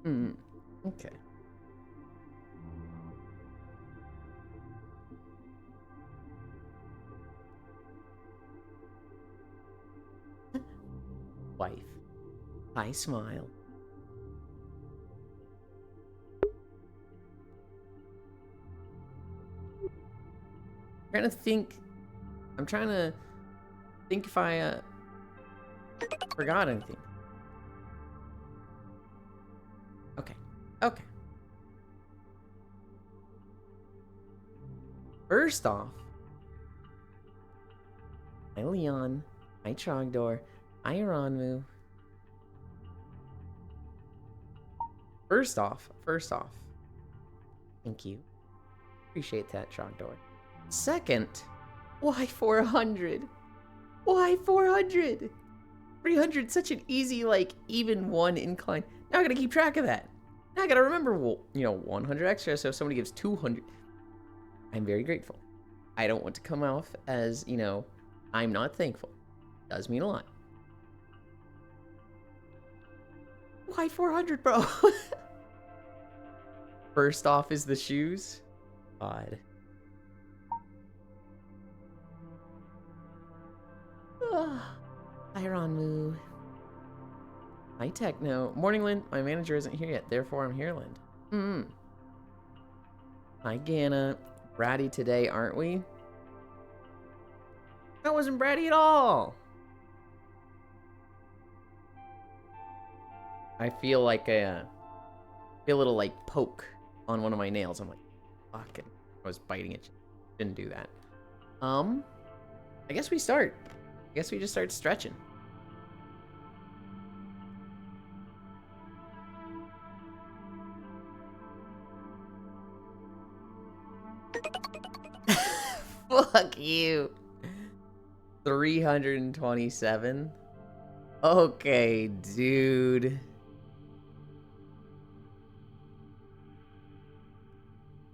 Hmm. Okay. Wife. Hi, smile. Trying to think. I'm trying to think if I forgot anything. Okay. Okay. First off, hi Leon. Hi Trogdor. Hi Iranmu. First off. Thank you. Appreciate that, Trogdor. Second, why 400? Why 400? 300, such an easy, like, even one incline. Now I gotta keep track of that. Now I gotta remember, well, 100 extra, so if somebody gives 200, I'm very grateful. I don't want to come off as, I'm not thankful. Does mean a lot. Why 400, bro? First off is the shoes. God. Ironmu. Hi, Techno. Morning, Lind. My manager isn't here yet, therefore I'm here, Lind. Hi, Gana. Bratty today, aren't we? That wasn't bratty at all. I feel like a little like poke on one of my nails. I'm like, fucking, I was biting it. Didn't do that. I guess we start. I guess we just start stretching. Fuck you. 327. Okay, dude.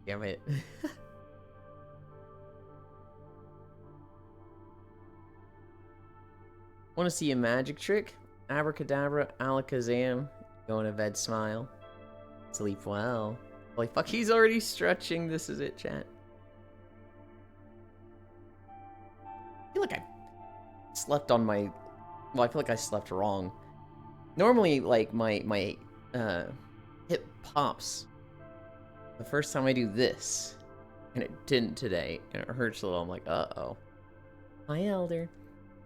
Damn it. Want to see a magic trick? Abracadabra, alakazam. Going to bed, smile. Sleep well. Holy fuck, he's already stretching. This is it, chat. I feel like I slept on my... Well, I feel like I slept wrong. Normally, like, my hip pops the first time I do this. And it didn't today. And it hurts a little. I'm like, uh-oh. Hi, Elder.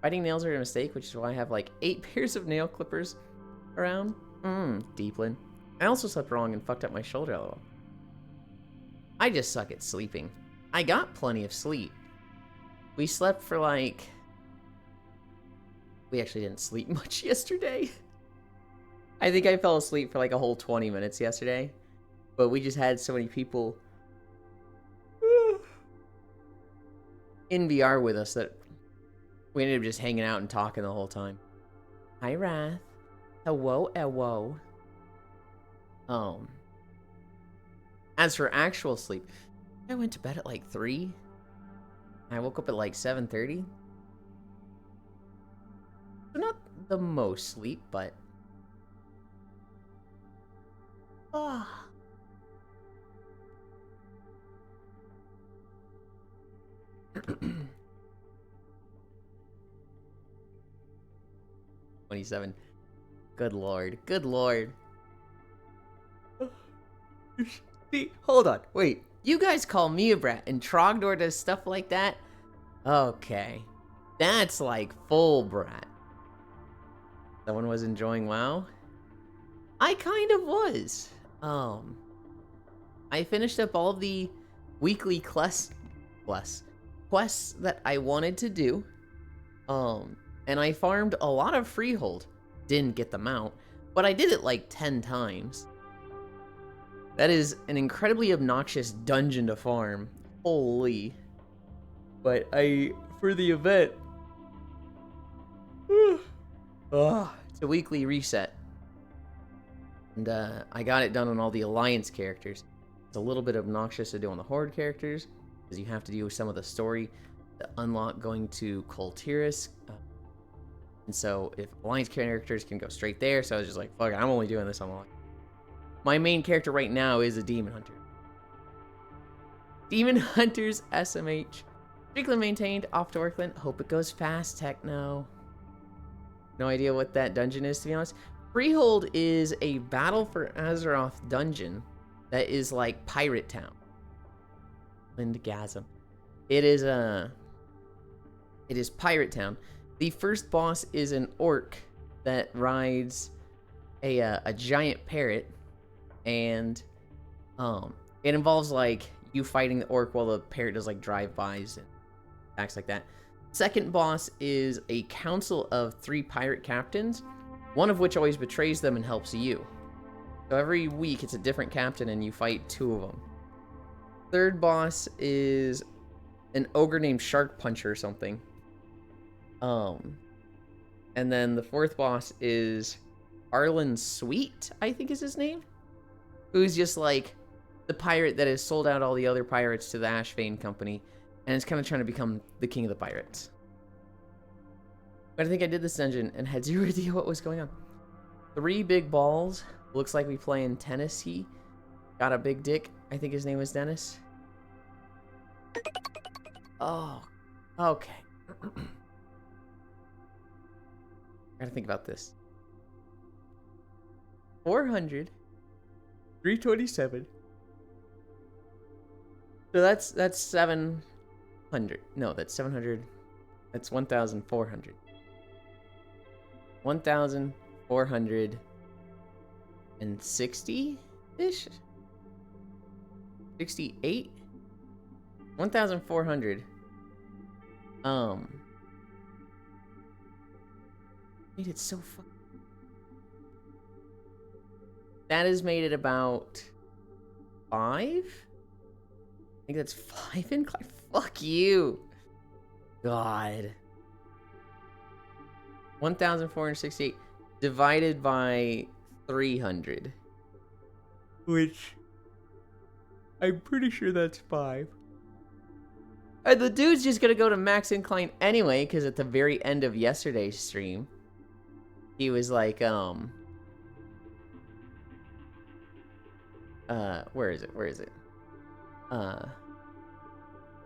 Biting nails are a mistake, which is why I have, like, 8 pairs of nail clippers around. Deeplin. I also slept wrong and fucked up my shoulder a little. I just suck at sleeping. I got plenty of sleep. We slept for, like... We actually didn't sleep much yesterday. I think I fell asleep for, like, a whole 20 minutes yesterday. But we just had so many people in VR with us that we ended up just hanging out and talking the whole time. Hi, Wrath. Hello, Ewo. As for actual sleep, I went to bed at like 3. I woke up at like 7:30. So not the most sleep, but... Ah. $27. Good lord. Good lord. Hold on. Wait. You guys call me a brat and Trogdor does stuff like that? Okay. That's like full brat. Someone was enjoying WoW? I kind of was. I finished up all the weekly quests that I wanted to do. And I farmed a lot of Freehold. Didn't get the mount, but I did it like 10 times. That is an incredibly obnoxious dungeon to farm. Holy. But for the event... it's a weekly reset. And I got it done on all the Alliance characters. It's a little bit obnoxious to do on the Horde characters, because you have to do some of the story to unlock going to Kul Tiras. And so if Alliance characters can go straight there, so I was just like, fuck it, I'm only doing this on Alliance. My main character right now is a demon hunter. Demon Hunters SMH. Strictly maintained, off to Orkland. Hope it goes fast, Techno. No idea what that dungeon is, to be honest. Freehold is a Battle for Azeroth dungeon that is like Pirate Town. Lindgasm. It is Pirate Town. The first boss is an orc that rides a giant parrot, and it involves like you fighting the orc while the parrot does like drive-bys and acts like that. Second boss is a council of 3 pirate captains, one of which always betrays them and helps you. So every week it's a different captain and you fight 2 of them. Third boss is an ogre named Shark Puncher or something. And then the fourth boss is Arlen Sweet, I think is his name, who's just like the pirate that has sold out all the other pirates to the Ashvane Company and is kind of trying to become the king of the pirates. But I think I did this dungeon and had zero idea what was going on. 3 big balls. Looks like we play in Tennessee. Got a big dick. I think his name was Dennis. Oh, okay. Gotta think about this. 400, 327. So that's 700. No, that's 700. That's 1,400. 1,460-ish? 68? 1,400. Made it so fucking... That is made it about 5? I think that's 5 incline. Fuck you. God. 1,468 divided by 300. Which... I'm pretty sure that's 5. And the dude's just gonna go to max incline anyway, because at the very end of yesterday's stream, he was like, where is it?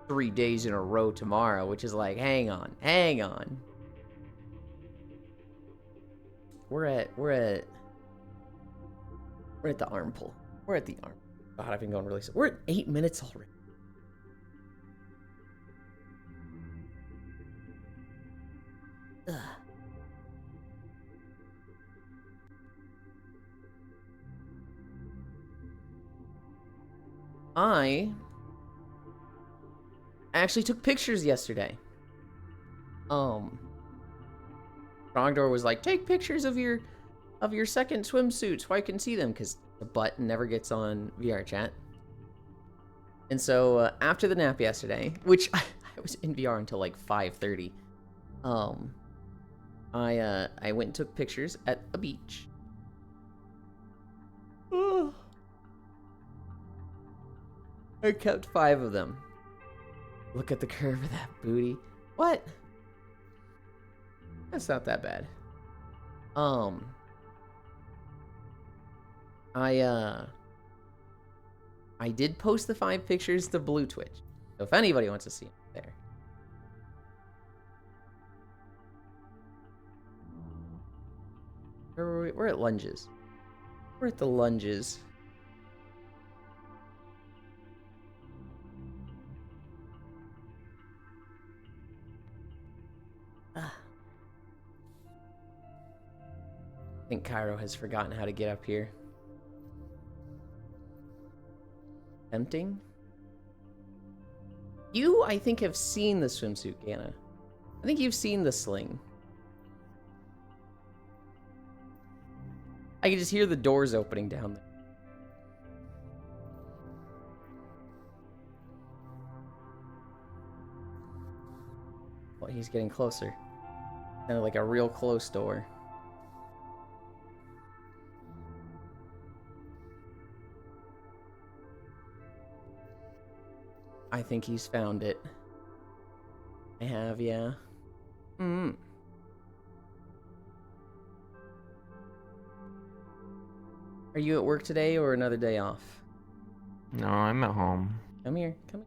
3 days in a row tomorrow, which is like, hang on. We're at the arm pull. We're at the arm. God, I've been going really slow. We're at 8 minutes already. Ugh. I actually took pictures yesterday. Strongdoor was like, take pictures of your second swimsuit so I can see them, because the button never gets on VR chat. And so after the nap yesterday, which I was in VR until like 5:30, I went and took pictures at a beach. I kept 5 of them. Look at the curve of that booty. What? That's not that bad. I did post the 5 pictures to Blue Twitch. So if anybody wants to see them there. We're at lunges. We're at the lunges. I think Cairo has forgotten how to get up here. Tempting? You, I think, have seen the swimsuit, Gana. I think you've seen the sling. I can just hear the doors opening down there. Well, he's getting closer. Kind of like a real close door. I think he's found it. I have, yeah. Are you at work today or another day off? No, I'm at home. Come here. Come here.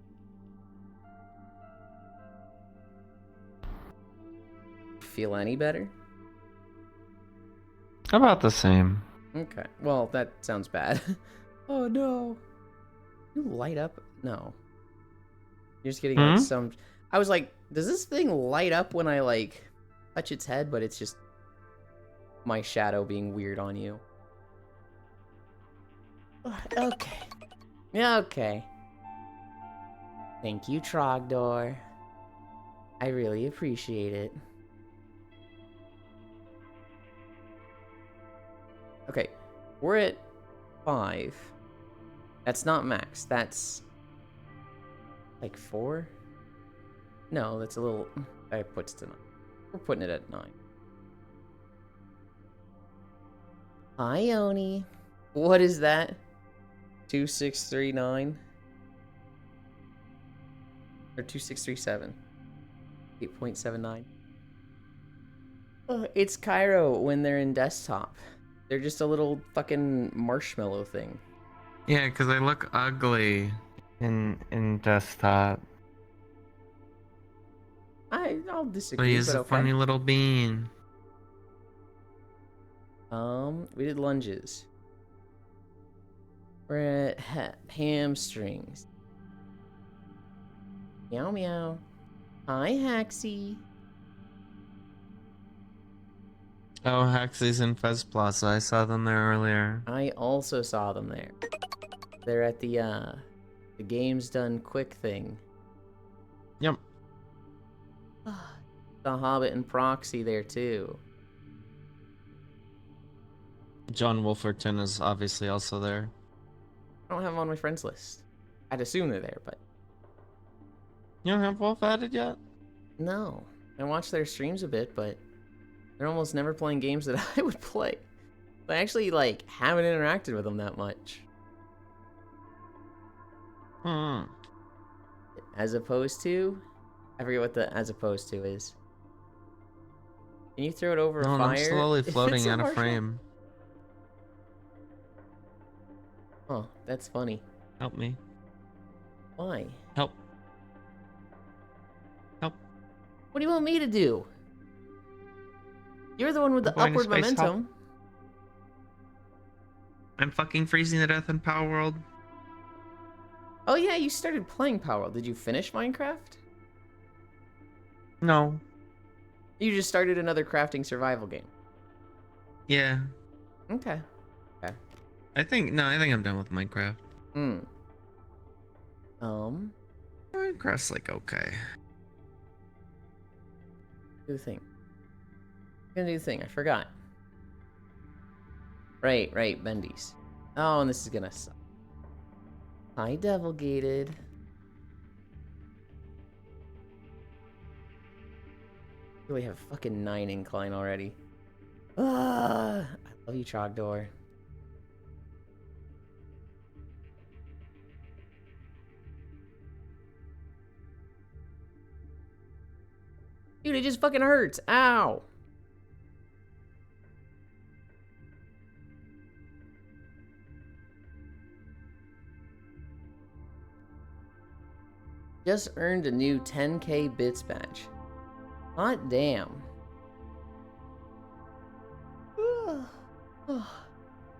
Feel any better? About the same. Okay. Well, that sounds bad. Oh no. You light up? No. You're just getting like some. I was like, does this thing light up when I like touch its head? But it's just my shadow being weird on you. Okay. Yeah, okay. Thank you, Trogdor. I really appreciate it. Okay, we're at 5. That's not max. That's like 4? No, that's a little. I put it to 9. We're putting it at 9. Hi, Oni. What is that? 2639? Or 2637? 8.79? It's Cairo when they're in desktop. They're just a little fucking marshmallow thing. Yeah, because I look ugly in desktop. I'll But disagree, he's but a okay. funny little bean. We did lunges. We're at hamstrings. Meow meow. Hi, Haxie. Oh, Haxley's in Fez Plaza. I saw them there earlier. I also saw them there. They're at the Games Done Quick thing. Yep. The Hobbit and Proxy there too. John Wolferton is obviously also there. I don't have them on my friends list. I'd assume they're there, but You don't have Wolf added yet? no. I watch their streams a bit, but they're almost never playing games that I would play. I actually like haven't interacted with them that much. As opposed to, I forget what the as opposed to is. Can you throw it over a fire? I'm slowly if it's floating a out of marshmallow? frame. Oh, that's funny. Help me. Why? Help. Help. What do you want me to do? You're the one with the I'm going to upward space momentum. I'm fucking freezing to death in Power World. Oh yeah, you started playing Power World. Did you finish Minecraft? No. You just started another crafting survival game. Yeah. Okay. I think I'm done with Minecraft. Minecraft's like okay. Do the thing. Gonna do the thing. I forgot. Right, Bendy's. Oh, and this is gonna suck. Hi, Devil Gated. We have fucking 9 incline already. I love you, Trogdor. Dude, it just fucking hurts. Ow. Just earned a new 10k bits badge. Hot damn.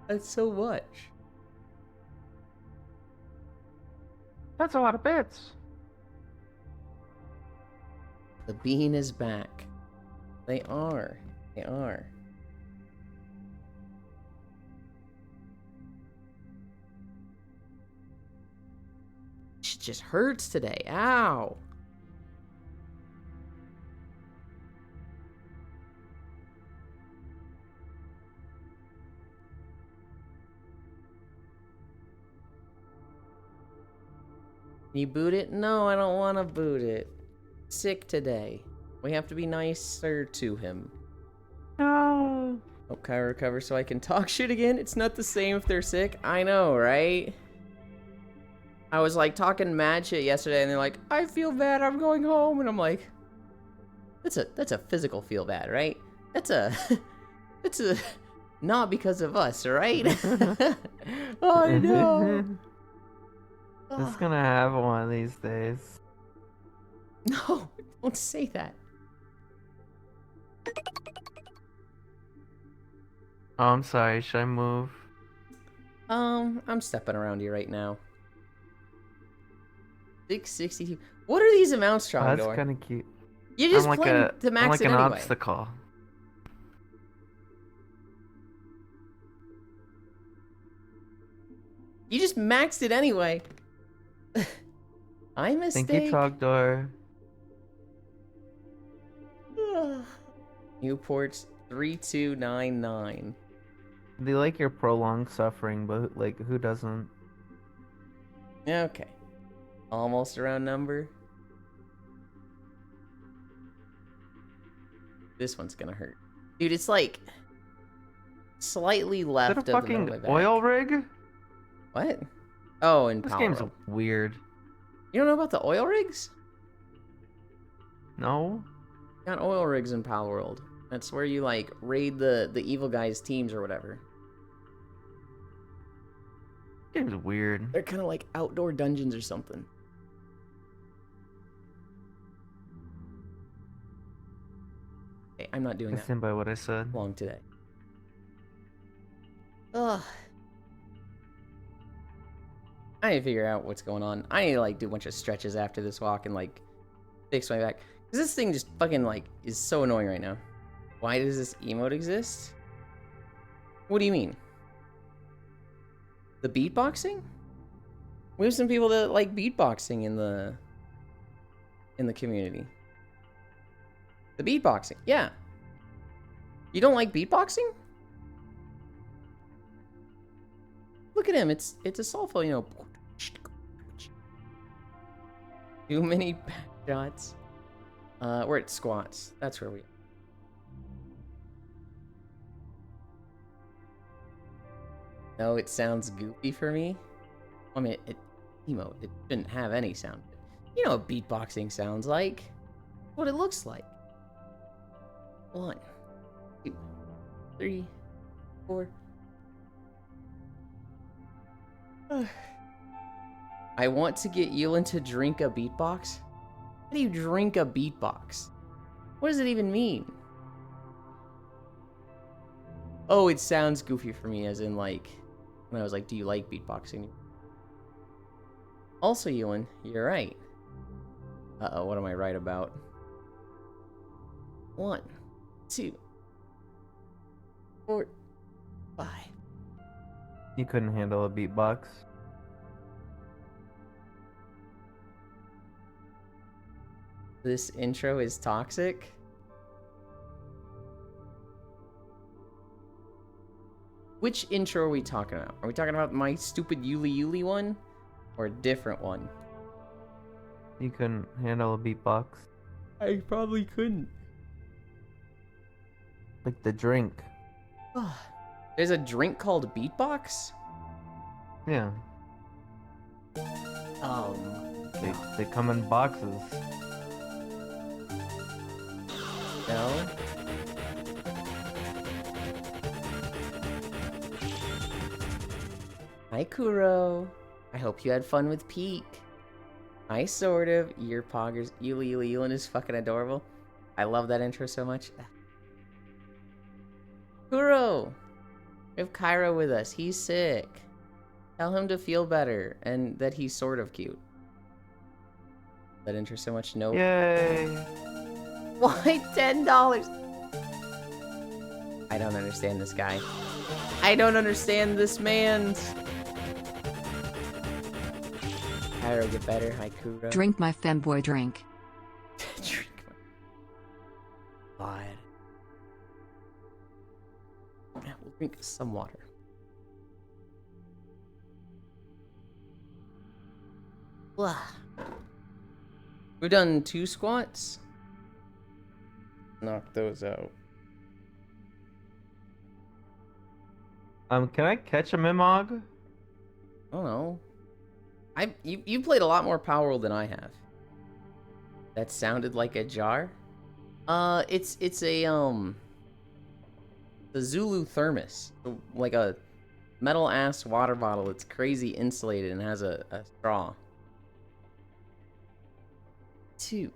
That's so much. That's a lot of bits. The bean is back. They are. They are. Shit just hurts today. Ow. Can you boot it? No, I don't want to boot it. Sick today. We have to be nicer to him. No. Okay, recover so I can talk shit again. It's not the same if they're sick. I know, right? I was like talking mad shit yesterday and they're like, I feel bad, I'm going home. And I'm like, that's a physical feel bad, right? That's a Not because of us, right? I know. Just gonna have one of these days. No, don't say that. Oh, I'm sorry. Should I move? I'm stepping around you right now. 662. What are these amounts, Oh, that's Trogdor? kind of cute. You just I'm like plan to I'm max like it an anyway. obstacle. You just maxed it anyway. I mistake. Thank you, Trogdor. Newport's 3299. They like your prolonged suffering, but like who doesn't? Okay. Almost a round number. This one's gonna hurt. Dude, it's like slightly Is left that a of the middle of fucking my back. oil rig? What? Oh, in This Power game's World. weird. You don't know about the oil rigs? No? Got oil rigs in Power World. That's where you like raid the evil guys' teams or whatever. This game's weird. They're kind of like outdoor dungeons or something. Okay, I'm not doing I that stand by what I said. long today. Ugh. I need to figure out what's going on. I need to like do a bunch of stretches after this walk and like fix my back. Cause this thing just fucking like is so annoying right now. Why does this emote exist? What do you mean? The beatboxing? We have some people that like beatboxing in the community. The beatboxing, yeah. You don't like beatboxing? Look at him. It's a soulful, you know. Too many back shots. We're at squats. That's where we are. No, it sounds goofy for me. I mean, emote. It shouldn't have any sound. You know what beatboxing sounds like. What it looks like. 1, 2, 3, 4. I want to get Yulin to drink a beatbox. How do you drink a beatbox? What does it even mean? Oh, it sounds goofy for me, as in like, when I was like, do you like beatboxing? Also, Yulin, you're right. Uh-oh, what am I right about? 1, 2, 4, 5. You couldn't handle a beatbox. This intro is toxic. Which intro are we talking about? Are we talking about my stupid Yuli Yuli one? Or a different one? You couldn't handle a beatbox. I probably couldn't. Like the drink. There's a drink called Beatbox? Yeah. They come in boxes. No. Hi, Kuro. I hope you had fun with Peak. I sort of. Ear poggers. Yuli Yuli Yulin is fucking adorable. I love that intro so much. Kuro! We have Cairo with us. He's sick. Tell him to feel better and that he's sort of cute. That intro so much. Nope. Yay! Why $10? I don't understand this guy. I don't understand this man. Cairo, get better. Hi, Kuro. Drink my femboy drink. Drink my... God. Yeah, we'll drink some water. Blah. We've done 2 squats. Knock those out. Can I catch a Mimog? I don't know. You played a lot more Power World than I have. That sounded like a jar. It's a the Zulu thermos, like a metal ass water bottle. It's crazy insulated and has a straw. 2,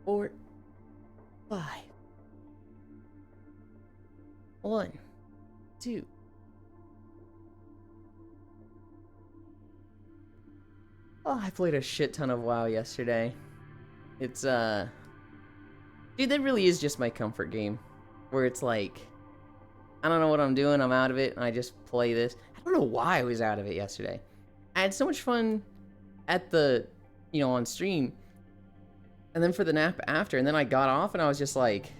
4, 5. 1, 2. Oh, I played a shit ton of WoW yesterday. It's, dude, that really is just my comfort game. Where it's like, I don't know what I'm doing, I'm out of it, and I just play this. I don't know why I was out of it yesterday. I had so much fun at the, on stream. And then for the nap after, and then I got off and I was just like,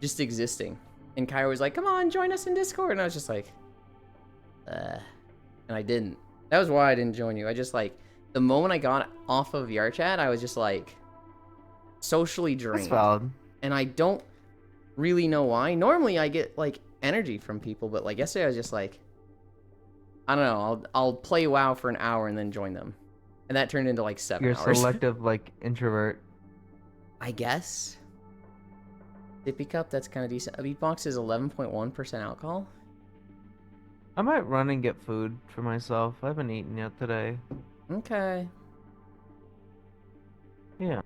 just existing. And Kyra was like, come on, join us in Discord. And I was just like, and I didn't. That was why I didn't join you. I just like, the moment I got off of YarChat, I was just like, socially drained. That's valid. And I don't really know why. Normally I get like energy from people, but like yesterday I was just like, I don't know, I'll play WoW for an hour and then join them. And that turned into like 7 You're hours. selective, like, introvert. I guess. Sippy cup, that's kind of decent. A beatbox is 11.1% alcohol. I might run and get food for myself. I haven't eaten yet today. Okay. Yeah.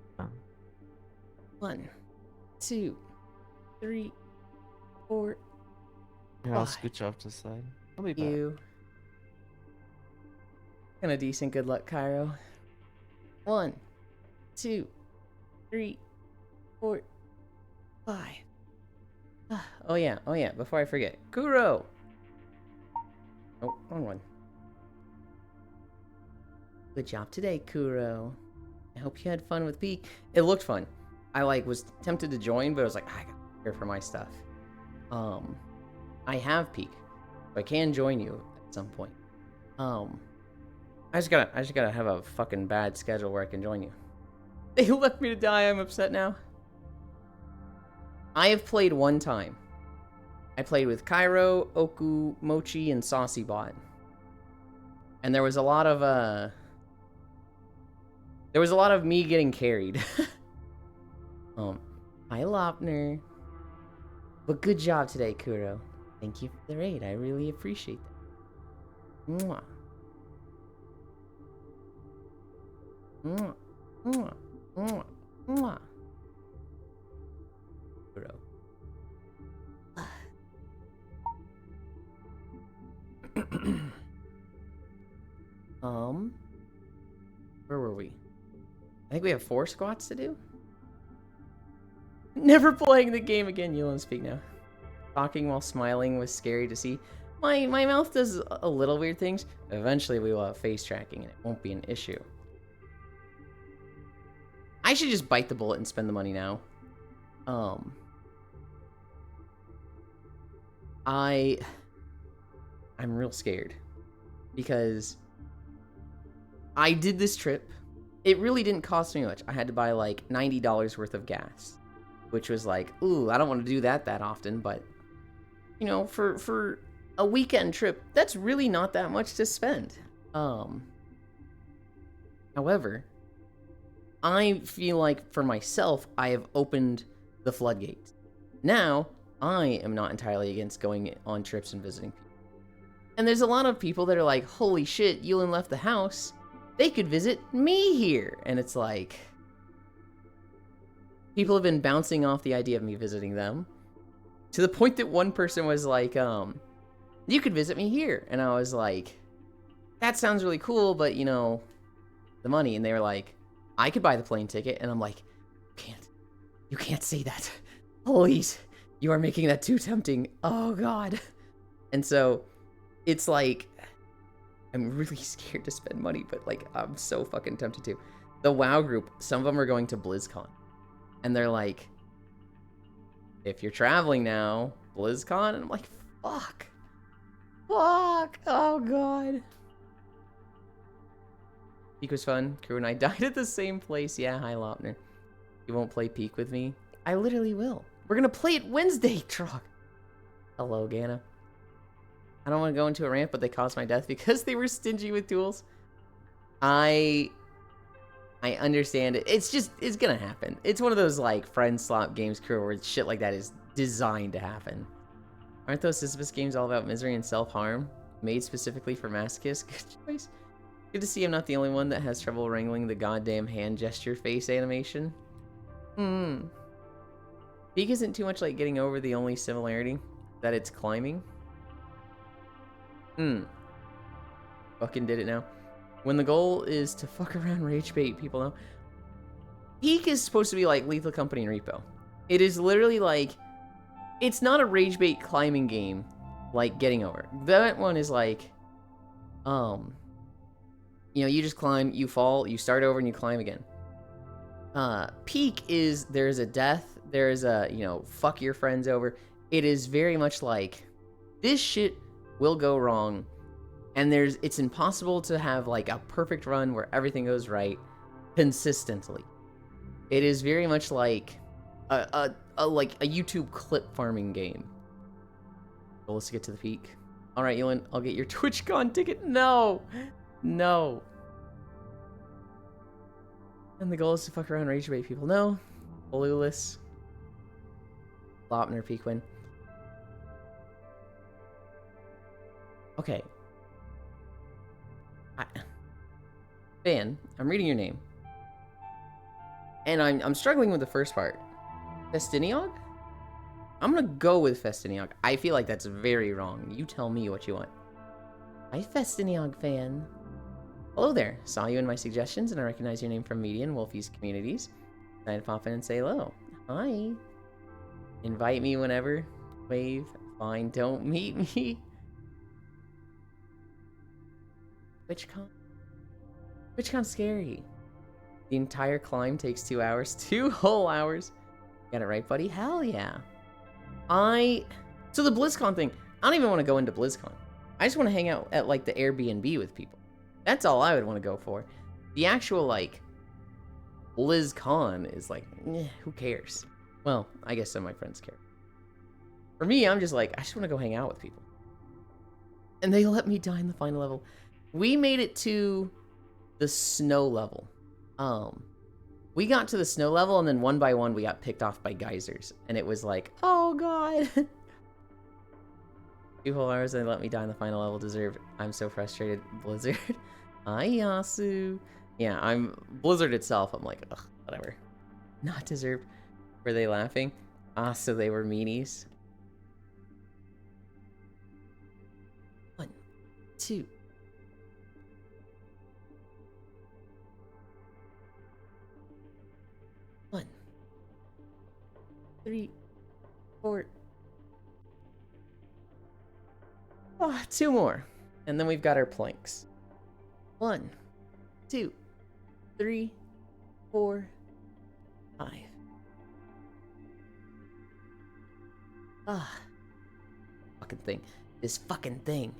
1, 2, 3, 4. Here, I'll Five. scooch off to the side. I'll be back. You. Kind of decent. Good luck, Cairo. 1, 2, 3, 4, 5. Oh yeah. Before I forget, Kuro. Oh, wrong one. Good job today, Kuro. I hope you had fun with Peak. It looked fun. I like was tempted to join, but I was like, I gotta care for my stuff. I have Peak, so I can join you at some point. I just gotta have a fucking bad schedule where I can join you. They left me to die. I'm upset now. I have played one time. I played with Cairo, Oku, Mochi, and Saucybot. And there was a lot of me getting carried. Hi Lopner. But good job today, Kuro. Thank you for the raid. I really appreciate that. Mwah. Mwah. Mwah. Mwah. Mwah. Kuro. Where were we? I think we have 4 squats to do. Never playing the game again. You won't speak now. Talking while smiling was scary to see. My mouth does a little weird things. Eventually we will have face tracking and it won't be an issue. I should just bite the bullet and spend the money now. I'm real scared because I did this trip. It really didn't cost me much. I had to buy like $90 worth of gas, which was like, ooh, I don't want to do that often, but you know, for a weekend trip, that's really not that much to spend. However, I feel like for myself, I have opened the floodgates. Now, I am not entirely against going on trips and visiting people. And there's a lot of people that are like, holy shit, Yulin left the house. They could visit me here. And it's like, people have been bouncing off the idea of me visiting them. To the point that one person was like, you could visit me here. And I was like, that sounds really cool, but you know, the money. And they were like, I could buy the plane ticket. And I'm like, you can't say that. Please, you are making that too tempting. Oh God. And so it's like, I'm really scared to spend money, but like, I'm so fucking tempted to. The WoW group, some of them are going to BlizzCon. And they're like, if you're traveling now, BlizzCon? And I'm like, fuck. Fuck. Oh God. Peak was fun. Crew and I died at the same place. Yeah, hi Lopner. You won't play Peak with me? I literally will. We're gonna play it Wednesday, Trog. Hello, Gana. I don't want to go into a rant, but they caused my death because they were stingy with tools. I I understand it. It's gonna happen. It's one of those, like, friend slop games crew where shit like that is designed to happen. Aren't those Sisyphus games all about misery and self-harm? Made specifically for masochists? Good choice. Good to see I'm not the only one that has trouble wrangling the goddamn hand gesture face animation. Peak isn't too much like getting over the only similarity that it's climbing. Fucking did it now. When the goal is to fuck around rage bait, people know. Peak is supposed to be like Lethal Company and Repo. It is literally like, it's not a rage bait climbing game like Getting Over. That one is like, you know, you just climb, you fall, you start over and you climb again. Peak is, there's a death, there's a, you know, fuck your friends over. It is very much like, this shit will go wrong, and it's impossible to have like a perfect run where everything goes right consistently. It is very much like a YouTube clip farming game. Well, let's get to the peak. All right, Ewan, I'll get your TwitchCon ticket. No. And the goal is to fuck around rage bait, people know. Blueless. Lopner peak win. Okay. Fan, I'm reading your name. And I'm struggling with the first part. Festiniog? I'm gonna go with Festiniog. I feel like that's very wrong. You tell me what you want. Hi, Festiniog fan. Hello there. Saw you in my suggestions and I recognize your name from Media and Wolfie's communities. Decided to pop in and say hello. Hi. Invite me whenever. Wave. Fine. Don't meet me. TwitchCon? TwitchCon's scary. The entire climb takes 2 hours. 2 whole hours. Got it right, buddy? Hell yeah. So the BlizzCon thing, I don't even want to go into BlizzCon. I just want to hang out at, like, the Airbnb with people. That's all I would want to go for. The actual, like, BlizzCon is like, who cares? Well, I guess some of my friends care. For me, I'm just like, I just want to go hang out with people. And they let me die in the final level. We made it to the snow level. We got to the snow level, and then one by one, we got picked off by geysers. And it was like, oh god. 2 whole hours, they let me die in the final level. Deserved. I'm so frustrated. Blizzard. Hi, Yasu. Yeah, I'm Blizzard itself. I'm like, ugh, whatever. Not deserved. Were they laughing? So they were meanies. 1, 2. One, 3, 4. Oh, 2 more. And then we've got our planks. 1, 2, 3, 4, 5. Fucking thing. This fucking thing.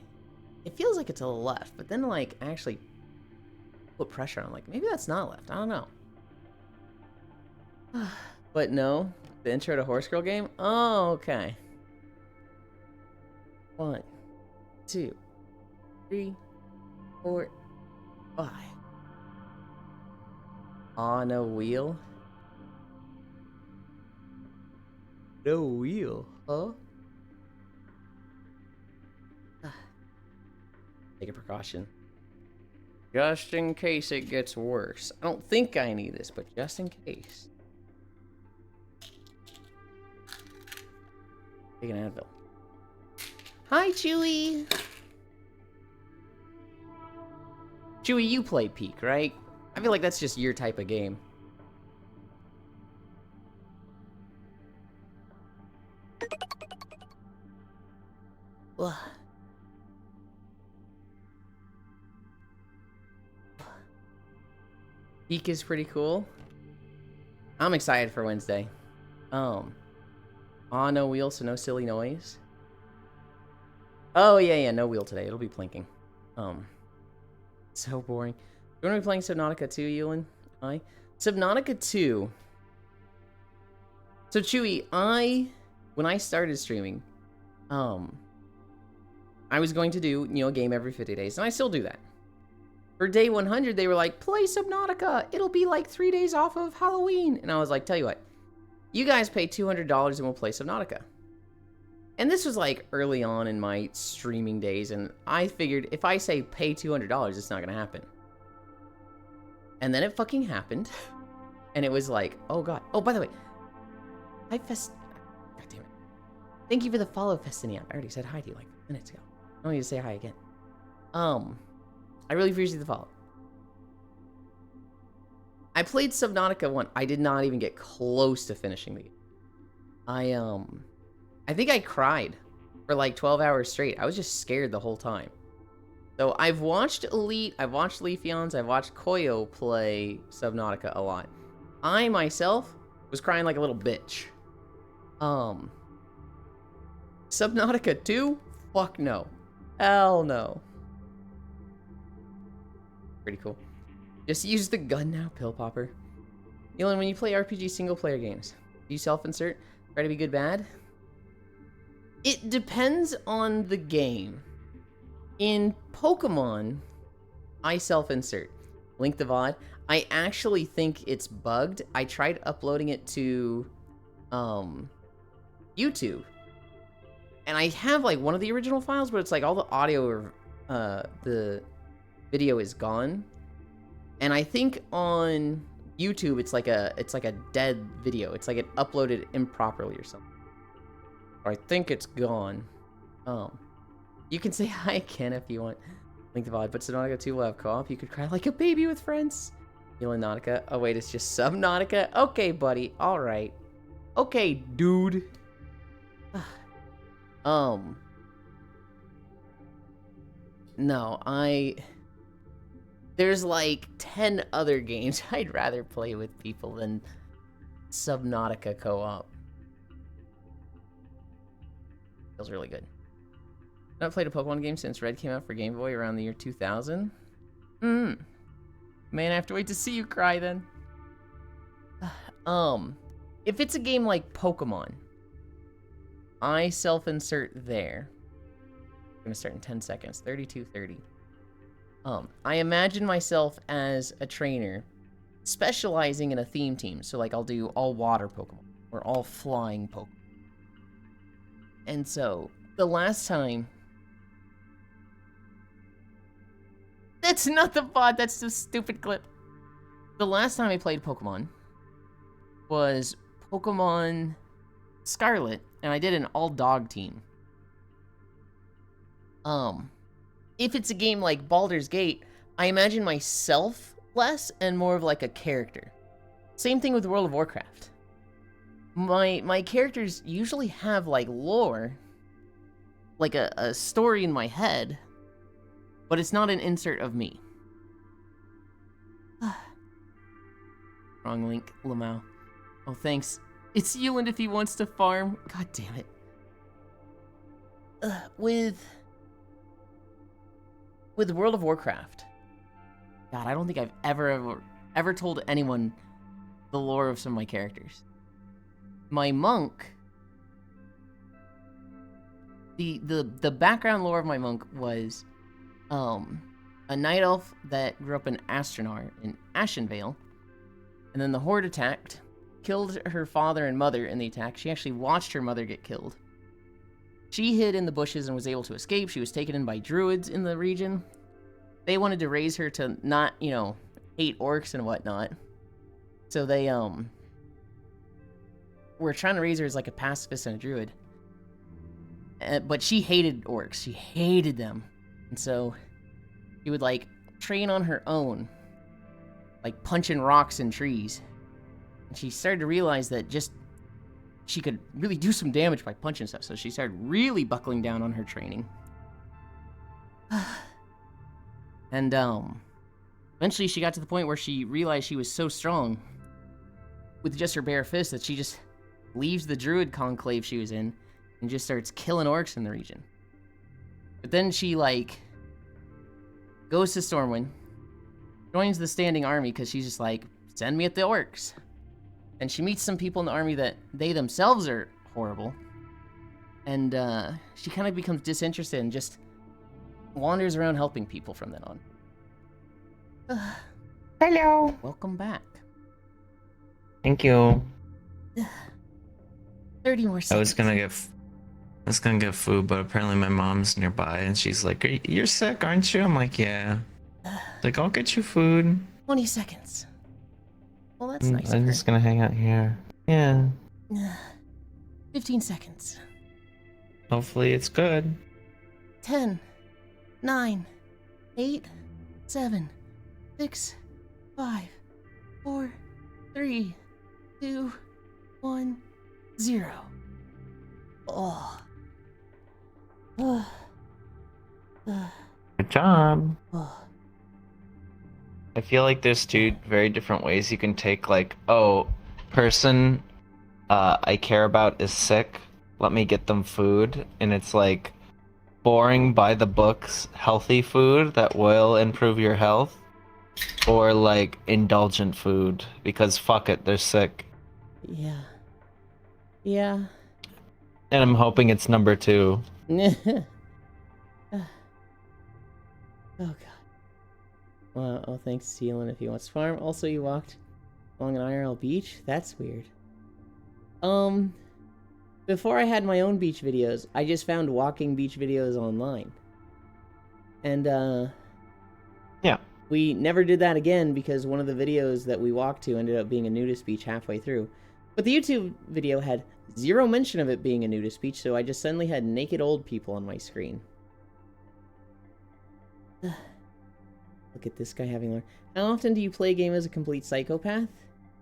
It feels like it's to the left, but then, like, actually put pressure on. Like, maybe that's not left. I don't know. But no. The intro to Horse Girl game? Oh, okay. 1, 2, 3, 4, 5. On a wheel? No wheel, huh? Take a precaution. Just in case it gets worse. I don't think I need this, but just in case. Take an Advil. Hi, Chewy! Chewy, you play Peak, right? I feel like that's just your type of game. Ugh. Peak is pretty cool. I'm excited for Wednesday. No wheel, so no silly noise. Oh, yeah, no wheel today. It'll be plinking. So boring. You want to be playing Subnautica 2, Ewan? Subnautica 2. So, Chewy, when I started streaming, I was going to do, a game every 50 days, and I still do that. For day 100, they were like, play Subnautica. It'll be like 3 days off of Halloween. And I was like, tell you what, you guys pay $200 and we'll play Subnautica. And this was like early on in my streaming days, and I figured if I say pay $200, it's not gonna happen. And then it fucking happened. And it was like, oh god. Oh, by the way, hi God damn it. Thank you for the follow, Festinian. I already said hi to you like minutes ago. I don't need to say hi again. I really appreciate the follow. I played Subnautica 1. I did not even get close to finishing the game. I think I cried for like 12 hours straight. I was just scared the whole time. So I've watched Elite, I've watched Leafeons, I've watched Koyo play Subnautica a lot. I myself was crying like a little bitch. Subnautica 2? Fuck no. Hell no. Pretty cool. Just use the gun now, pill popper. Elon, when you play RPG single player games, do you self-insert? Try to be good bad? It depends on the game. In Pokemon, I self-insert. Link the VOD. I actually think it's bugged. I tried uploading it to YouTube. And I have like one of the original files, but it's like all the audio or the video is gone. And I think on YouTube it's like a dead video. It's like it uploaded improperly or something. Or I think it's gone. You can say hi again if you want. Link the VOD, but Subnautica 2 will have co-op. You could cry like a baby with friends. Nautica. Oh wait, it's just Subnautica? Okay, buddy. Alright. Okay, dude. No, there's like 10 other games I'd rather play with people than Subnautica co-op. Feels really good. I've not played a Pokemon game since Red came out for Game Boy around the year 2000. Man, I have to wait to see you cry then. If it's a game like Pokemon, I self-insert there. I'm gonna start in 10 seconds. 32:30. I imagine myself as a trainer specializing in a theme team. So like I'll do all water Pokemon or all flying Pokemon. And so the last time... That's not the bot, that's the stupid clip. The last time I played Pokemon was Pokemon Scarlet, and I did an all-dog team. If it's a game like Baldur's Gate, I imagine myself less and more of like a character. Same thing with World of Warcraft. My characters usually have like lore, like a story in my head, but it's not an insert of me. Wrong link, Lamau. Oh, thanks. It's Euland if he wants to farm. God damn it. With World of Warcraft. God, I don't think I've ever told anyone the lore of some of my characters. My monk... The background lore of my monk was... a night elf that grew up in Astronar in Ashenvale. And then the Horde attacked, killed her father and mother in the attack. She actually watched her mother get killed. She hid in the bushes and was able to escape. She was taken in by druids in the region. They wanted to raise her to not, hate orcs and whatnot. So they, were trying to raise her as like a pacifist and a druid. But she hated orcs. She hated them. And so she would, like, train on her own. Like, punching rocks and trees. And she started to realize that she could really do some damage by punching stuff. So she started really buckling down on her training. And, eventually she got to the point where she realized she was so strong with just her bare fist that she just leaves the druid conclave she was in and just starts killing orcs in the region. But then she, like, goes to Stormwind, joins the standing army because she's just like, send me at the orcs. And she meets some people in the army that they themselves are horrible. And she kind of becomes disinterested and just wanders around helping people from then on. Hello. Welcome back. Thank you. 30 more I seconds. was gonna get food, but apparently my mom's nearby, and she's like, "You're sick, aren't you?" I'm like, "Yeah." Like, I'll get you food. 20 seconds. Well, that's nice of I'm her. just gonna hang out here. Yeah. 15 seconds. Hopefully it's good. 10, 9, 8, 7, 6, 5, 4, 3, 2, 1, 0. Oh. Good job. Oh. I feel like there's two very different ways you can take, like, oh, person I care about is sick, let me get them food, and it's like boring by the books healthy food that will improve your health, or like indulgent food because fuck it, they're sick. Yeah. Yeah. And I'm hoping it's number 2. Oh, God. Well, oh, thanks, Sealan, if he wants to farm. Also, you walked along an IRL beach? That's weird. Before I had my own beach videos, I just found walking beach videos online. And, Yeah. we never did that again because one of the videos that we walked to ended up being a nudist beach halfway through. But the YouTube video had zero mention of it being a nudist beach, so I just suddenly had naked old people on my screen. Look at this guy having learned. How often do you play a game as a complete psychopath?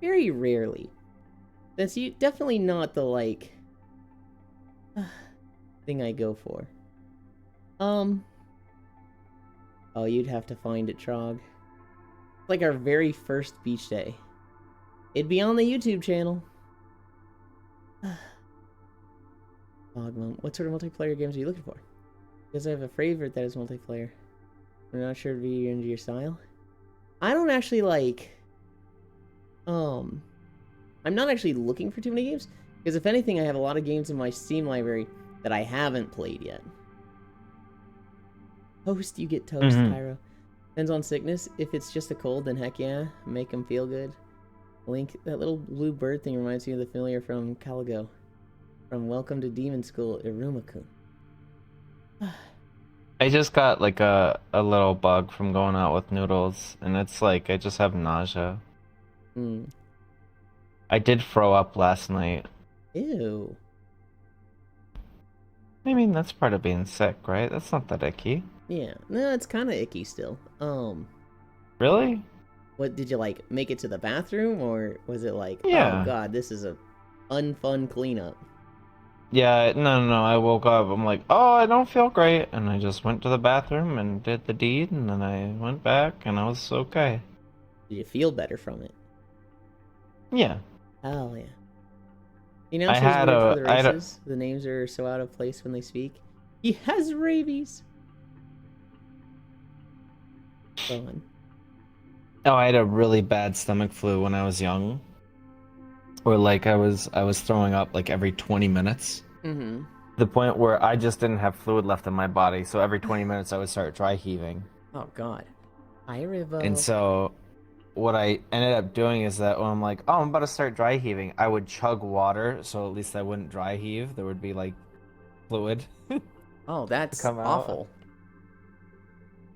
Very rarely. That's definitely not the, like, thing I go for. Oh, you'd have to find it, Trog. It's like our very first beach day. It'd be on the YouTube channel. What sort of multiplayer games are you looking for? Because I have a favorite that is multiplayer. I'm not sure if you're into your style. I don't actually like... I'm not actually looking for too many games. Because if anything, I have a lot of games in my Steam library that I haven't played yet. Toast, you get toast, Pyro. Depends on sickness. If it's just a cold, then heck yeah. Make them feel good. Link, that little blue bird thing reminds me of the familiar from Caligo. From Welcome to Demon School, Iruma-kun. I just got like a little bug from going out with Noodles, and it's like I just have nausea. I did throw up last night. Ew. I mean, that's part of being sick, right? That's not that icky. Yeah, no, it's kind of icky still. Really? What, did you, like, make it to the bathroom, or was it like, Yeah. oh god, this is a unfun cleanup? Yeah, no, I woke up, I'm like, oh, I don't feel great, and I just went to the bathroom and did the deed, and then I went back, and I was okay. Did you feel better from it? Yeah. Hell yeah. You know, I had for the races. The names are so out of place when they speak. He has rabies. Go on. Oh, I had a really bad stomach flu when I was young. Where like I was throwing up like every 20 minutes. Mm-hmm. The point where I just didn't have fluid left in my body, so every 20 minutes I would start dry heaving. Oh god. Hi, Rivo. And so what I ended up doing is that when I'm like, oh, I'm about to start dry heaving, I would chug water so at least I wouldn't dry heave. There would be like fluid. Oh, that's come out. awful.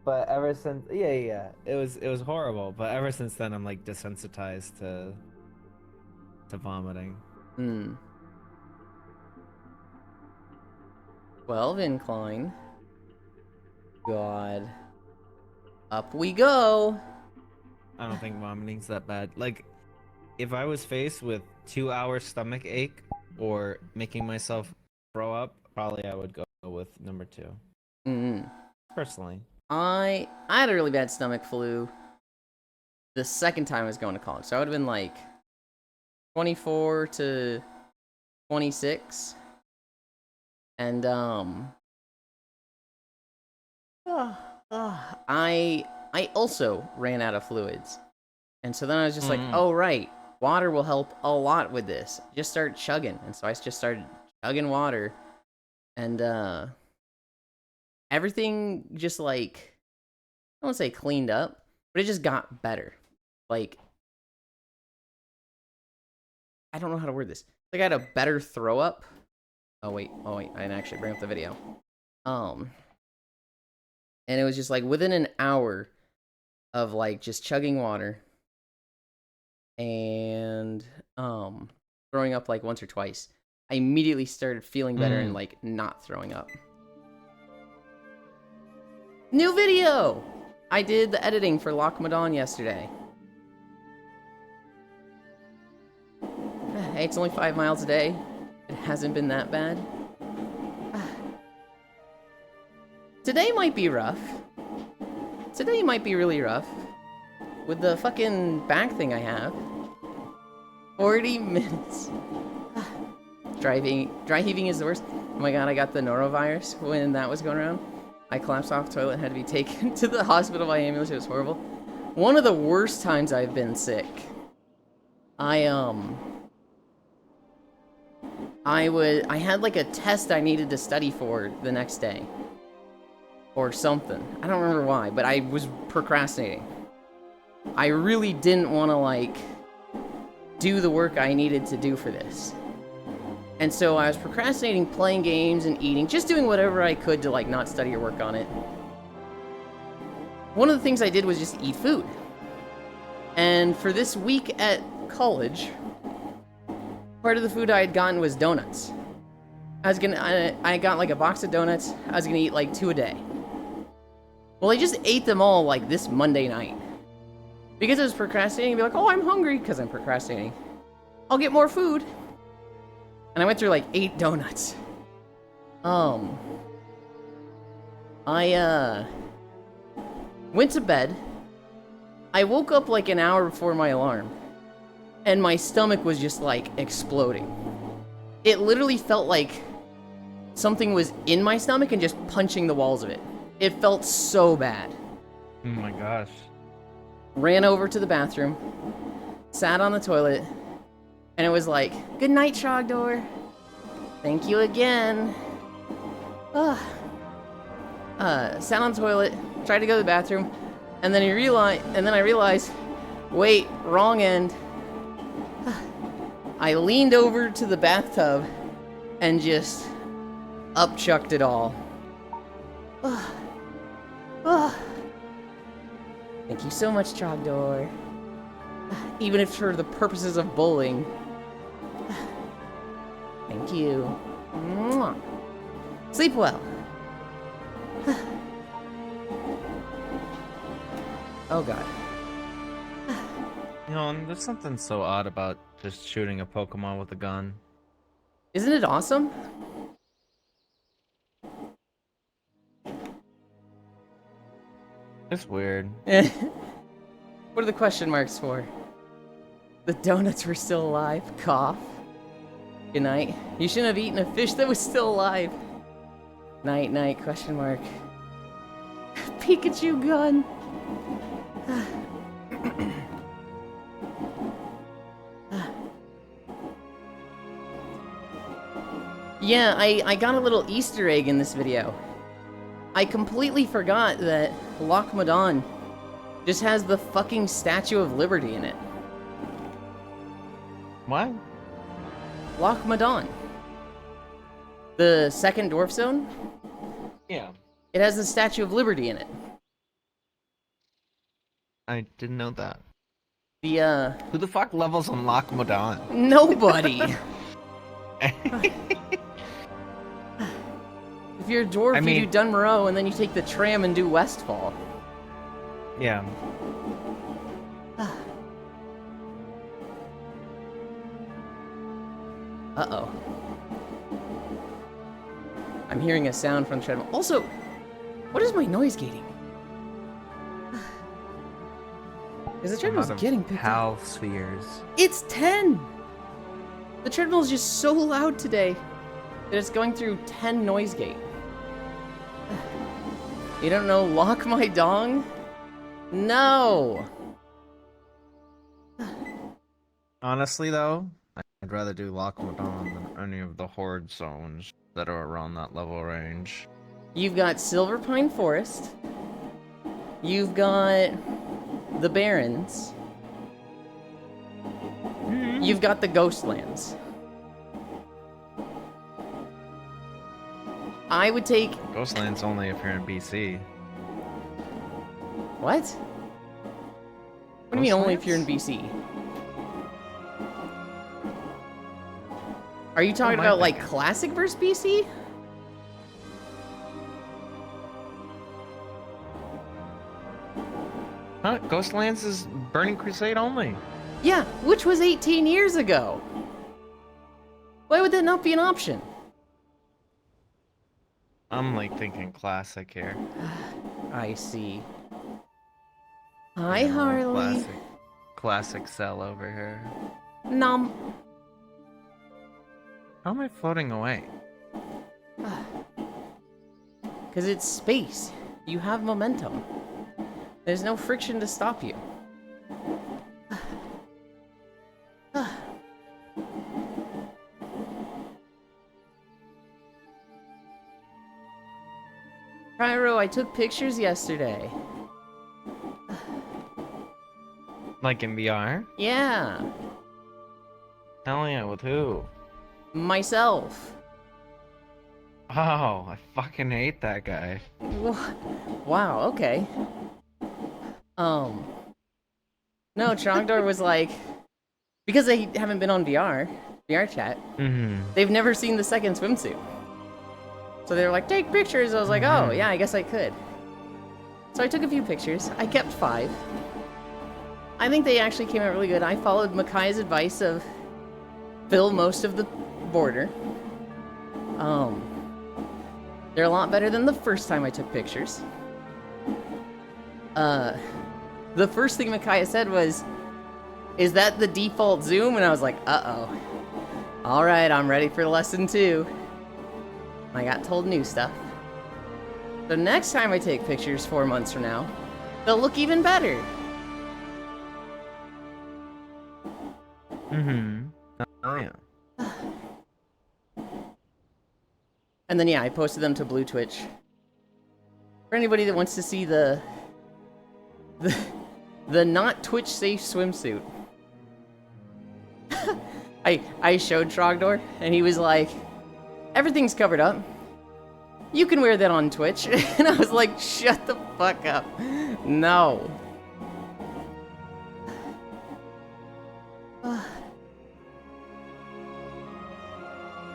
But ever since, yeah, it was horrible. But ever since then, I'm like desensitized to vomiting. 12 incline. God. Up we go. I don't think vomiting's that bad. Like, if I was faced with 2-hour stomach ache or making myself throw up, probably I would go with number 2. Personally. I had a really bad stomach flu the second time I was going to college. So I would have been like 24 to 26. And I also ran out of fluids. And so then I was just like, oh right, water will help a lot with this. Just start chugging. And so I just started chugging water. And everything just like, I don't want to say cleaned up, but it just got better. Like, I don't know how to word this. Like, I had a better throw up. Oh wait, I didn't actually bring up the video. And it was just like within an hour of like just chugging water and throwing up like once or twice, I immediately started feeling better and like not throwing up. New video! I did the editing for Lochmadon yesterday. Hey, it's only 5 miles a day. It hasn't been that bad. Today might be rough. Today might be really rough. With the fucking back thing I have. 40 minutes. Dry heaving is the worst. Oh my god, I got the norovirus when that was going around. I collapsed off the toilet and had to be taken to the hospital by ambulance. It was horrible. One of the worst times I've been sick. I had like a test I needed to study for the next day. Or something. I don't remember why, but I was procrastinating. I really didn't want to like do the work I needed to do for this. And so I was procrastinating playing games and eating, just doing whatever I could to like not study or work on it. One of the things I did was just eat food. And for this week at college, part of the food I had gotten was donuts. I got like a box of donuts. I was gonna eat like 2 a day. Well, I just ate them all like this Monday night. Because I was procrastinating, I'd be like, oh, I'm hungry, because I'm procrastinating. I'll get more food. And I went through like 8 donuts. I went to bed. I woke up like an hour before my alarm. And my stomach was just like exploding. It literally felt like something was in my stomach and just punching the walls of it. It felt so bad. Oh my gosh. Ran over to the bathroom, sat on the toilet, and it was like, good night, Trogdor. Thank you again. Sat on the toilet, tried to go to the bathroom, and then I realized, wait, wrong end. I leaned over to the bathtub and just upchucked it all. Thank you so much, Trogdor. Even if for the purposes of bowling. Thank you. Mwah. Sleep well. Oh god. You know, there's something so odd about just shooting a Pokemon with a gun. Isn't it awesome? It's weird. What are the question marks for? The donuts were still alive. Cough. Good night. You shouldn't have eaten a fish that was still alive. Night, night, question mark. Pikachu gun. Yeah, I got a little Easter egg in this video. I completely forgot that Lochmadon just has the fucking Statue of Liberty in it. What? Lochmadon. The second Dwarf Zone? Yeah. It has the Statue of Liberty in it. I didn't know that. The, Who the fuck levels on Lochmadon? Nobody! If you're a dwarf, you do Dunmoreau, and then you take the tram and do Westfall. Yeah. Uh-oh. I'm hearing a sound from the treadmill. Also, what is my noise gating? Because the treadmill's getting picked up. Spheres. It's 10! The treadmill is just so loud today that it's going through 10 noise gate. You don't know Lock My Dong? No! Honestly, though, I'd rather do Lochmadon than any of the Horde zones that are around that level range. You've got Silver Pine Forest. You've got the Barrens. Mm-hmm. You've got the Ghostlands. I would take... Ghostland's only if you're in BC. What? What do you mean only if you're in BC? Are you talking my about, like, thinking? Classic versus BC? Huh? Ghostlands is Burning Crusade only. Yeah, which was 18 years ago. Why would that not be an option? I'm like thinking classic here. I see. Hi, Yeah, Harley. Classic cell over here. Nom. How am I floating away? Because it's space. You have momentum. There's no friction to stop you. Cairo, I took pictures yesterday. Like in VR? Yeah, Hell yeah, with who? myself. Oh, I fucking hate that guy. Wow, okay. No, Trogdor was like, because they haven't been on VR chat, Mm-hmm. they've never seen the second swimsuit. So they were like, take pictures. I was like, oh, yeah, I guess I could. So I took a few pictures. I kept 5. I think they actually came out really good. I followed Makai's advice of fill most of the border. They're a lot better than the first time I took pictures. The first thing Makai said was, is that the default zoom? And I was like, uh-oh. All right, I'm ready for lesson 2. I got told new stuff. The next time I take pictures 4 months from now, they'll look even better. Mm-hmm. Oh yeah. And then yeah, I posted them to Blue Twitch. For anybody that wants to see the not Twitch safe swimsuit. I showed Trogdor and he was like, everything's covered up. You can wear that on Twitch. And I was like, shut the fuck up. No.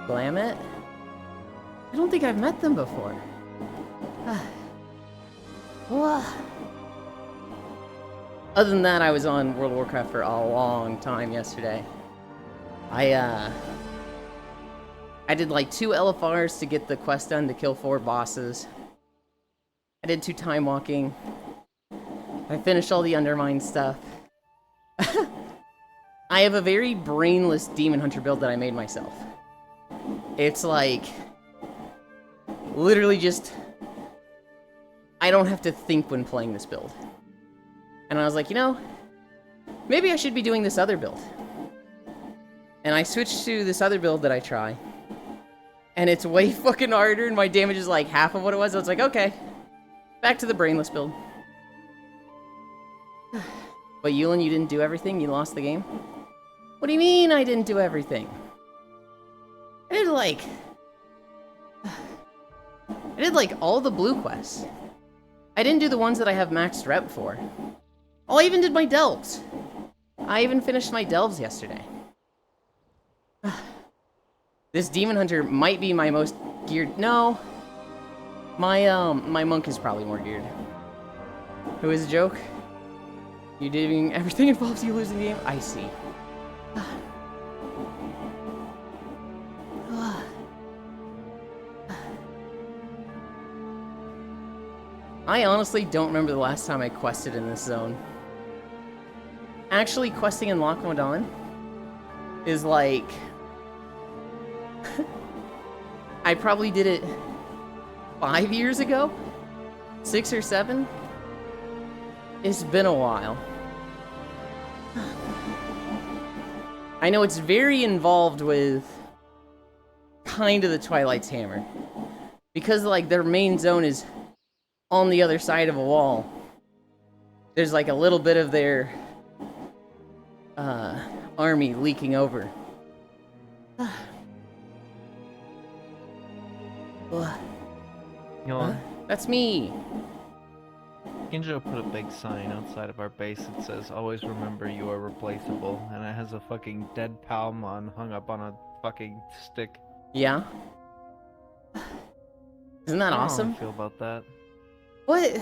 Glamit? I don't think I've met them before. Other than that, I was on World of Warcraft for a long time yesterday. I did like 2 LFRs to get the quest done to kill 4 bosses. I did 2 time walking. I finished all the Undermine stuff. I have a very brainless Demon Hunter build that I made myself. It's like... literally just... I don't have to think when playing this build. And I was like, you know, maybe I should be doing this other build. And I switched to this other build that I try. And it's way fucking harder, and my damage is like half of what it was. So it's like, okay, back to the brainless build. But Yulin, you didn't do everything? You lost the game? What do you mean I didn't do everything? I did like all the blue quests. I didn't do the ones that I have maxed rep for. Oh, I even did my delves. I even finished my delves yesterday. This Demon Hunter might be my most geared. No. My monk is probably more geared. Who is a joke? You doing everything involves you losing the game? I see. I honestly don't remember the last time I quested in this zone. Actually, questing in Loch Modan is like... I probably did it 5 years ago? 6 or 7? It's been a while. I know it's very involved with kind of the Twilight's Hammer. Because, like, their main zone is on the other side of a wall. there's like a little bit of their army leaking over. Elon, That's me. Ginjo put a big sign outside of our base that says, "Always remember you are replaceable," and it has a fucking dead Palmon hung up on a fucking stick. Yeah. Isn't that I don't know how awesome? I feel about that. What?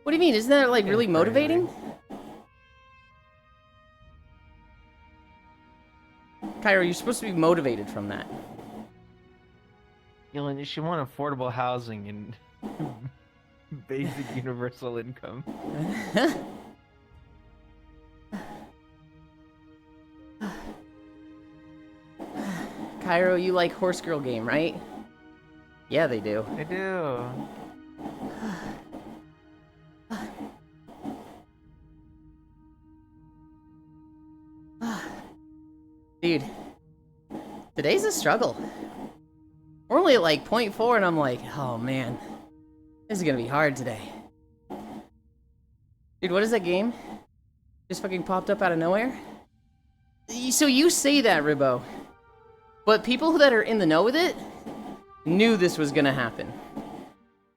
What do you mean? Isn't that like Getting really crazy. motivating? Cairo, you're supposed to be motivated from that. Elon, you should want affordable housing and basic universal income. Cairo, you like Horse Girl game, right? Yeah, they do. I do. Dude, today's a struggle. We're only at like 0.4 and I'm like, oh man, this is gonna be hard today. Dude, what is that game? Just fucking popped up out of nowhere? So you say that, Ribbo, but people that are in the know with it knew this was gonna happen.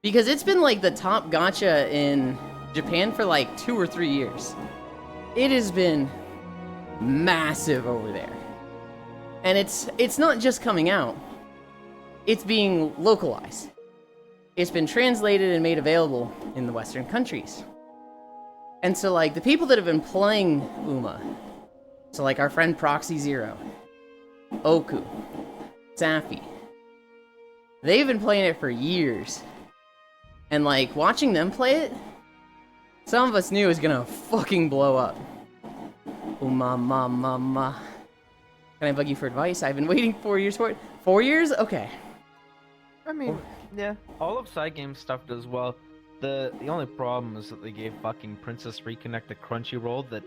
Because it's been like the top gacha in Japan for like 2 or 3 years. It has been massive over there. And it's not just coming out. It's being localized. It's been translated and made available in the Western countries. And so like the people that have been playing UMA, so like our friend Proxy Zero, Oku, Safi, they've been playing it for years. And like watching them play it, some of us knew it was gonna fucking blow up. Mama. Can I bug you for advice? I've been waiting 4 years for it. 4 years? Okay. I mean, yeah, all of Cygame's stuff does well. The only problem is that they gave fucking Princess Reconnect a Crunchyroll that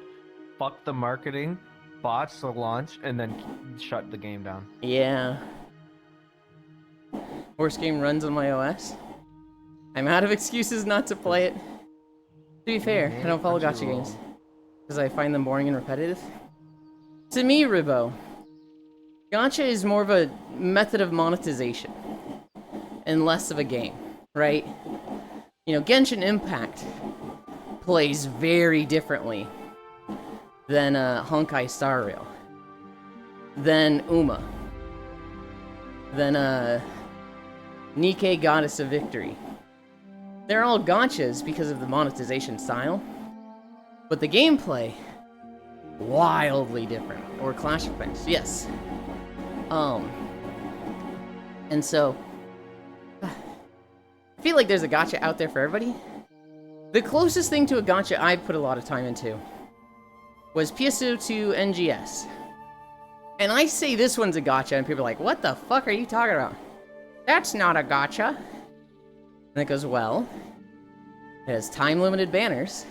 fucked the marketing, botched the launch, and then shut the game down. Yeah. Worst game runs on my OS. I'm out of excuses not to play it. To be fair, I don't follow gacha games. Because I find them boring and repetitive. To me, Ribbo, gacha is more of a method of monetization. And less of a game, right? You know, Genshin Impact plays very differently than Honkai Star Rail, than UMA, than Nikkei Goddess of Victory. They're all gachas because of the monetization style, but the gameplay, wildly different. Or Clash of Clans, yes. And so, I feel like there's a gacha out there for everybody. The closest thing to a gacha I put a lot of time into was PSO2 NGS. And I say this one's a gacha, and people are like, what the fuck are you talking about? That's not a gacha. And it goes, well, it has time-limited banners.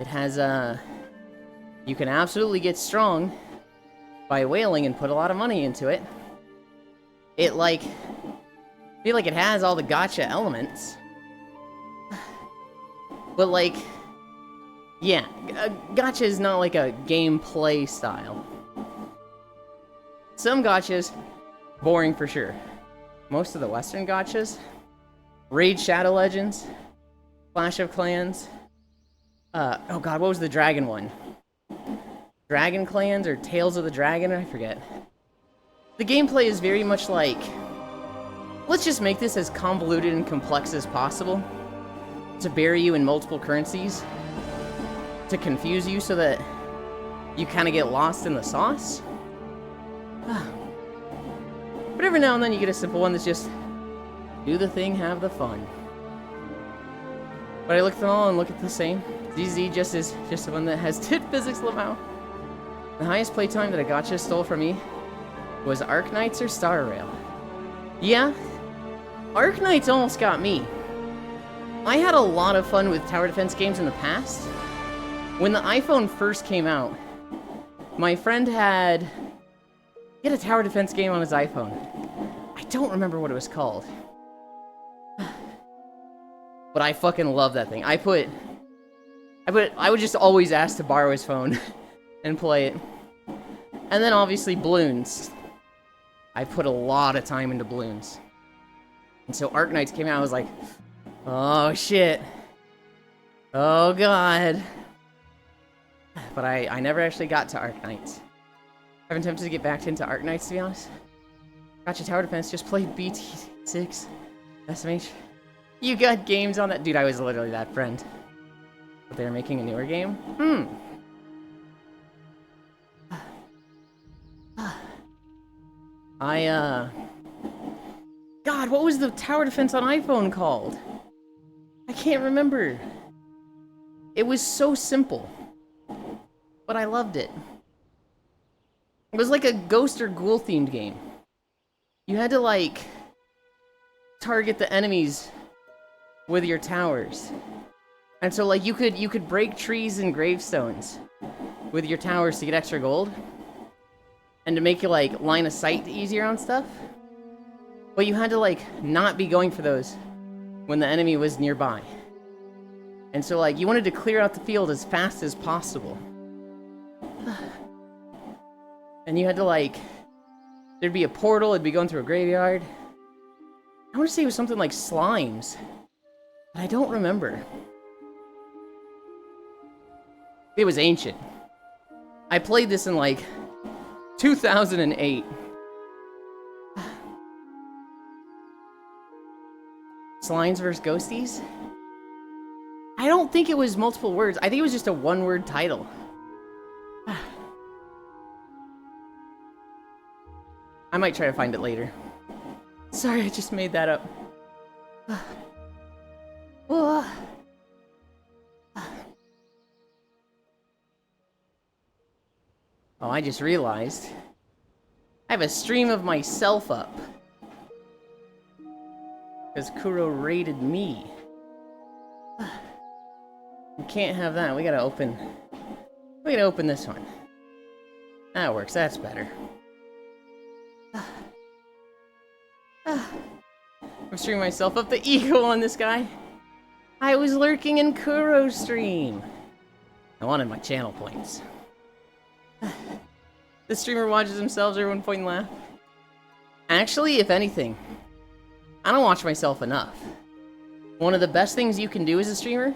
It has, you can absolutely get strong by whaling and put a lot of money into it. It, like, I feel like it has all the gacha elements. But, like, yeah, gacha is not like a gameplay style. Some gachas, boring for sure. Most of the Western gachas, Raid Shadow Legends, Clash of Clans, oh god, what was the dragon one? Dragon Clans or Tales of the Dragon? I forget. The gameplay is very much like, let's just make this as convoluted and complex as possible to bury you in multiple currencies, to confuse you so that you kind of get lost in the sauce. But every now and then you get a simple one that's just do the thing, have the fun. But I look at them all and look at the same. ZZ just is just the one that has tit physics Lamau. The highest playtime that a gacha stole from me was Arknights or Star Rail. Yeah, Arknights almost got me. I had a lot of fun with tower defense games in the past. When the iPhone first came out, my friend had a tower defense game on his iPhone. I don't remember what it was called. But I fucking love that thing. I put I would just always ask to borrow his phone and play it. And then obviously Bloons. I put a lot of time into Bloons. And so Arknights came out, I was like, oh shit. Oh god. But I never actually got to Arknights. I've been tempted to get back into Arknights, to be honest. Gotcha Tower Defense, just played BT6, SMH. You got games on that? Dude, I was literally that friend. But they're making a newer game? God, what was the tower defense on iPhone called? I can't remember. It was so simple. But I loved it. It was like a ghost or ghoul themed game. You had to like target the enemies with your towers. And so like you could break trees and gravestones with your towers to get extra gold. And to make you like line of sight easier on stuff. But you had to like not be going for those when the enemy was nearby. And so like you wanted to clear out the field as fast as possible. And you had to like, there'd be a portal, it'd be going through a graveyard. I want to say it was something like slimes, but I don't remember. It was ancient. I played this in like 2008. Slimes vs. Ghosties? I don't think it was multiple words. I think it was just a one-word title. I might try to find it later. Sorry, I just made that up. Oh, I just realized I have a stream of myself up. Because Kuro raided me. We can't have that. We gotta open this one. That works. That's better. I'm streaming myself up. The ego on this guy. I was lurking in Kuro's stream. I wanted my channel points. The streamer watches themselves. Everyone point and laugh. Actually, if anything, I don't watch myself enough. One of the best things you can do as a streamer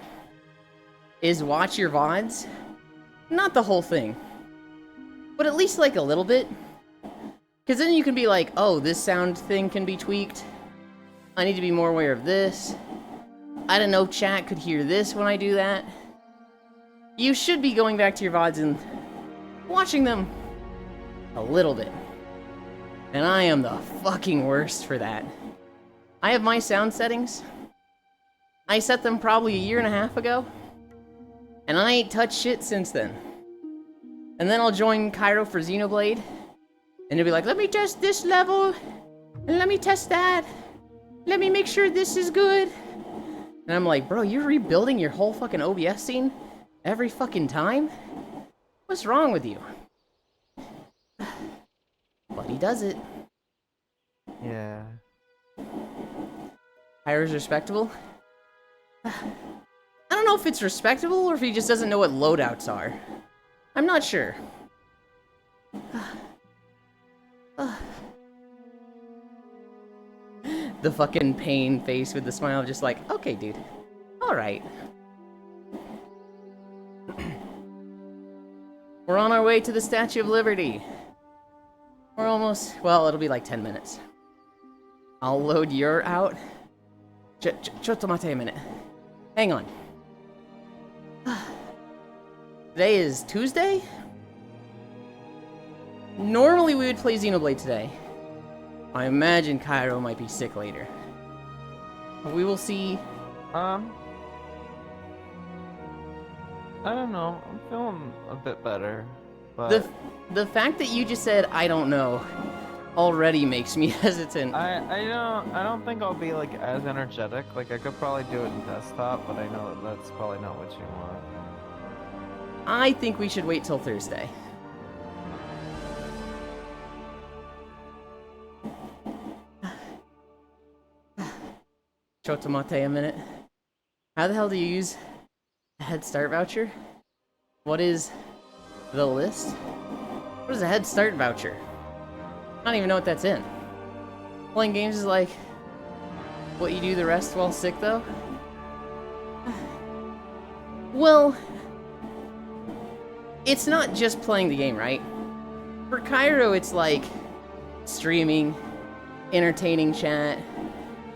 is watch your VODs. Not the whole thing, but at least like a little bit. Because then you can be like, oh, this sound thing can be tweaked. I need to be more aware of this. I don't know, chat could hear this when I do that. You should be going back to your VODs and watching them a little bit. And I am the fucking worst for that. I have my sound settings. I set them probably a year and a half ago. And I ain't touched shit since then. And then I'll join Cairo for Xenoblade. And he'll be like, let me test this level. And let me test that. Let me make sure this is good. And I'm like, bro, you're rebuilding your whole fucking OBS scene every fucking time? What's wrong with you? But he does it. Yeah. Cairo's respectable? I don't know if it's respectable or if he just doesn't know what loadouts are. I'm not sure. The fucking pain face with the smile, just like, okay, dude. Alright. We're on our way to the Statue of Liberty. We're almost, well, it'll be like 10 minutes. I'll load your out. Chotomate a minute. Hang on. Today is Tuesday? Normally we would play Xenoblade today. I imagine Cairo might be sick later. We will see. I don't know. I'm feeling a bit better, but The fact that you just said I don't know already makes me hesitant. I don't think I'll be like as energetic. Like I could probably do it in desktop, but I know that that's probably not what you want. I think we should wait till Thursday. Chotomate a minute. How the hell do you use Head Start voucher? What is the list? What is a Head Start voucher? I don't even know what that's in. Playing games is like what you do the rest while sick, though? Well, it's not just playing the game, right? For Cairo, it's like streaming, entertaining chat,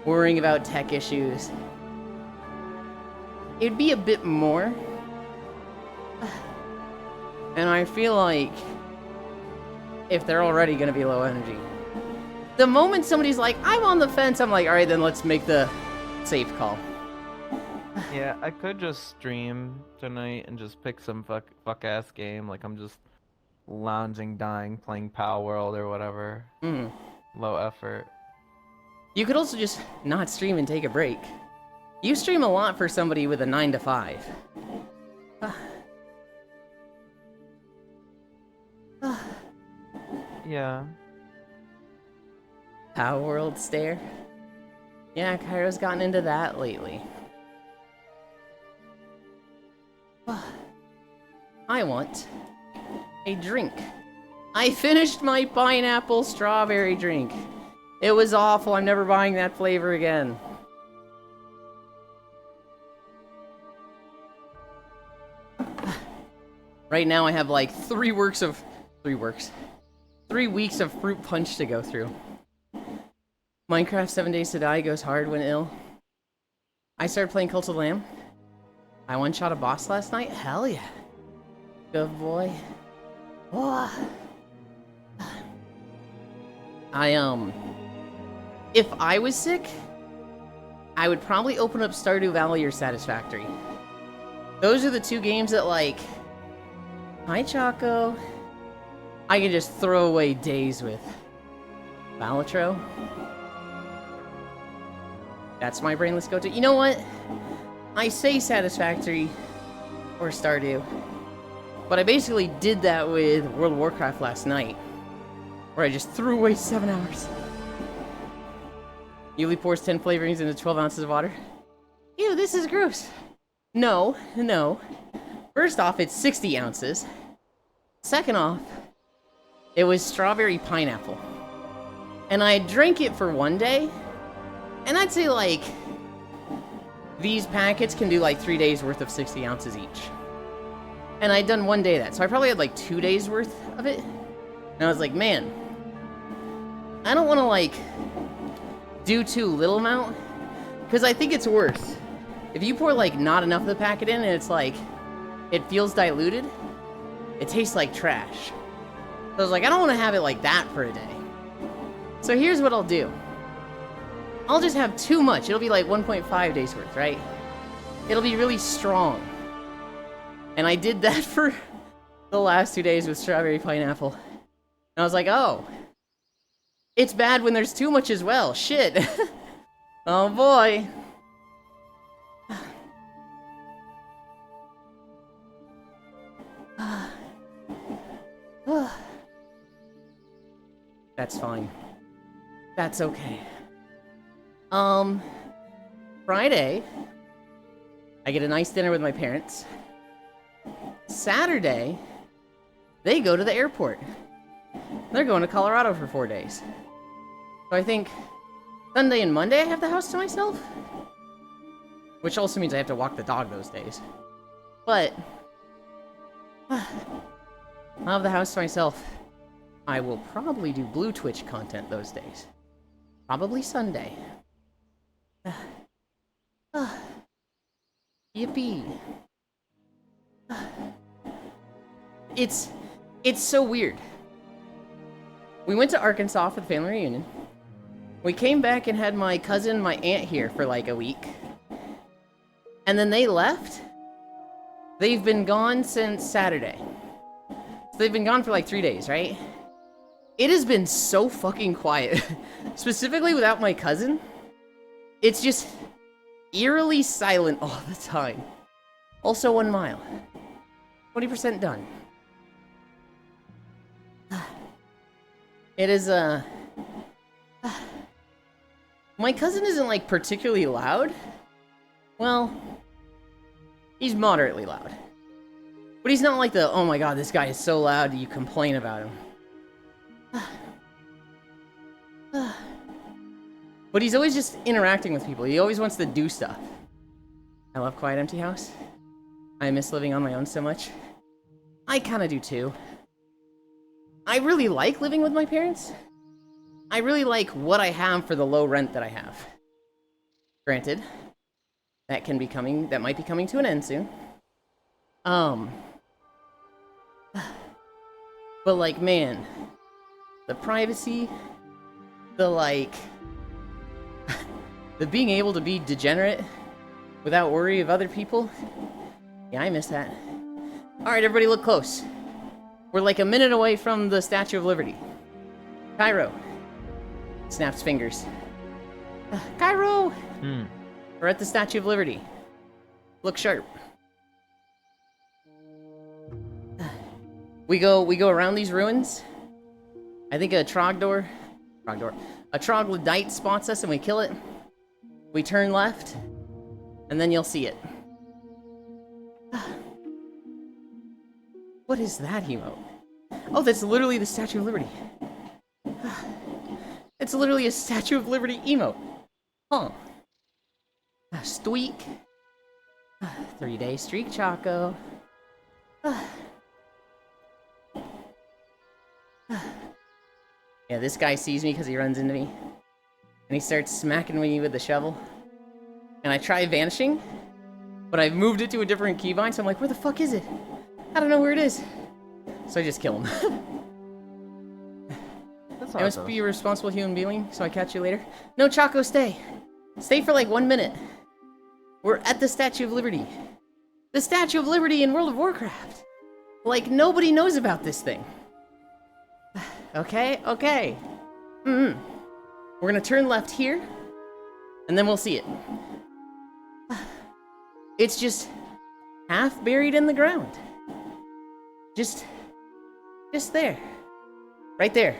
worrying about tech issues. It'd be a bit more. And I feel like if they're already gonna be low energy, the moment somebody's like, I'm on the fence, I'm like, alright, then let's make the safe call. Yeah, I could just stream tonight and just pick some fuck ass game. Like I'm just lounging, dying, playing Pal World or whatever. Low effort. You could also just not stream and take a break. You stream a lot for somebody with a 9 to 5. Yeah. Power World stare. Yeah, Cairo's gotten into that lately. I want a drink. I finished my pineapple strawberry drink. It was awful. I'm never buying that flavor again. Right now I have like 3 weeks of Fruit Punch to go through. Minecraft 7 Days to Die goes hard when ill. I started playing Cult of the Lamb. I one-shot a boss last night. Hell yeah. Good boy. Oh. If I was sick, I would probably open up Stardew Valley or Satisfactory. Those are the 2 games that, like, hi Choco, I can just throw away days with. Balatro. That's my brainless go-to. You know what? I say Satisfactory or Stardew, but I basically did that with World of Warcraft last night, where I just threw away 7 hours. Yuli pours 10 flavorings into 12 ounces of water. Ew, this is gross. No. First off, it's 60 ounces. Second off, it was strawberry pineapple. And I drank it for 1 day, and I'd say, like, these packets can do, like, 3 days worth of 60 ounces each. And I'd done 1 day of that, so I probably had, like, 2 days worth of it. And I was like, man, I don't want to, like, do too little amount, because I think it's worse. If you pour, like, not enough of the packet in, and it's, like, it feels diluted, it tastes like trash. So I was like, I don't want to have it like that for a day. So here's what I'll do. I'll just have too much. It'll be like 1.5 days worth, right? It'll be really strong. And I did that for the last 2 days with strawberry pineapple. And I was like, oh, it's bad when there's too much as well. Shit. Oh boy. That's fine. That's okay. Friday, I get a nice dinner with my parents. Saturday, they go to the airport. They're going to Colorado for 4 days. So I think Sunday and Monday I have the house to myself. Which also means I have to walk the dog those days. But I'll have the house to myself. I will probably do Blue Twitch content those days. Probably Sunday. Yippee. It's so weird. We went to Arkansas for the family reunion. We came back and had my cousin, my aunt here for like a week. And then they left. They've been gone since Saturday. So they've been gone for like 3 days, right? It has been so fucking quiet. Specifically without my cousin. It's just eerily silent all the time. Also 1 mile. 20% done. It is, my cousin isn't, like, particularly loud. Well, He's moderately loud. But he's not like the, oh my god, this guy is so loud you complain about him. But he's always just interacting with people. He always wants to do stuff. I love Quiet Empty House. I miss living on my own so much. I kind of do too. I really like living with my parents. I really like what I have for the low rent that I have. Granted, that might be coming to an end soon. But like, man, the privacy, the like, the being able to be degenerate without worry of other people, yeah, I miss that. Alright, everybody look close. We're like a minute away from the Statue of Liberty. Cairo. Snaps fingers. Cairo! We're at the Statue of Liberty. Look sharp. We go around these ruins. I think a troglodyte spots us and we kill it. We turn left, and then you'll see it. What is that emote? Oh, that's literally the Statue of Liberty. It's literally a Statue of Liberty emote. Huh. Stweak. 3-day streak, Choco. Yeah, this guy sees me because he runs into me. And he starts smacking me with the shovel. And I try vanishing, but I've moved it to a different keybind, so I'm like, where the fuck is it? I don't know where it is. So I just kill him. I must be a responsible human being, so I catch you later. No, Choco, stay. Stay for like 1 minute. We're at the Statue of Liberty. The Statue of Liberty in World of Warcraft. Like, nobody knows about this thing. Okay, okay. We're gonna turn left here, and then we'll see it. It's just half buried in the ground. Just there. Right there.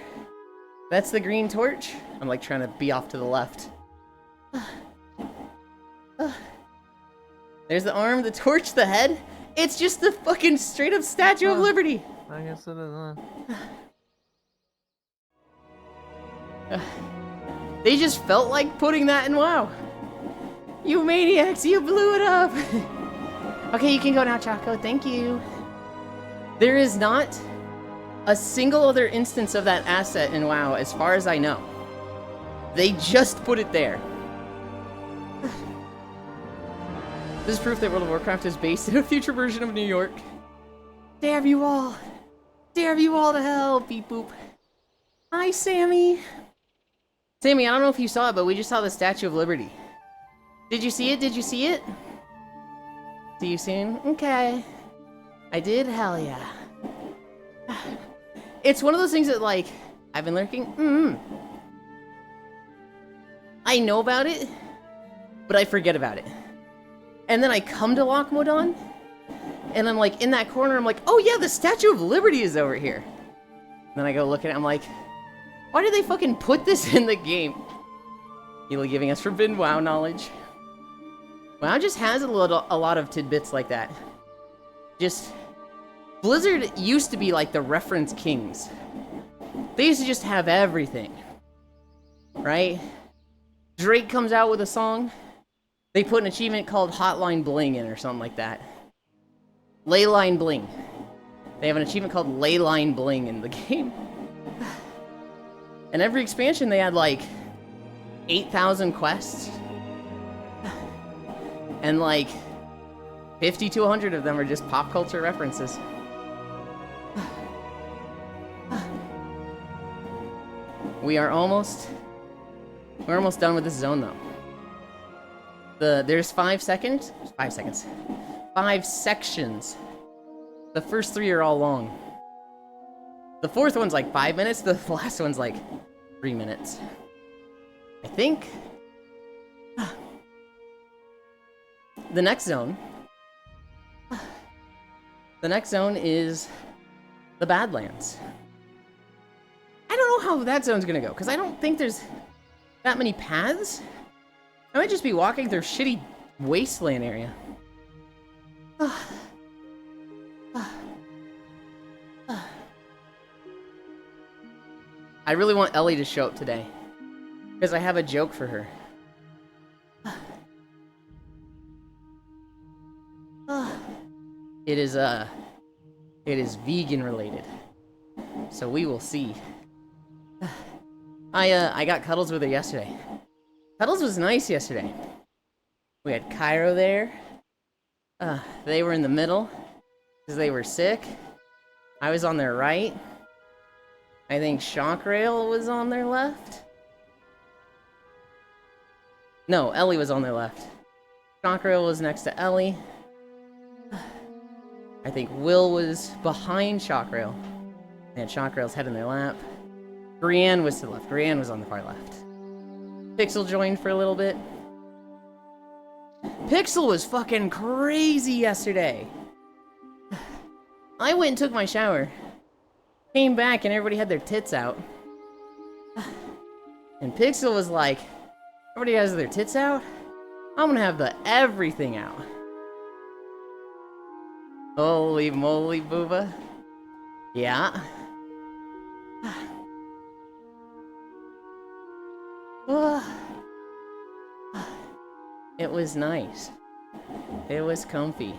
That's the green torch. I'm like trying to be off to the left. There's the arm, the torch, the head. It's just the fucking straight up Statue of Liberty. I guess it is. They just felt like putting that in WoW. You maniacs, you blew it up. Okay, you can go now, Choco. Thank you. There is not a single other instance of that asset in WoW, as far as I know. They just put it there. This is proof that World of Warcraft is based in a future version of New York. Damn you all. Damn you all to hell, beep boop. Hi, Sammy. Sammy, I don't know if you saw it, but we just saw the Statue of Liberty. Did you see it? Did you see it? See you soon? Okay. I did? Hell yeah. It's one of those things that, like, I've been lurking. I know about it, but I forget about it. And then I come to Loch Modan, and I'm like, in that corner, I'm like, oh yeah, the Statue of Liberty is over here. And then I go look at it, I'm like, why did they fucking put this in the game? Healy giving us forbidden WoW knowledge. WoW just has a lot of tidbits like that. Just, Blizzard used to be like the reference kings. They used to just have everything. Right? Drake comes out with a song. They put an achievement called Hotline Bling in or something like that. Leyline Bling. They have an achievement called Leyline Bling in the game. And every expansion they had like 8,000 quests. And like 50 to 100 of them are just pop culture references. We're almost done with this zone though. There's 5 sections. 5 seconds. 5 sections. The first 3 are all long. The fourth one's like 5 minutes. The last one's like 3 minutes. I think. The next zone. The next zone is the Badlands. I don't know how that zone's gonna go, because I don't think there's that many paths. I might just be walking through shitty wasteland area. I really want Ellie to show up today, because I have a joke for her. It is vegan related, so we will see. I got Cuddles with her yesterday. Cuddles was nice yesterday. We had Cairo there. They were in the middle, because they were sick. I was on their right. I think Shockrail was on their left. No, Ellie was on their left. Shockrail was next to Ellie. I think Will was behind Shockrail. They had Shockrail's head in their lap. Brienne was to the left. Brienne was on the far left. Pixel joined for a little bit. Pixel was fucking crazy yesterday. I went and took my shower. Came back and everybody had their tits out. And Pixel was like, everybody has their tits out? I'm gonna have the everything out. Holy moly, booba. Yeah. It was nice. It was comfy.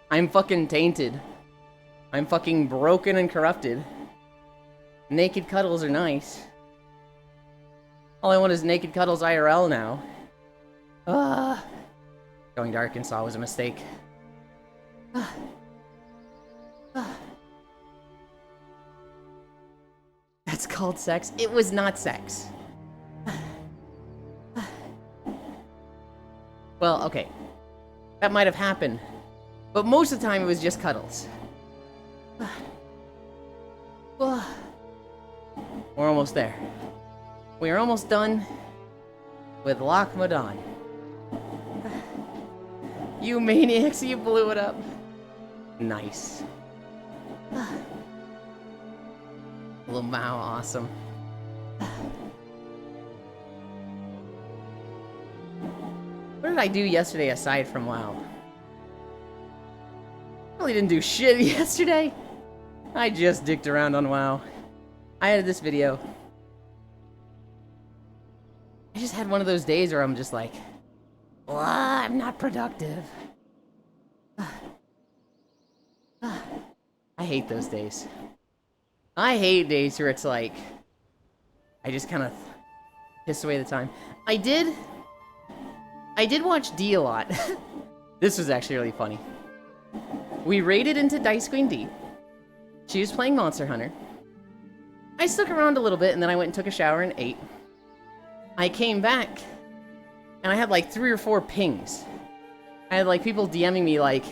I'm fucking tainted. I'm fucking broken and corrupted. Naked cuddles are nice. All I want is naked cuddles IRL now. Going to Arkansas was a mistake. That's called sex? It was not sex. Well, okay. That might have happened. But most of the time it was just cuddles. We're almost there. We are almost done with Loch Modan. You maniacs, you blew it up. Nice. Lamau, awesome. What did I do yesterday aside from WoW? Really didn't do shit yesterday. I just dicked around on WoW. I had this video. I just had one of those days where I'm just like, well, I'm not productive. I hate those days. I hate days where it's like, I just kind of piss away the time. I did watch D a lot. This was actually really funny. We raided into Dice Queen D. She was playing Monster Hunter. I stuck around a little bit and then I went and took a shower and ate. I came back and I had like 3 or 4 pings. I had like people DMing me like,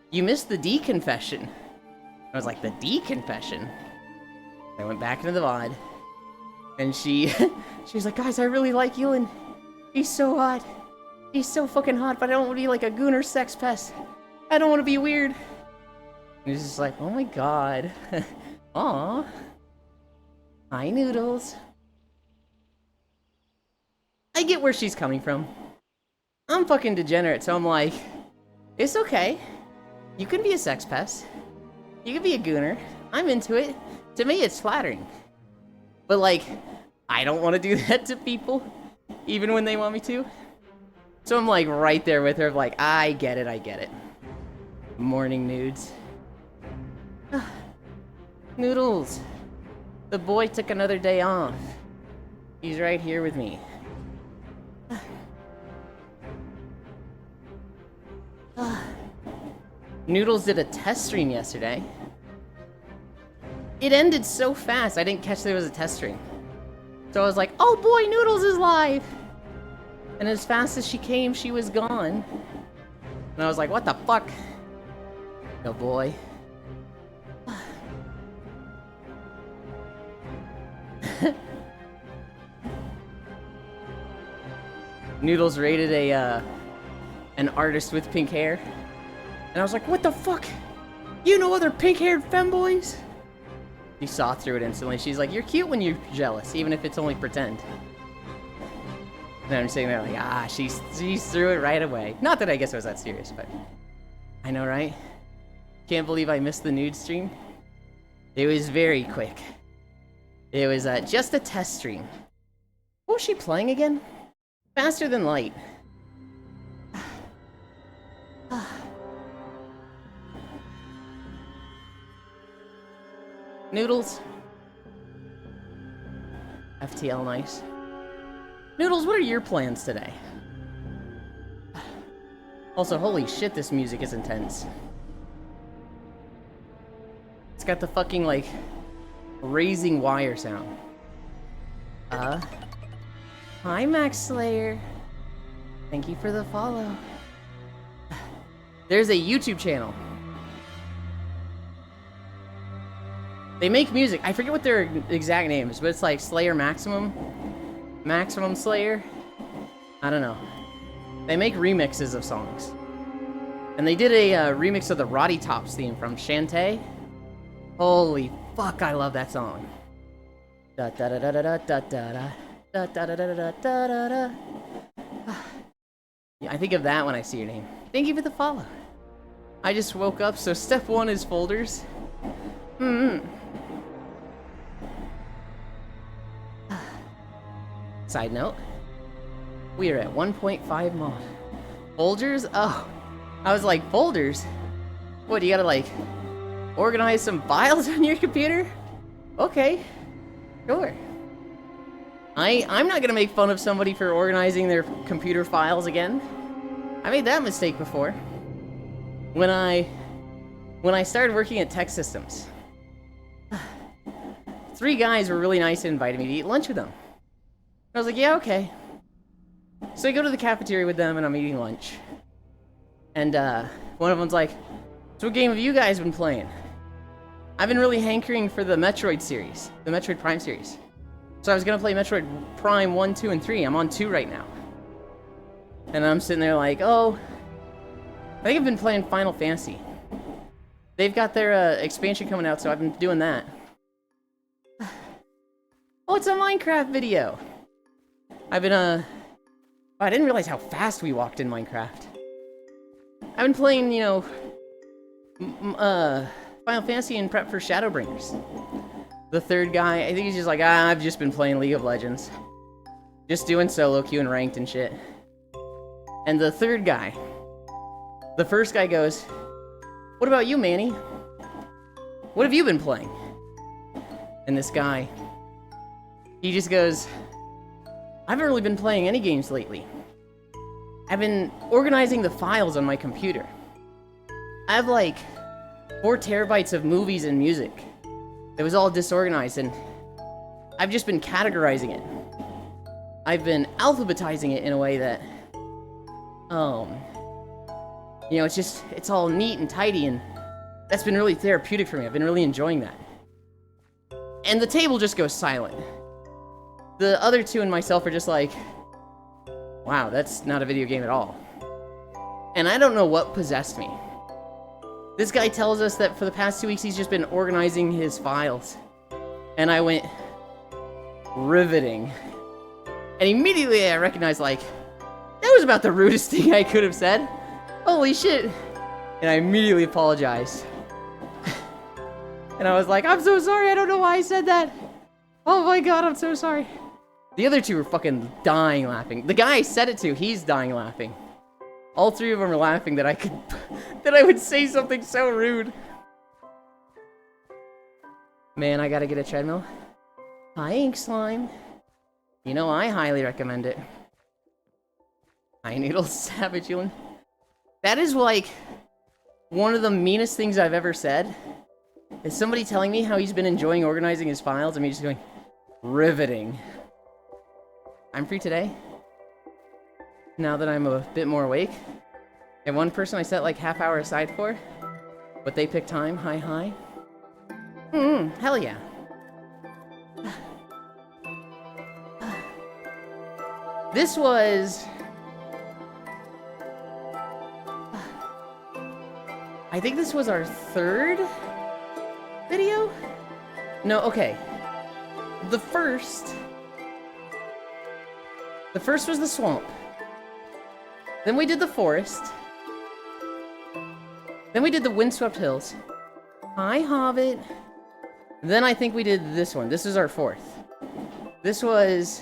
you missed the D confession. I was like, the D confession? I went back into the VOD and she was like, guys, I really like Ewan. He's so hot. He's so fucking hot, but I don't want to be like a gooner sex pest. I don't want to be weird. And he's just like, oh my god. Aw. Hi, Noodles. I get where she's coming from. I'm fucking degenerate, so I'm like, it's okay. You can be a sex pest. You can be a gooner. I'm into it. To me, it's flattering. But like, I don't want to do that to people, even when they want me to. So I'm like right there with her, like, I get it, I get it. Morning nudes. Noodles. The boy took another day off. He's right here with me. Noodles did a test stream yesterday. It ended so fast, I didn't catch there was a test stream. So I was like, oh boy, Noodles is live! And as fast as she came, she was gone. And I was like, what the fuck? Oh boy. Noodles rated an artist with pink hair. And I was like, what the fuck? You know other pink-haired femboys? She saw through it instantly. She's like, you're cute when you're jealous, even if it's only pretend. And I'm sitting there like, she's threw it right away. Not that I guess it was that serious, but I know, right? Can't believe I missed the nude stream. It was very quick. It was just a test stream. What was she playing again? Faster Than Light. Noodles. FTL nice. Noodles, what are your plans today? Also, holy shit, this music is intense. It's got the fucking, like, raising wire sound. Hi, Max Slayer. Thank you for the follow. There's a YouTube channel. They make music. I forget what their exact name is, but it's like Slayer Maximum. Maximum Slayer. I don't know. They make remixes of songs. And they did a remix of the Roddy Tops theme from Shantae. Holy fuck, I love that song. Da da da da da da da da da da da da da da da. Yeah, I think of that when I see your name. Thank you for the follow. I just woke up, so step one is folders. Side note, we are at 1.5 mod. Folders? Oh, I was like, folders? What, you gotta like organize some files on your computer? Okay, sure. I'm not gonna make fun of somebody for organizing their computer files again. I made that mistake before. When I started working at Tech Systems, 3 guys were really nice and invited me to eat lunch with them. I was like, yeah, okay. So I go to the cafeteria with them and I'm eating lunch. And one of them's like, so what game have you guys been playing? I've been really hankering for the Metroid series, the Metroid Prime series. So I was gonna play Metroid Prime 1, 2, and 3. I'm on 2 right now. And I'm sitting there like, oh, I think I've been playing Final Fantasy. They've got their expansion coming out, so I've been doing that. Oh, it's a Minecraft video. I've been, I didn't realize how fast we walked in Minecraft. I've been playing, you know, Final Fantasy in prep for Shadowbringers. The third guy, I think he's just like, I've just been playing League of Legends. Just doing solo queue and ranked and shit. And the third guy, the first guy goes, what about you, Manny? What have you been playing? And this guy, he just goes, I haven't really been playing any games lately. I've been organizing the files on my computer. I have like 4 terabytes of movies and music. It was all disorganized and I've just been categorizing it. I've been alphabetizing it in a way that, you know, it's all neat and tidy, and that's been really therapeutic for me. I've been really enjoying that. And the table just goes silent. The other 2 and myself are just like, wow, that's not a video game at all. And I don't know what possessed me. This guy tells us that for the past 2 weeks he's just been organizing his files. And I went, riveting. And immediately I recognized, like, that was about the rudest thing I could have said. Holy shit. And I immediately apologized. And I was like, I'm so sorry, I don't know why I said that. Oh my god, I'm so sorry. The other 2 were fucking dying laughing. The guy I said it to, he's dying laughing. All 3 of them are laughing that I would say something so rude. Man, I gotta get a treadmill. Hi, Ink Slime. You know, I highly recommend it. Hi, Noodles, Savage Healing. That is like one of the meanest things I've ever said. Is somebody telling me how he's been enjoying organizing his files and me just going, riveting. I'm free today. Now that I'm a bit more awake. And one person I set like half hour aside for. But they pick time. Hi. Hell yeah. This was... I think this was our 3rd video? No, okay. The first was the swamp. Then we did the forest. Then we did the windswept hills. Hi, Hobbit. Then I think we did this one. This is our fourth. This was...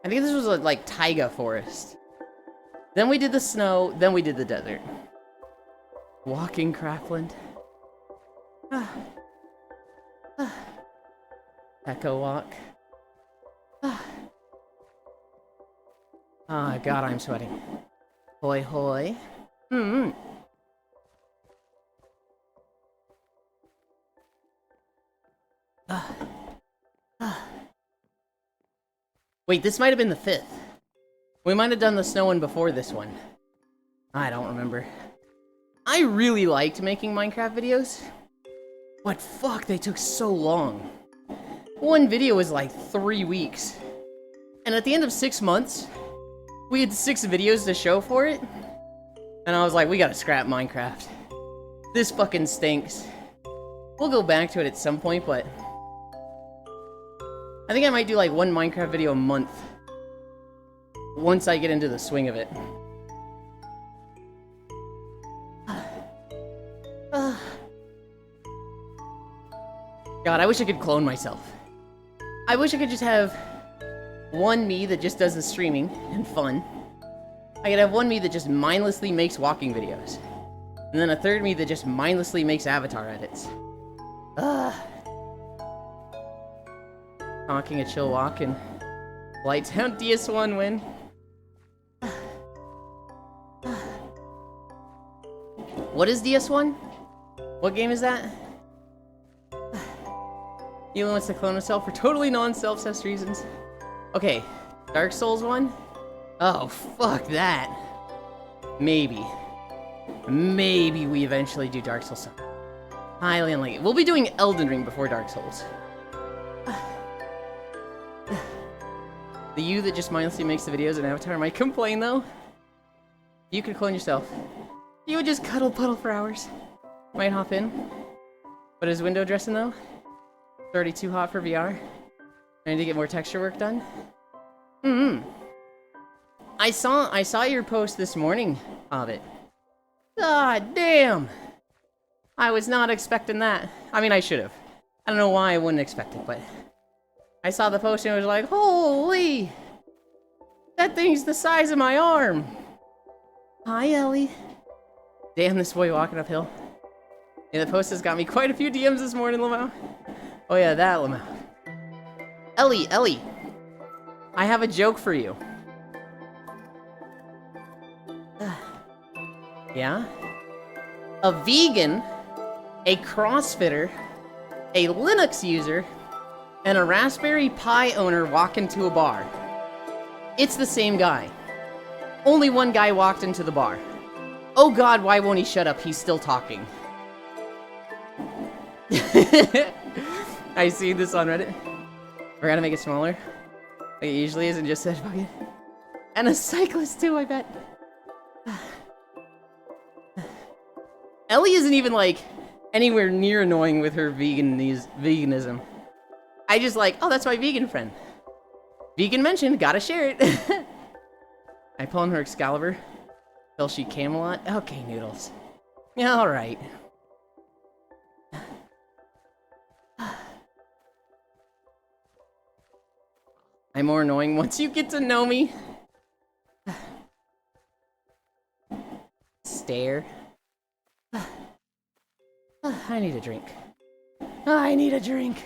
I think this was like taiga forest. Then we did the snow. Then we did the desert. Walking Crackland. Echo walk. Ah, God, I'm sweating. Hoi hoi. Wait, this might have been the 5th. We might have done the snow one before this one. I don't remember. I really liked making Minecraft videos. But fuck, they took so long. One video was like 3 weeks. And at the end of 6 months, we had 6 videos to show for it. And I was like, we gotta scrap Minecraft. This fucking stinks. We'll go back to it at some point, but... I think I might do like 1 Minecraft video a month. Once I get into the swing of it. God, I wish I could clone myself. I wish I could just have one me that just does the streaming and fun. I could have one me that just mindlessly makes walking videos. And then a third me that just mindlessly makes avatar edits. Talking a chill walk and lights out DS1 win. What is DS1? What game is that? Elon wants to clone himself for totally non-self-cessed reasons. Okay, Dark Souls 1? Oh, fuck that. Maybe. Maybe we eventually do Dark Souls 7. Highly unlikely. We'll be doing Elden Ring before Dark Souls. The you that just mindlessly makes the videos and avatar might complain, though. You could clone yourself. You would just cuddle puddle for hours. Might hop in. But is window dressing, though? It's already too hot for VR. I need to get more texture work done. I saw your post this morning, Hobbit. God damn! I was not expecting that. I mean, I should have. I don't know why I wouldn't expect it, but... I saw the post and I was like, holy! That thing's the size of my arm! Hi, Ellie. Damn, this boy walking uphill. Yeah, the post has got me quite a few DMs this morning, Lamau. Oh yeah, that Lamau. Ellie! I have a joke for you. Yeah? A vegan, a CrossFitter, a Linux user, and a Raspberry Pi owner walk into a bar. It's the same guy. Only one guy walked into the bar. Oh God, why won't he shut up? He's still talking. I see this on Reddit. We're gonna make it smaller. Like it usually is and just said fuck it. And a cyclist too, I bet. Ellie isn't even like anywhere near annoying with her veganism. I just like, oh, that's my vegan friend. Vegan mentioned, gotta share it. I pull on her Excalibur. Till she Camelot. Okay, Noodles. Yeah, alright. I'm more annoying once you get to know me. Stare. I need a drink. I need a drink.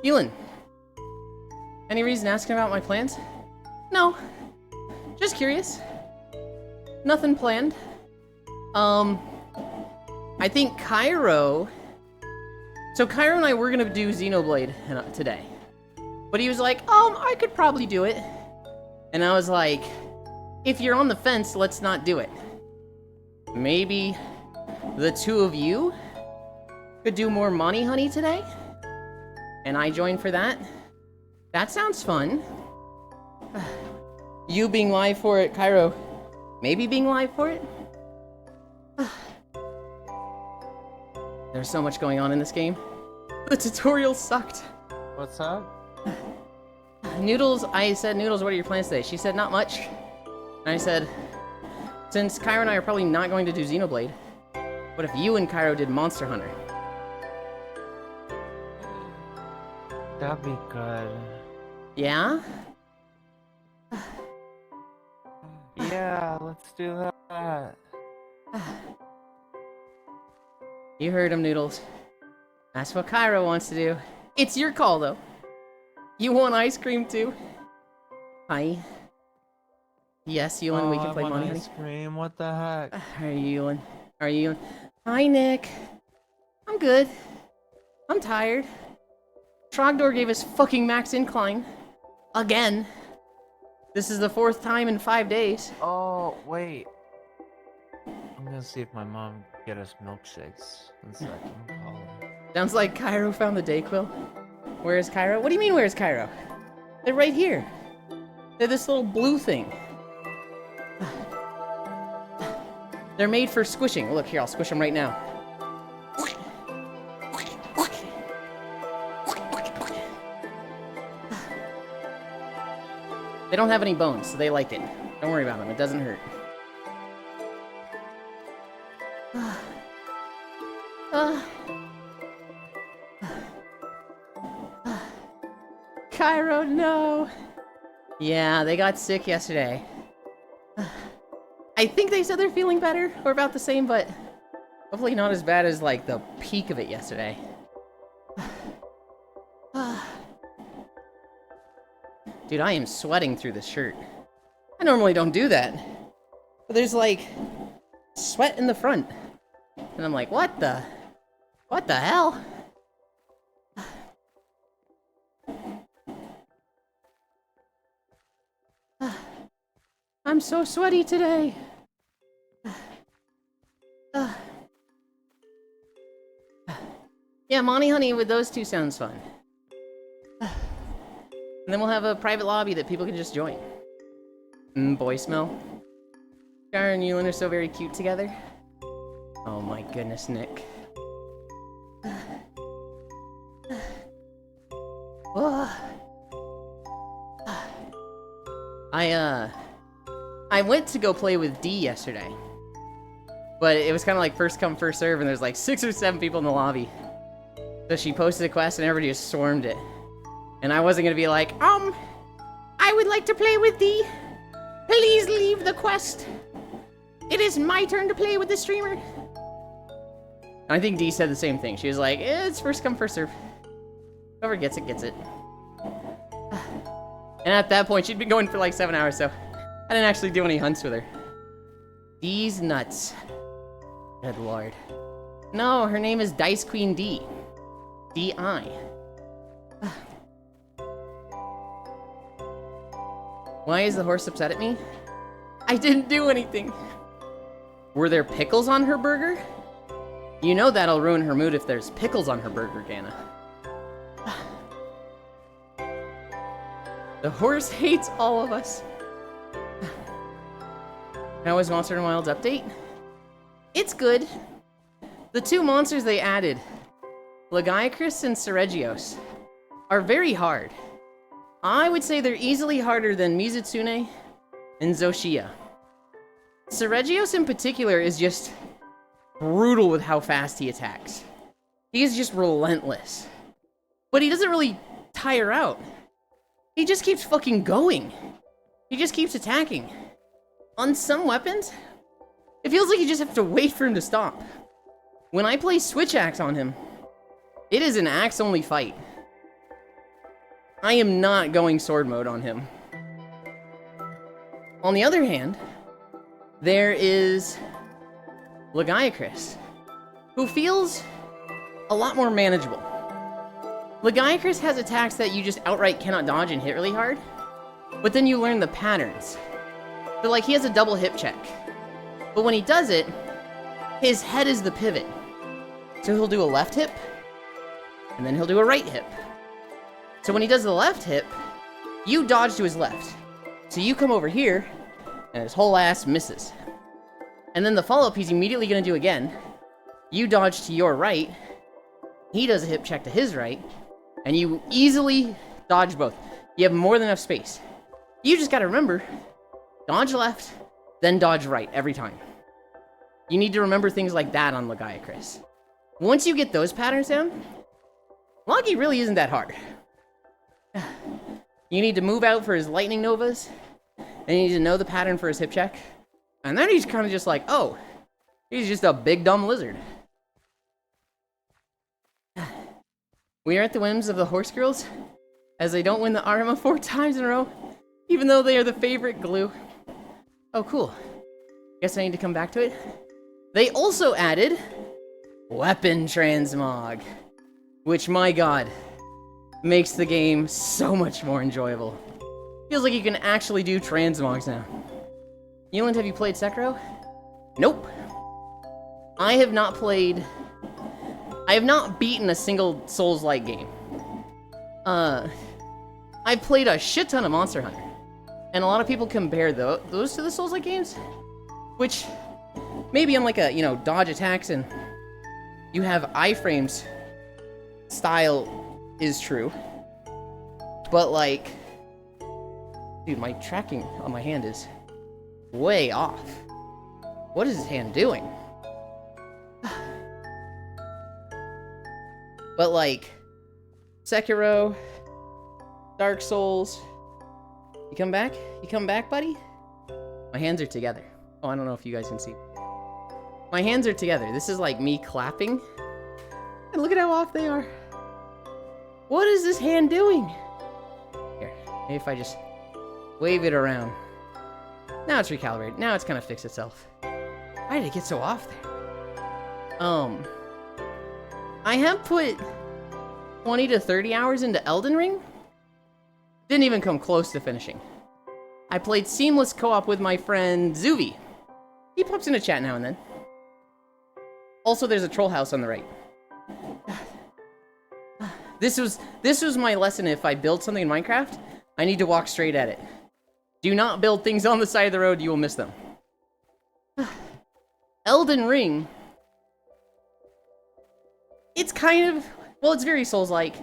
Elon, any reason asking about my plans? No, just curious. Nothing planned. I think Cairo... So Cairo and I were gonna do Xenoblade today. But he was like, I could probably do it. And I was like, if you're on the fence, let's not do it. Maybe the two of you could do more Monty Honey today? And I join for that? That sounds fun. You being live for it, Cairo. Maybe being live for it? There's so much going on in this game. The tutorial sucked. What's up? Noodles, I said, Noodles, what are your plans today? She said, not much. And I said, since Cairo and I are probably not going to do Xenoblade, what if you and Cairo did Monster Hunter? That'd be good. Yeah? Yeah, let's do that. You heard him, Noodles. That's what Cairo wants to do. It's your call, though. You want ice cream, too? Hi. Yes, Ewan, we can play Monty Honey. Ice cream, what the heck? How are you, Ewan? How are you, Ewan? Hi, Nick. I'm good. I'm tired. Trogdor gave us fucking max incline. Again. This is the 4th time in 5 days. Oh, wait. I'm gonna see if my mom can get us milkshakes. One second, I'm calling. Sounds like Cairo found the Dayquil. Where's Cairo? What do you mean, where's Cairo? They're right here. They're this little blue thing. They're made for squishing. Look, here, I'll squish them right now. They don't have any bones, so they like it. Don't worry about them, it doesn't hurt. Cairo, no! Yeah, they got sick yesterday. I think they said they're feeling better, or about the same, but hopefully not as bad as, like, the peak of it yesterday. Dude, I am sweating through this shirt. I normally don't do that. But there's, like, sweat in the front. And I'm like, what the hell? I'm so sweaty today. Yeah, Monty Honey with those two sounds fun. And then we'll have a private lobby that people can just join. Boy smell. Gar and Ewan are so very cute together. Oh my goodness, Nick. I went to go play with D yesterday. But it was kind of like first come, first serve, and there's like 6 or 7 people in the lobby. So she posted a quest and everybody just swarmed it. And I wasn't gonna be like, I would like to play with D. Please leave the quest. It is my turn to play with the streamer. I think D said the same thing. She was like, it's first come, first serve. Whoever gets it, gets it. And at that point, she'd been going for like 7 hours, so I didn't actually do any hunts with her. D's nuts. Good lord. No, her name is Dice Queen D. D-I. Why is the horse upset at me? I didn't do anything. Were there pickles on her burger? You know that'll ruin her mood if there's pickles on her burger, Gana. The horse hates all of us. How was Monster & Wild's update? It's good. The 2 monsters they added, Lagiacrus and Seregios, are very hard. I would say they're easily harder than Mizutsune and Zoshia. Seregios in particular is just brutal with how fast he attacks. He is just relentless. But he doesn't really tire out. He just keeps fucking going. He just keeps attacking. On some weapons, it feels like you just have to wait for him to stop. When I play Switch Axe on him, it is an axe-only fight. I am not going sword mode on him. On the other hand, there is Lagiacrus, who feels a lot more manageable. Lagiacrus has attacks that you just outright cannot dodge and hit really hard, but then you learn the patterns. So like he has a double hip check, but when he does it, his head is the pivot. So he'll do a left hip, and then he'll do a right hip. So when he does the left hip, you dodge to his left. So you come over here, and his whole ass misses. And then the follow-up he's immediately going to do again. You dodge to your right, he does a hip check to his right, and you easily dodge both. You have more than enough space. You just gotta remember, dodge left, then dodge right every time. You need to remember things like that on Lagiacrus. Once you get those patterns down, Logi really isn't that hard. You need to move out for his lightning novas, and you need to know the pattern for his hip check, and then he's kind of just like, oh, he's just a big dumb lizard. We are at the whims of the horse girls, as they don't win the Arma 4 times in a row, even though they are the favorite glue. Oh, cool. Guess I need to come back to it. They also added weapon transmog, which, my god, makes the game so much more enjoyable. Feels like you can actually do transmogs now. Yulin, have you played Sekiro? Nope. I have not beaten a single Souls-like game. I've played a shit ton of Monster Hunter, and a lot of people compare those to the Souls-like games, which maybe on like a, dodge attacks and you have iframes style is true, but like, dude, my tracking on my hand is way off. What is his hand doing? But like, Sekiro, Dark Souls, you come back? You come back, buddy? My hands are together. Oh, I don't know if you guys can see. My hands are together. This is like me clapping. And look at how off they are. What is this hand doing? Here, maybe if I just wave it around. Now it's recalibrated. Now it's kind of fixed itself. Why did it get so off there? I have put 20 to 30 hours into Elden Ring. Didn't even come close to finishing. I played Seamless Co-op with my friend Zuvi. He pops in a chat now and then. Also, there's a troll house on the right. This was my lesson. If I build something in Minecraft, I need to walk straight at it. Do not build things on the side of the road, you will miss them. Elden Ring. It's kind of, well, it's very Souls-like,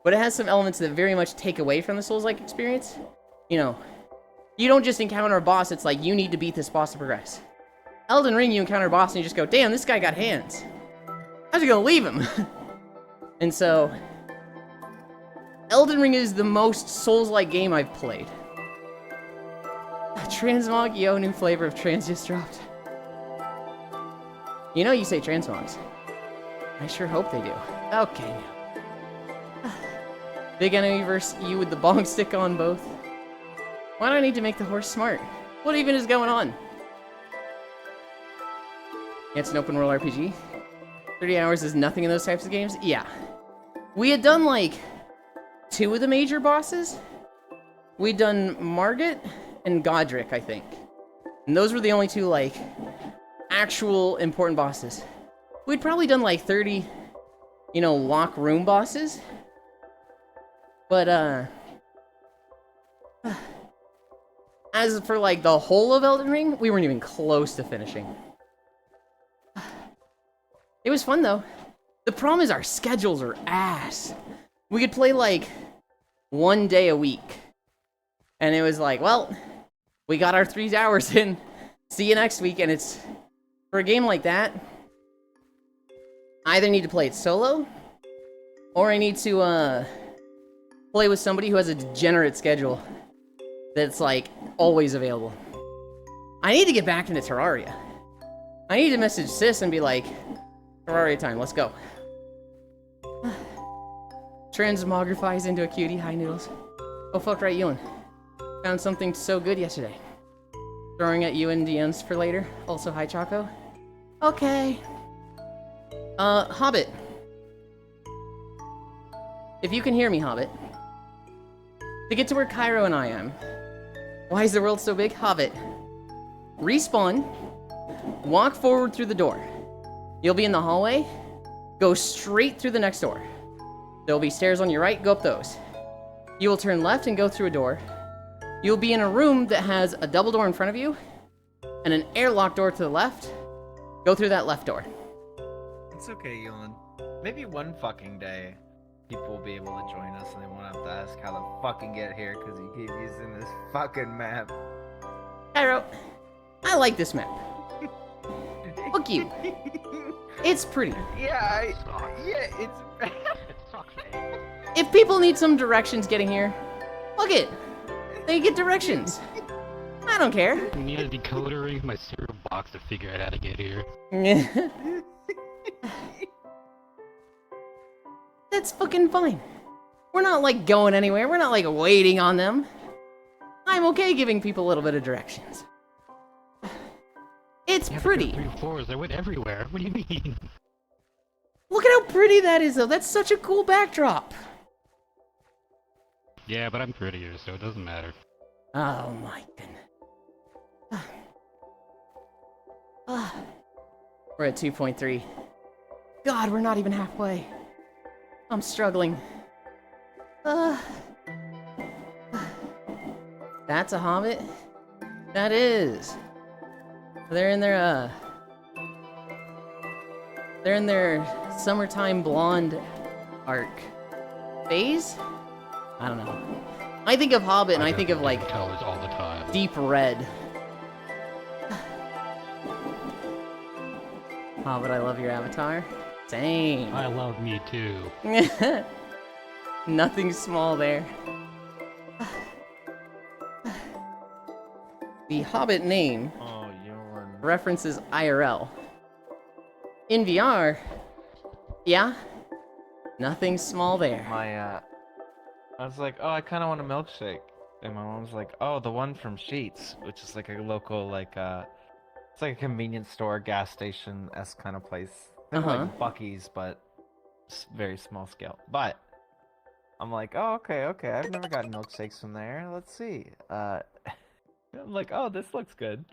but it has some elements that very much take away from the Souls-like experience. You don't just encounter a boss, it's like, you need to beat this boss to progress. Elden Ring, you encounter a boss and you just go, damn, this guy got hands. How's he gonna leave him? And so, Elden Ring is the most Souls-like game I've played. Transmog, yo, new flavor of trans just dropped. You say transmogs. I sure hope they do. Okay. Big enemy versus you with the bong stick on both. Why do I need to make the horse smart? What even is going on? It's an open world RPG. 30 hours is nothing in those types of games? Yeah. We had done like 2 of the major bosses. We'd done Margit and Godric, I think. And those were the only 2 like actual important bosses. We'd probably done like 30, lock room bosses. But, as for like the whole of Elden Ring, we weren't even close to finishing. It was fun though. The problem is our schedules are ass. We could play like 1 day a week. And it was like, well, we got our 3 hours in. See you next week. And it's, for a game like that, I either need to play it solo, or I need to play with somebody who has a degenerate schedule that's like always available. I need to get back into Terraria. I need to message Sis and be like, Terraria time, let's go. Transmogrifies into a cutie. Hi, Noodles. Oh, fuck right, Ewan. Found something so good yesterday. Throwing at you in DMs for later. Also, hi, Choco. Okay. Hobbit. If you can hear me, Hobbit. To get to where Cairo and I am, Why is the world so big? Hobbit. Respawn. Walk forward through the door. You'll be in the hallway. Go straight through the next door. There'll be stairs on your right. Go up those. You will turn left and go through a door. You'll be in a room that has a double door in front of you and an airlock door to the left. Go through that left door. It's okay, Yolan. Maybe one fucking day, people will be able to join us and they won't have to ask how to fucking get here because you keep using this fucking map. Cairo, I like this map. Fuck you. It's pretty. Yeah, it's... If people need some directions getting here, fuck it. They get directions. I don't care. I need a decoder in my cereal box to figure out how to get here. That's fucking fine. We're not like going anywhere. We're not like waiting on them. I'm okay giving people a little bit of directions. It's You have to go pretty. 3 floors. I went everywhere. What do you mean? Look at how pretty that is, though. That's such a cool backdrop. Yeah, but I'm prettier, so it doesn't matter. Oh my goodness. We're at 2.3. God, we're not even halfway. I'm struggling. That's a hobbit? That is. They're in their summertime blonde arc phase? I don't know. I think of Hobbit and I think of like colors all the time. deep red. Hobbit, I love your avatar. Same. I love me too. Nothing small there. The Hobbit name Oh, Yolan. references IRL. In VR, yeah, nothing small there. I was like, oh, I kind of want a milkshake. And my mom's like, oh, the one from Sheets, which is like a local, like, it's like a convenience store, gas station-esque kind of place. Think like Buc-ee's, but very small scale. But I'm like, oh, okay. I've never gotten milkshakes from there. Let's see. I'm like, oh, this looks good.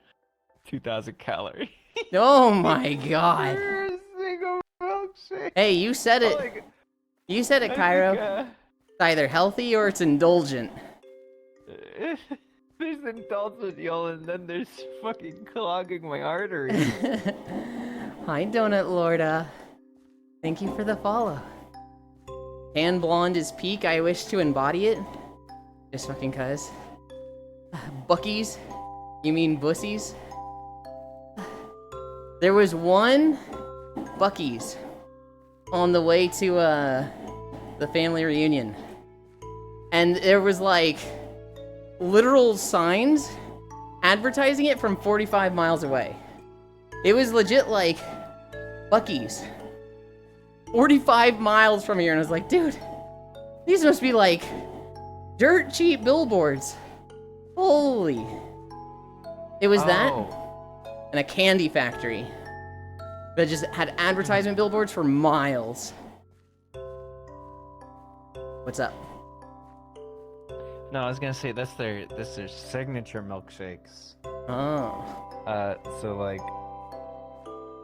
2,000 calories. Oh my god. For a single milkshake. Hey, you said it. Like, You said it, I Cairo. think, It's either healthy or it's indulgent. there's indulgent, y'all, and then there's fucking clogging my arteries. Hi, Donut Lorda. Thank you for the follow. Tan blonde is peak. I wish to embody it. Just fucking cuz. Buc-ee's? You mean bussies? There was one Buc-ee's on the way to the family reunion. And there was like literal signs advertising it from 45 miles away. It was legit like Buc-ee's 45 miles from here, and I was like, dude, these must be like dirt cheap billboards. Holy. It was that and a candy factory that just had advertisement billboards for miles. What's up? No, I was gonna say that's their signature milkshakes. Oh. So like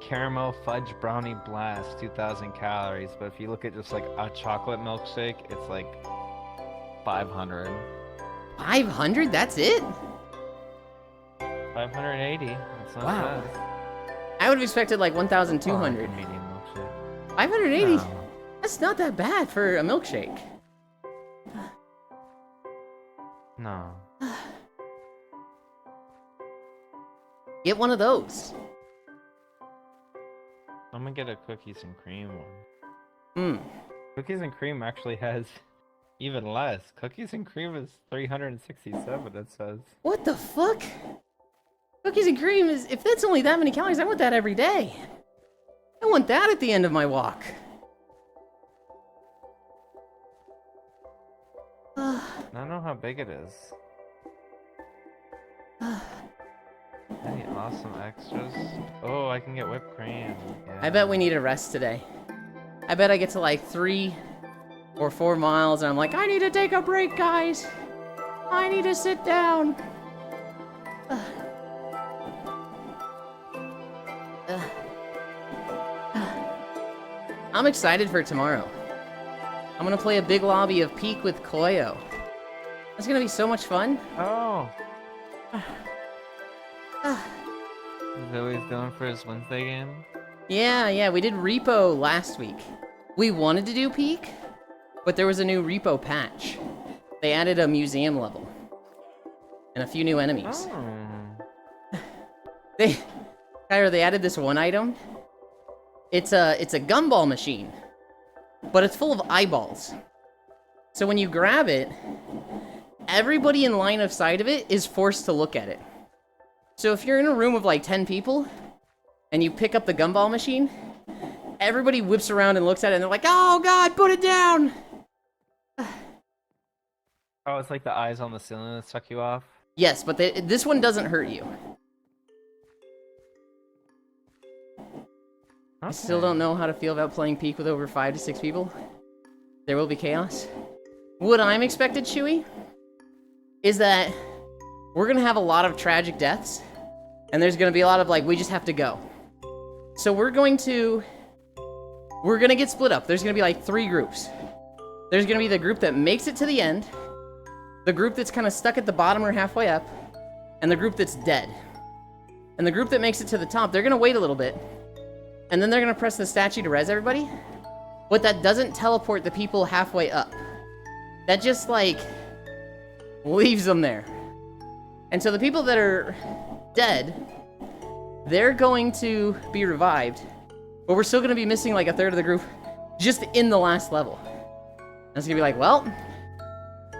caramel fudge brownie blast, 2,000 calories. But if you look at just like a chocolate milkshake, it's like 500. 500? That's it? 580. That's not Wow. bad. I would have expected like Oh, 1,200. like a medium milkshake. 580? No. That's not that bad for a milkshake. No. Get one of those. I'm gonna get a cookies and cream one. Cookies and cream actually has even less. Cookies and cream is 367, it says. What the fuck? Cookies and cream is, if that's only that many calories, I want that every day. I want that at the end of my walk. I don't know how big it is. Any awesome extras? Oh, I can get whipped cream. I bet we need a rest today. I bet I get to like 3 or 4 miles and I'm like, I need to take a break, guys. I need to sit down. I'm excited for tomorrow. I'm gonna play a big lobby of Peak with Koyo. It's gonna be so much fun. Oh. Zoe's going for his Wednesday game. Yeah, we did Repo last week. We wanted to do Peak, but there was a new Repo patch. They added a museum level. And a few new enemies. Oh. Kyra, they added this one item. It's a gumball machine, but it's full of eyeballs. So when you grab it, everybody in line of sight of it is forced to look at it. So if you're in a room of like 10 people, and you pick up the gumball machine, everybody whips around and looks at it, and they're like, "Oh God, put it down!" Oh, it's like the eyes on the ceiling that suck you off. Yes, but this one doesn't hurt you. I still don't know how to feel about playing Peak with over 5 to 6 people. There will be chaos. What I'm expected, Chewy, is that we're gonna have a lot of tragic deaths, and there's gonna be a lot of like, we just have to go. So we're gonna get split up. There's gonna be like 3 groups. There's gonna be the group that makes it to the end, the group that's kind of stuck at the bottom or halfway up, and the group that's dead. And the group that makes it to the top, they're gonna wait a little bit, and then they're gonna press the statue to res everybody. But that doesn't teleport the people halfway up. That just, like, leaves them there. And so the people that are dead, they're going to be revived, but we're still gonna be missing like a third of the group just in the last level. And it's gonna be like, well,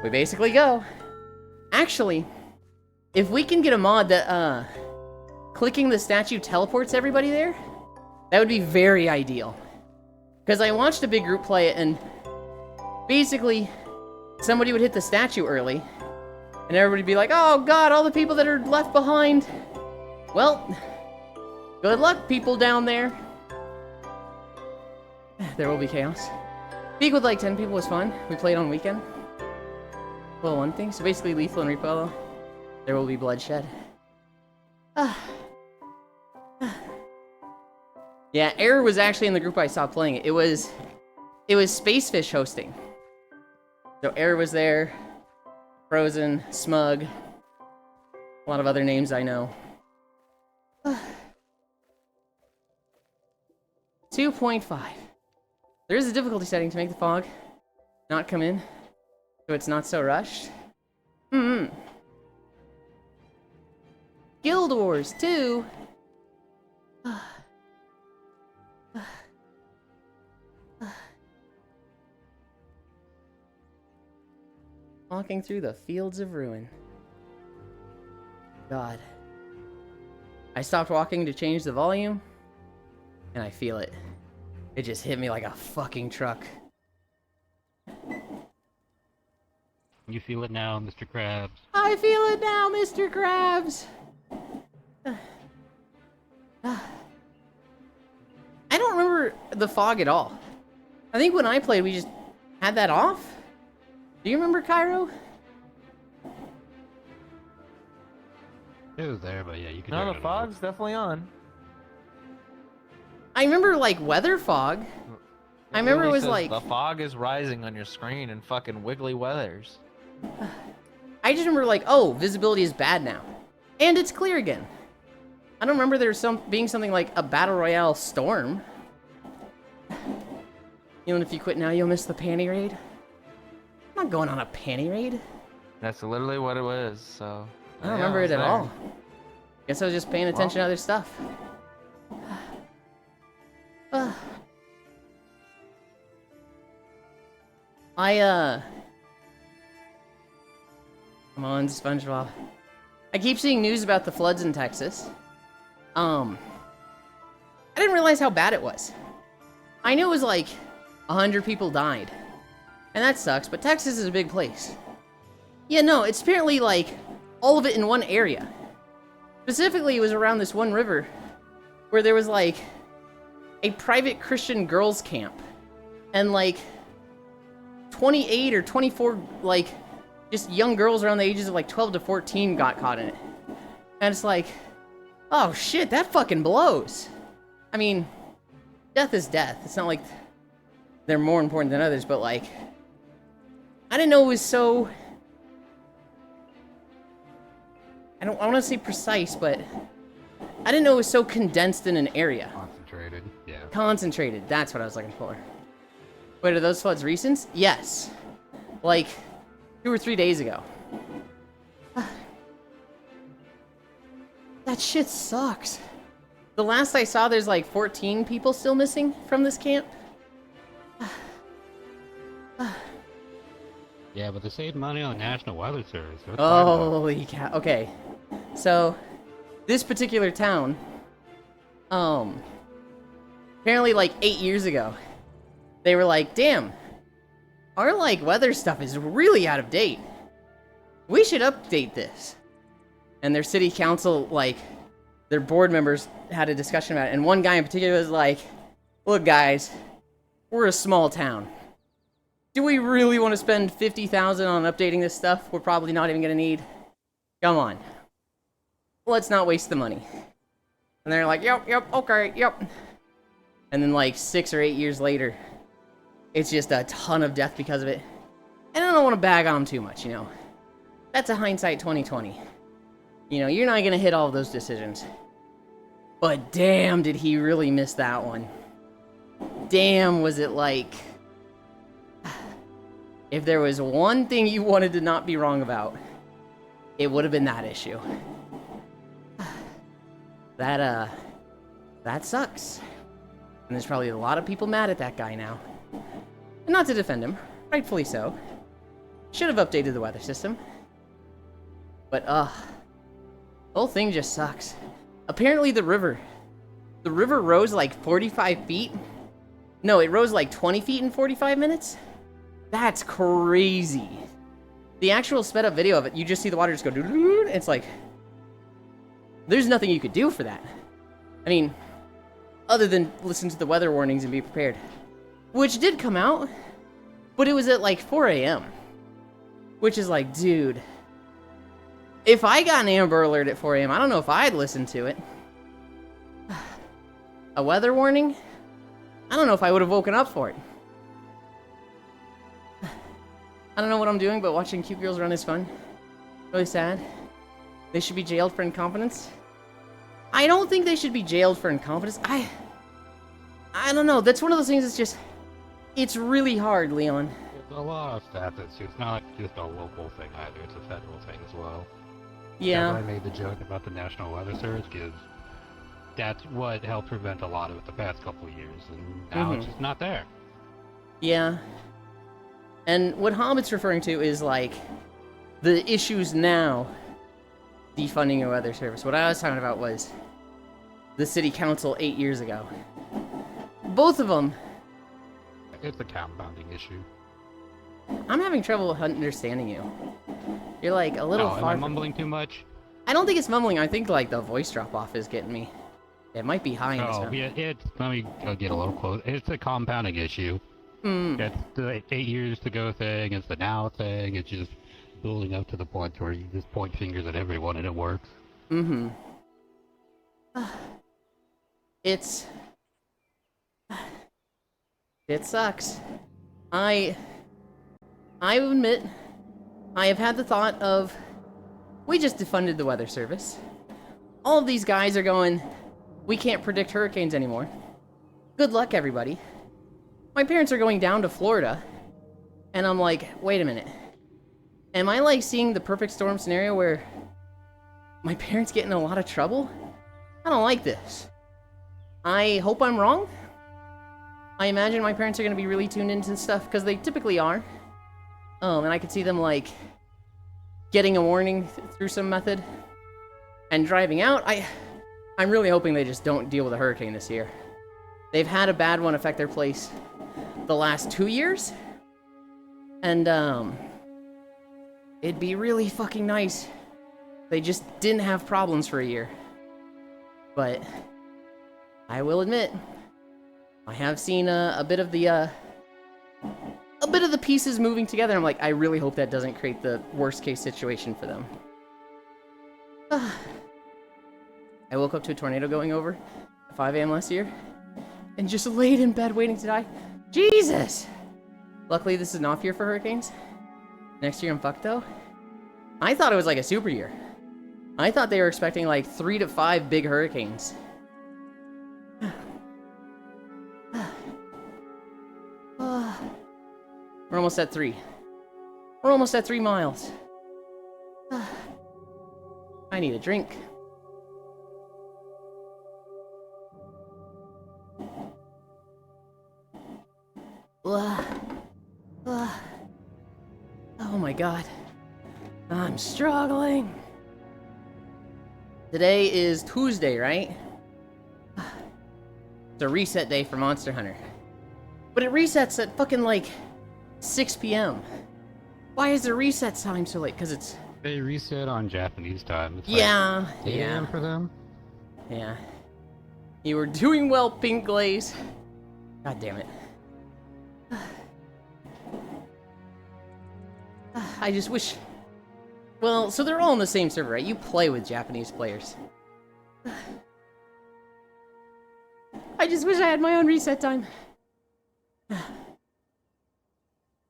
we basically go. Actually, if we can get a mod that, clicking the statue teleports everybody there, that would be very ideal. Because I watched a big group play it, and basically, somebody would hit the statue early, and everybody would be like, "Oh God, all the people that are left behind." Well, good luck, people down there. There will be chaos. Peak with like 10 people was fun. We played on weekend. Well, one thing. So basically, Lethal and Repo, there will be bloodshed. Yeah, Error was actually in the group I saw playing it. It was Spacefish hosting. So Error was there, Frozen, Smug, a lot of other names I know. 2.5. There is a difficulty setting to make the fog not come in, so it's not so rushed. Guild Wars 2. Walking through the fields of ruin. God. I stopped walking to change the volume, and I feel it. It just hit me like a fucking truck. You feel it now, Mr. Krabs. I feel it now, Mr. Krabs! I don't remember the fog at all. I think when I played, we just had that off. Do you remember, Cairo? It was there, but yeah, you could. No, the fog's definitely on. I remember, like, weather fog. I remember it was like... The fog is rising on your screen in fucking wiggly weathers. I just remember, like, oh, visibility is bad now. And it's clear again. I don't remember there being something like a Battle Royale storm. You know, if you quit now, you'll miss the panty raid. I'm not going on a panty raid. That's literally what it was, so... I don't remember it at all. Guess I was just paying attention to other stuff. Come on, SpongeBob. I keep seeing news about the floods in Texas. I didn't realize how bad it was. I knew it was like 100 people died. And that sucks, but Texas is a big place. Yeah, no, it's apparently like all of it in one area. Specifically, it was around this one river where there was like a private Christian girls camp. And like 28 or 24 like just young girls around the ages of like 12 to 14 got caught in it. And it's like, oh shit, that fucking blows. I mean, death is death. It's not like they're more important than others, but like, I didn't know it was so, I want to say precise, but I didn't know it was so condensed in an area. Concentrated. Yeah. Concentrated, that's what I was looking for. Wait, are those floods recent? Yes. Like, 2 or 3 days ago. That shit sucks. The last I saw, there's like 14 people still missing from this camp. Yeah, but they saved money on National Weather Service. So it's fine though. Holy cow. Okay. So, this particular town, apparently like 8 years ago, they were like, damn, our like weather stuff is really out of date. We should update this. And their city council, like, their board members had a discussion about it. And one guy in particular was like, look guys, we're a small town. Do we really want to spend $50,000 on updating this stuff we're probably not even going to need? Come on. Let's not waste the money. And they're like, yep, okay, yep. And then like 6 or 8 years later, it's just a ton of death because of it. And I don't want to bag on them too much, you know. That's a hindsight 2020. You know, you're not going to hit all of those decisions. But damn, did he really miss that one. Damn, was it like... If there was one thing you wanted to not be wrong about, it would have been that issue. That sucks. And there's probably a lot of people mad at that guy now. And not to defend him, rightfully so. Should have updated the weather system. But, the whole thing just sucks. Apparently the river rose like 45 feet. No, it rose like 20 feet in 45 minutes. That's crazy. The actual sped up video of it, you just see the water just go doo-doo-doo. It's like, there's nothing you could do for that. I mean, other than listen to the weather warnings and be prepared. Which did come out, but it was at like 4 a.m. Which is like, dude, if I got an Amber Alert at 4 a.m., I don't know if I'd listen to it. A weather warning? I don't know if I would have woken up for it. I don't know what I'm doing, but watching cute girls run is fun. Really sad. They should be jailed for incompetence. I don't think they should be jailed for incompetence. I don't know. That's one of those things that's just... It's really hard, Leon. There's a lot of facets. It's not just a local thing either. It's a federal thing as well. Yeah. That's why I made the joke about the National Weather Service, because that's what helped prevent a lot of it the past couple of years, and now it's just not there. Yeah. And what Hobbit's referring to is, like, the issues now defunding your weather service. What I was talking about was the city council 8 years ago. Both of them. It's a compounding issue. I'm having trouble understanding you. You're, like, a little Am far I from... mumbling too much? I don't think it's mumbling. I think, like, the voice drop-off is getting me. It might be high in this Oh, one. yeah, let me go get a little close. It's a compounding issue. It's the 8 years to go thing, it's the now thing, it's just building up to the point where you just point fingers at everyone and it works. It sucks. I admit, I have had the thought of, we just defunded the weather service. All of these guys are going, we can't predict hurricanes anymore. Good luck, everybody. My parents are going down to Florida, and I'm like, wait a minute. Am I like seeing the perfect storm scenario where my parents get in a lot of trouble? I don't like this. I hope I'm wrong. I imagine my parents are going to be really tuned into stuff, because they typically are. And I could see them, like, getting a warning through some method and driving out. I'm really hoping they just don't deal with a hurricane this year. They've had a bad one affect their place the last 2 years. And, it'd be really fucking nice. They just didn't have problems for a year. But I will admit, I have seen a bit of the pieces moving together. I'm like, I really hope that doesn't create the worst case situation for them. I woke up to a tornado going over at 5 a.m. last year and just laid in bed waiting to die. Jesus Jesus! Luckily, this is an off year for hurricanes. Next year I'm fucked, though. I thought it was like a super year. I thought they were expecting like 3 to 5 big hurricanes. We're almost at 3. We're almost at 3 miles. I need a drink. Oh my god. I'm struggling. Today is Tuesday, right? It's a reset day for Monster Hunter. But it resets at fucking like 6 p.m. Why is the reset time so late? Because it's... They reset on Japanese time. It's yeah, like 8 a.m. for them. Yeah. You were doing well, Pink Glaze. God damn it. I just wish... Well, so they're all on the same server, right? You play with Japanese players. I just wish I had my own reset time.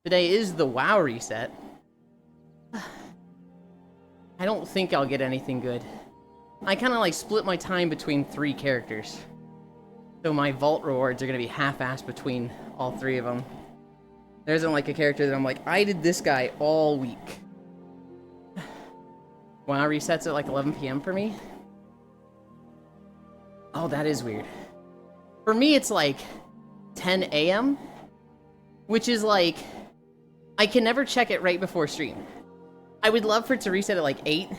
Today is the WoW reset. I don't think I'll get anything good. I kind of like split my time between 3 characters. So my vault rewards are going to be half-assed between all 3 of them. There isn't like a character that I'm like, I did this guy all week. WoW resets at like 11 p.m. for me. Oh, that is weird. For me, it's like 10 a.m., which is like, I can never check it right before stream. I would love for it to reset at like 8,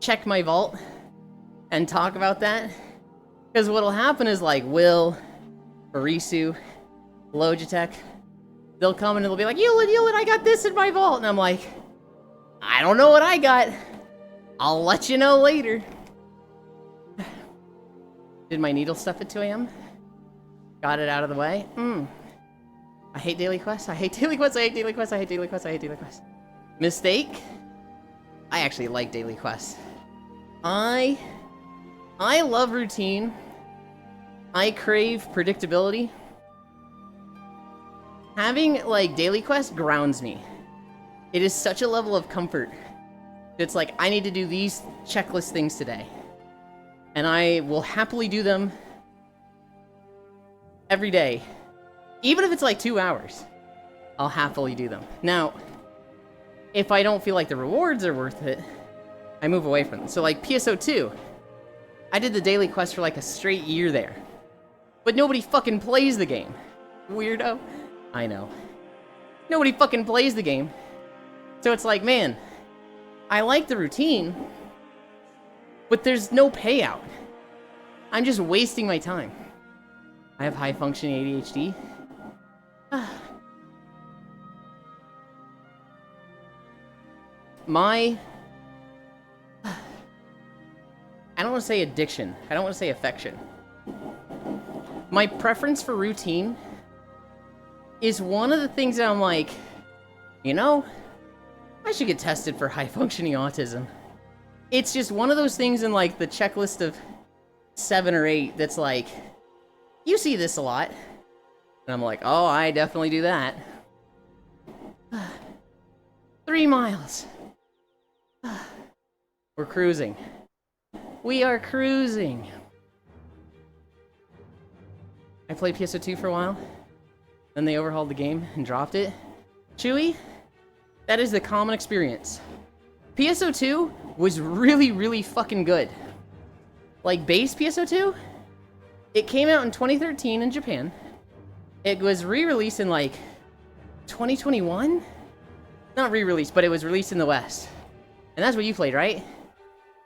check my vault, and talk about that. Because what'll happen is like Will, Barisu, Logitech, they'll come in and they'll be like, Yulin, I got this in my vault. And I'm like, I don't know what I got. I'll let you know later. Did my needle stuff at 2 a.m.? Got it out of the way? I hate daily quests. I hate daily quests. I hate daily quests. I hate daily quests. I hate daily quests. Mistake? I actually like daily quests. I love routine. I crave predictability. Having, like, daily quests grounds me. It is such a level of comfort. It's like, I need to do these checklist things today. And I will happily do them every day. Even if it's like 2 hours, I'll happily do them. Now, if I don't feel like the rewards are worth it, I move away from them. So like PSO2, I did the daily quest for like a straight year there. But nobody fucking plays the game. Weirdo. I know. Nobody fucking plays the game. So it's like, man, I like the routine, but there's no payout. I'm just wasting my time. I have high-functioning ADHD. I don't want to say addiction. I don't want to say affection. My preference for routine is one of the things that I'm like, you know, I should get tested for high-functioning autism. It's just one of those things in, like, the checklist of 7 or 8 that's like, you see this a lot. And I'm like, oh, I definitely do that. 3 miles. We're cruising. We are cruising. I played PSO2 for a while. Then they overhauled the game and dropped it. Chewy, that is the common experience. PSO2 was really, really fucking good. Like, base PSO2, it came out in 2013 in Japan. It was re-released in, like, 2021? Not re-released, but it was released in the West. And that's what you played, right?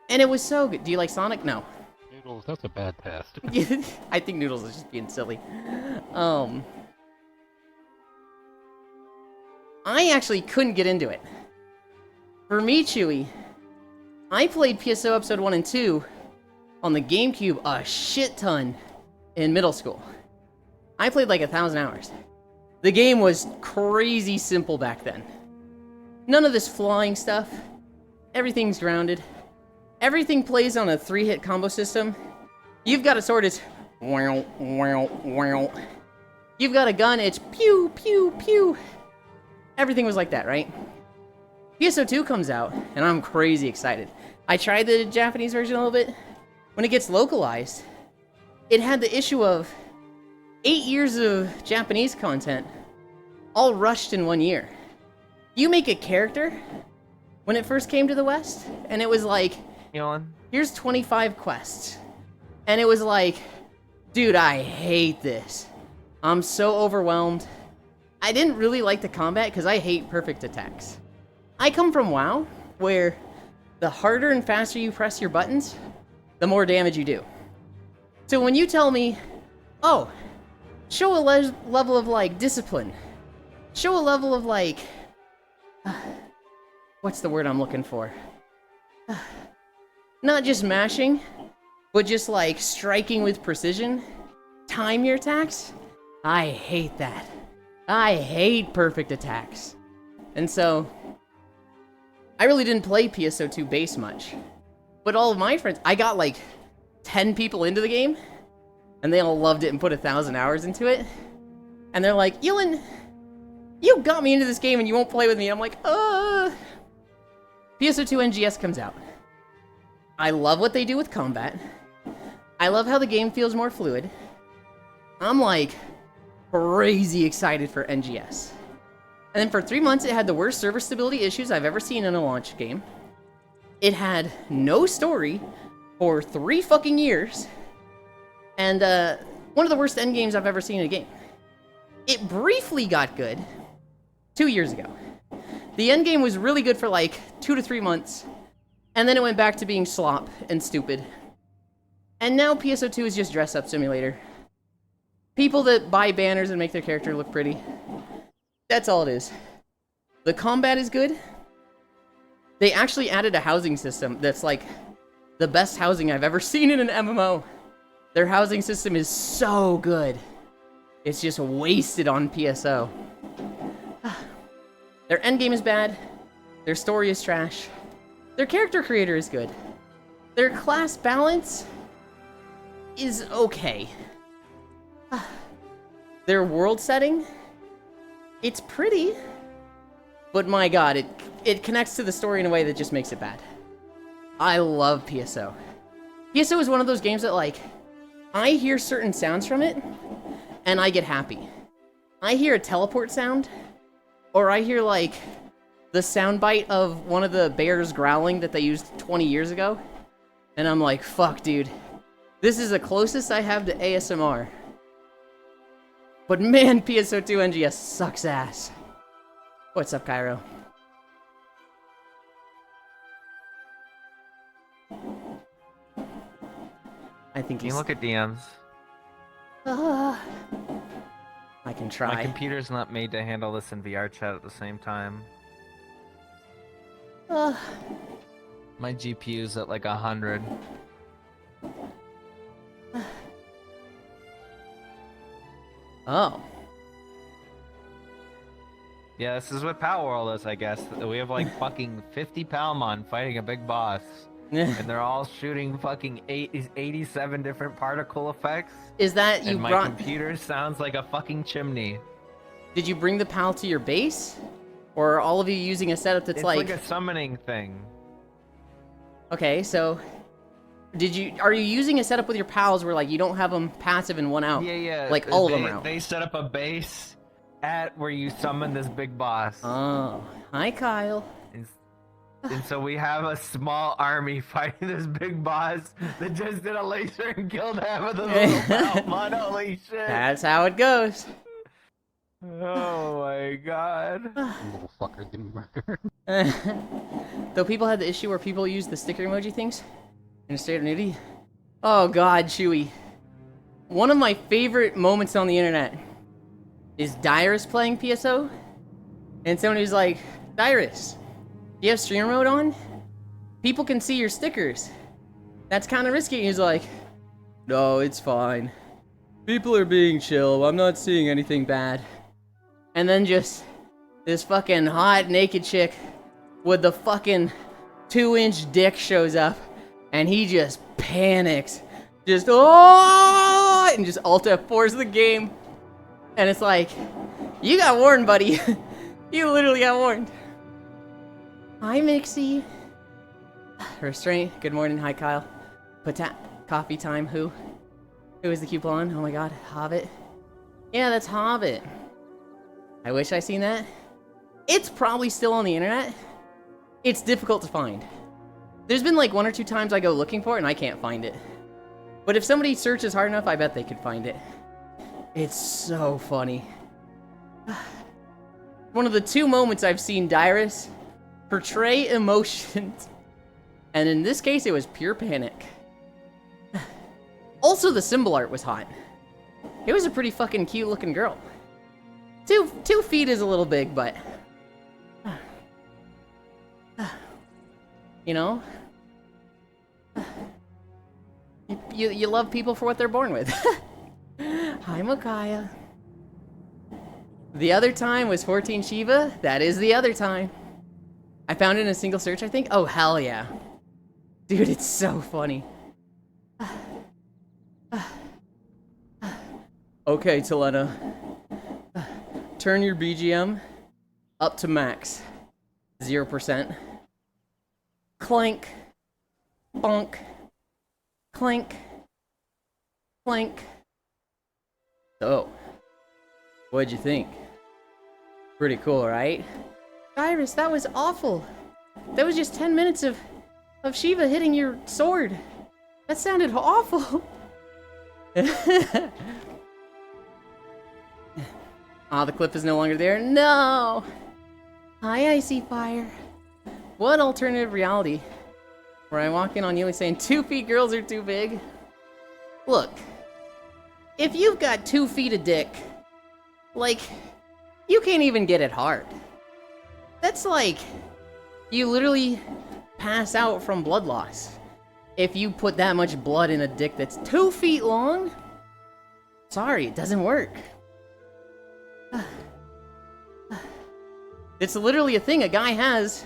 And it was so good. Do you like Sonic? No. Noodles, that's a bad test. I think Noodles is just being silly. I actually couldn't get into it. For me, Chewy, I played PSO Episode 1 and 2 on the GameCube a shit ton in middle school. I played like 1,000 hours. The game was crazy simple back then. None of this flying stuff. Everything's grounded. Everything plays on a 3-hit combo system. You've got a sword, it's... You You've got a gun, it's pew, pew, pew. Everything was like that, right? PSO2 comes out, and I'm crazy excited. I tried the Japanese version a little bit. When it gets localized, it had the issue of 8 years of Japanese content all rushed in 1 year. You make a character when it first came to the West, and it was like, here's 25 quests. And it was like, dude, I hate this. I'm so overwhelmed. I didn't really like the combat because I hate perfect attacks. I come from WoW, where the harder and faster you press your buttons, the more damage you do. So when you tell me, oh, show a level of, like, discipline. Show a level of, like... what's the word I'm looking for? Not just mashing, but just, like, striking with precision. Time your attacks. I hate that. I hate perfect attacks. And so, I really didn't play PSO2 base much. But all of my friends, I got like 10 people into the game, and they all loved it and put 1,000 hours into it. And they're like, Ewan, you got me into this game and you won't play with me. I'm like, PSO2 NGS comes out. I love what they do with combat. I love how the game feels more fluid. I'm like crazy excited for NGS. And then for 3 months, it had the worst server stability issues I've ever seen in a launch game. It had no story for 3 fucking years. And one of the worst endgames I've ever seen in a game. It briefly got good 2 years ago. The endgame was really good for like 2 to 3 months. And then it went back to being slop and stupid. And now PSO2 is just dress-up simulator. People that buy banners and make their character look pretty. That's all it is. The combat is good. They actually added a housing system that's like the best housing I've ever seen in an MMO. Their housing system is so good. It's just wasted on PSO. Their endgame is bad. Their story is trash. Their character creator is good. Their class balance is okay. Their world setting, it's pretty, but my god, it connects to the story in a way that just makes it bad. I love PSO. PSO is one of those games that, like, I hear certain sounds from it, and I get happy. I hear a teleport sound, or I hear, like, the soundbite of one of the bears growling that they used 20 years ago, and I'm like, fuck, dude. This is the closest I have to ASMR. But man, PSO2 NGS sucks ass. What's up, Cairo? I think Can he's... you look at DMs? I can try. My computer's not made to handle this in VR chat at the same time. My GPU's at like 100. Oh. Yeah, this is what Power World is, I guess. We have like fucking 50 Palmon fighting a big boss. And they're all shooting fucking 87 different particle effects. Is that you and my brought... computer sounds like a fucking chimney. Did you bring the PAL to your base? Or are all of you using a setup that's It's like... like a summoning thing. Okay, so... Are you using a setup with your pals where, like, you don't have them passive and one out? Yeah. Like, all of them are out. They set up a base at where you summon this big boss. Oh. Hi, Kyle. And so we have a small army fighting this big boss that just did a laser and killed half of the little Palmon. Holy shit. That's how it goes. Oh my god. Little fucker didn't murder. Though people had the issue where people use the sticker emoji things in a state of nudity. Oh god, Chewy. One of my favorite moments on the internet is Dyrus playing PSO. And somebody's like, Dyrus, do you have streamer mode on? People can see your stickers. That's kind of risky. And he's like, no, it's fine. People are being chill. I'm not seeing anything bad. And then just this fucking hot naked chick with the fucking 2-inch dick shows up. And he just panics. Just, oh! And just Alt F4s the game. And it's like, you got warned, buddy. You literally got warned. Hi, Mixie. Restraint. Good morning. Hi, Kyle. Coffee time. Who? Who is the cute blonde? Oh my god. Hobbit. Yeah, that's Hobbit. I wish I seen that. It's probably still on the internet. It's difficult to find. There's been like 1 or 2 times I go looking for it and I can't find it. But if somebody searches hard enough, I bet they could find it. It's so funny. One of the 2 moments I've seen Dyrus portray emotions. And in this case, it was pure panic. Also, the symbol art was hot. It was a pretty fucking cute looking girl. 2 feet is a little big, but... You know? You love people for what they're born with. Hi, Micaiah. The other time was 14 Shiva. That is the other time. I found it in a single search, I think. Oh, hell yeah. Dude, it's so funny. Okay, Talena. Turn your BGM up to max. 0%. Clank. Bonk. Clank. Clank. So, what'd you think? Pretty cool, right? Iris, that was awful. That was just 10 minutes of Shiva hitting your sword. That sounded awful. Ah, the clip is no longer there. No! Hi, Icy Fire. What alternative reality? Where I walk in on Yuli saying 2 feet girls are too big? Look. If you've got 2 feet of dick, like, you can't even get it hard. That's like, you literally pass out from blood loss. If you put that much blood in a dick that's 2 feet long, sorry, it doesn't work. It's literally a thing. A guy has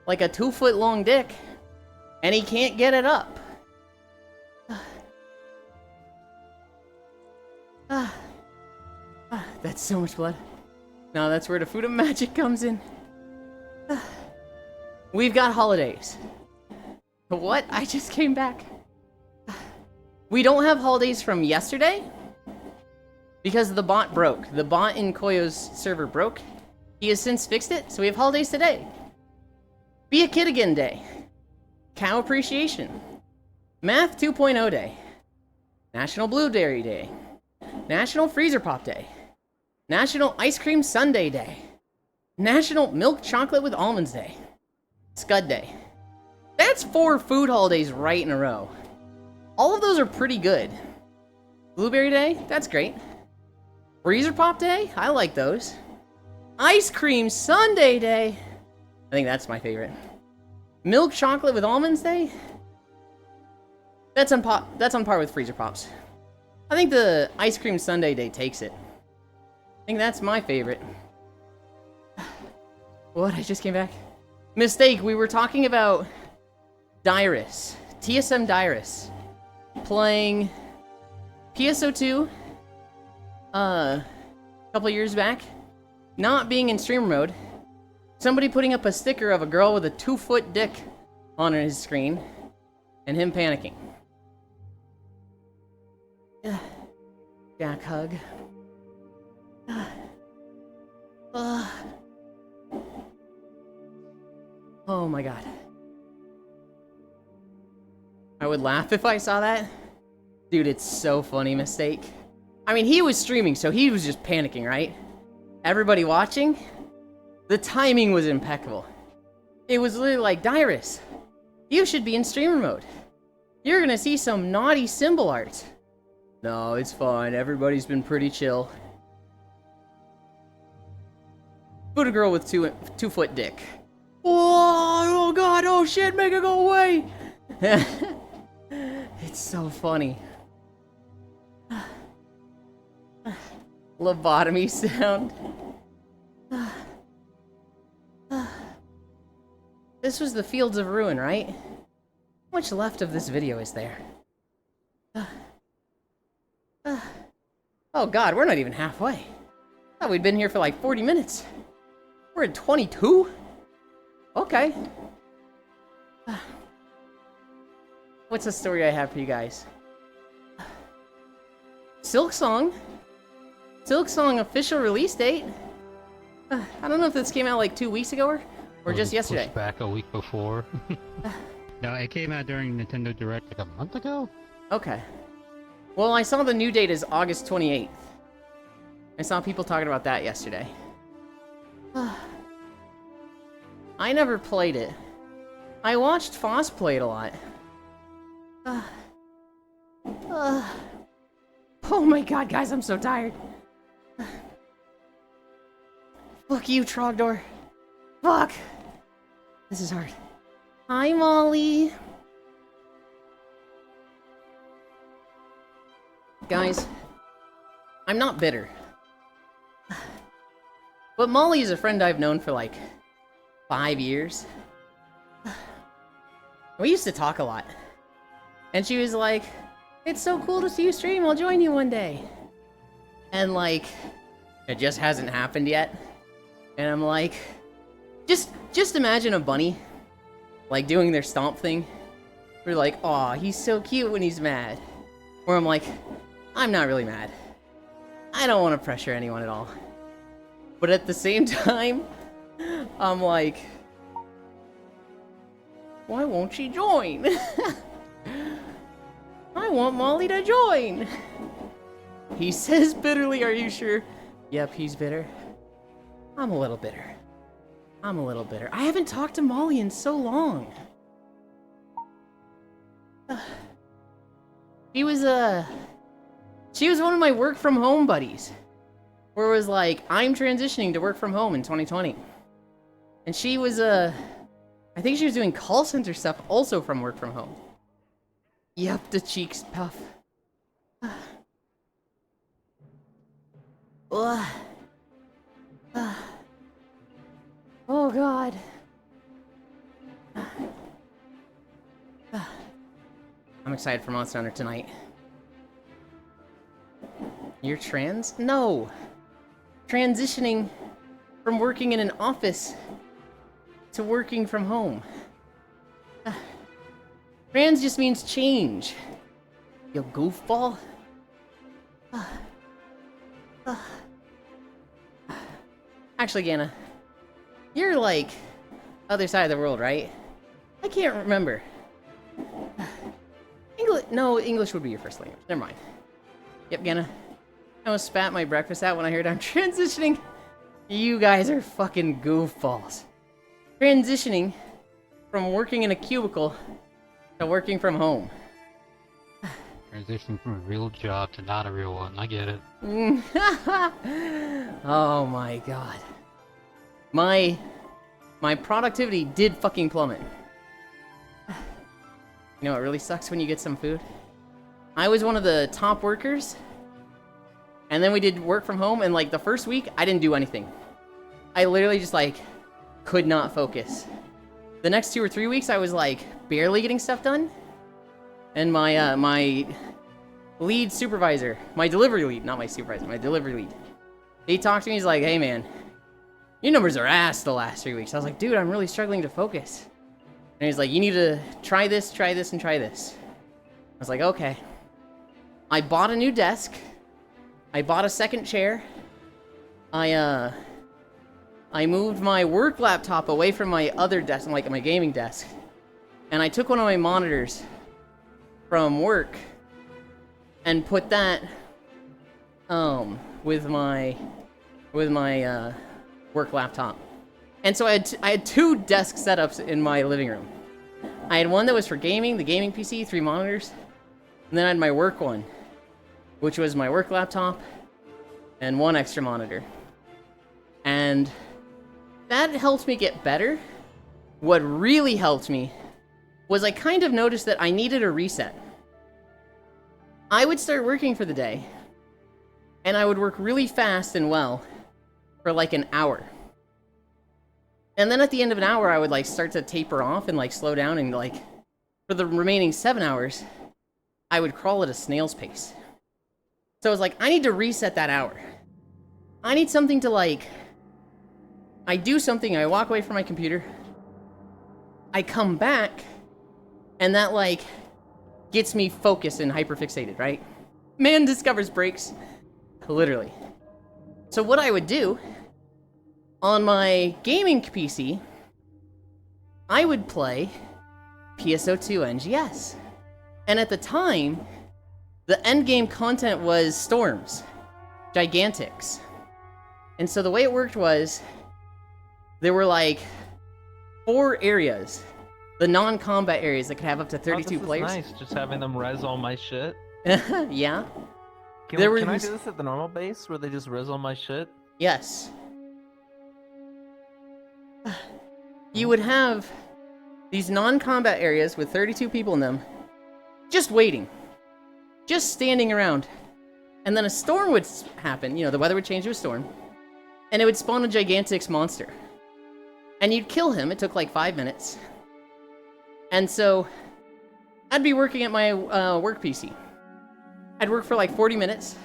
like a 2 foot long dick and he can't get it up. That's so much blood. Now that's where the food of magic comes in. We've got holidays. What? I just came back. We don't have holidays from yesterday because the bot broke. The bot in Koyo's server broke. He has since fixed it, so we have holidays today. Be a Kid Again Day. Cow Appreciation. Math 2.0 Day. National Blueberry Day. National Freezer Pop Day. National Ice Cream Sundae Day. National Milk Chocolate with Almonds Day. Scud Day. That's 4 food holidays right in a row. All of those are pretty good. Blueberry Day, that's great. Freezer Pop Day, I like those. Ice Cream Sundae Day, I think that's my favorite. Milk Chocolate with Almonds Day, that's on par with Freezer Pops. I think the Ice Cream Sundae Day takes it. I think that's my favorite. What? I just came back. Mistake, we were talking about Dyrus. TSM Dyrus. Playing PSO2 a couple years back. Not being in streamer mode. Somebody putting up a sticker of a girl with a 2 foot dick on his screen. And him panicking. Jack hug. Oh my god. I would laugh if I saw that. Dude, it's so funny, Mistake. I mean, he was streaming, so he was just panicking, right? Everybody watching? The timing was impeccable. It was literally like, Dyrus, you should be in streamer mode. You're gonna see some naughty symbol art. No, it's fine. Everybody's been pretty chill. Put a girl with 2 foot dick. Whoa, oh god, oh shit, make it go away! It's so funny. Lobotomy sound. This was the Fields of Ruin, right? How much left of this video is there? Oh god, we're not even halfway. I thought we'd been here for like 40 minutes. We're at 22? Okay. What's the story I have for you guys? Silksong. Silksong official release date. I don't know if this came out like 2 weeks ago or Was just it yesterday. pushed back a week before. No, it came out during Nintendo Direct like a month ago. Okay. Well, I saw the new date is August 28th. I saw people talking about that yesterday. I never played it. I watched Foss play it a lot. Oh my god, guys, I'm so tired. Fuck you, Trogdor. Fuck. This is hard. Hi, Molly. Guys, I'm not bitter. But Molly is a friend I've known for like 5 years. We used to talk a lot. And she was like, it's so cool to see you stream, I'll join you one day. And like, it just hasn't happened yet. And I'm like, just imagine a bunny, like doing their stomp thing. We're like, aw, he's so cute when he's mad. Where I'm like, I'm not really mad. I don't want to pressure anyone at all. But at the same time, I'm like, why won't she join? I want Molly to join. He says bitterly, are you sure? Yep, he's bitter. I'm a little bitter. I'm a little bitter. I haven't talked to Molly in so long. She was one of my work from home buddies. Where it was like, I'm transitioning to work from home in 2020. And she was, I think she was doing call center stuff also from work from home. Yep, the cheeks puff. Oh god. I'm excited for Monster Hunter tonight. You're trans? No! Transitioning from working in an office to working from home. Trans just means change. You goofball. Actually, Ganna, you're like other side of the world, right? I can't remember. English would be your first language. Never mind. Yep, Ganna. I almost spat my breakfast out when I heard I'm transitioning. You guys are fucking goofballs. Transitioning from working in a cubicle to working from home. Transition from a real job to not a real one. I get it. Oh my god. My productivity did fucking plummet. You know what really sucks when you get some food? I was one of the top workers. And then we did work from home, and like the first week, I didn't do anything. I literally just like could not focus. The next 2 or 3 weeks, I was like barely getting stuff done. And my lead supervisor, my delivery lead, not my supervisor, my delivery lead, he talked to me, he's like, hey man, your numbers are ass the last 3 weeks. I was like, dude, I'm really struggling to focus. And he's like, you need to try this, and try this. I was like, okay. I bought a new desk. I bought a second chair. I moved my work laptop away from my other desk, like my gaming desk. And I took one of my monitors from work and put that with my work laptop. And so I had 2 desk setups in my living room. I had one that was for gaming, the gaming PC, 3 monitors. And then I had my work one, which was my work laptop and 1 extra monitor. And that helped me get better. What really helped me was I kind of noticed that I needed a reset. I would start working for the day, and I would work really fast and well for like an hour. And then at the end of an hour, I would like start to taper off and like slow down, and like for the remaining 7 hours, I would crawl at a snail's pace. So I was like, I need to reset that hour. I need something to like... I do something, I walk away from my computer. I come back, and that like gets me focused and hyperfixated, right? Man discovers breaks. Literally. So what I would do, on my gaming PC, I would play PSO2 NGS. And at the time, the endgame content was storms, gigantics. And so the way it worked was, there were like 4 areas, the non-combat areas that could have up to 32 players. Nice, just having them res all my shit. Yeah. Can There I was- do this at the normal base where they just res all my shit? Yes. You would have these non-combat areas with 32 people in them, just waiting. Just standing around. And then a storm would happen, you know, the weather would change to a storm, and it would spawn a Gigantix monster. And you'd kill him, it took like 5 minutes. And so, I'd be working at my work PC. I'd work for like 40 minutes,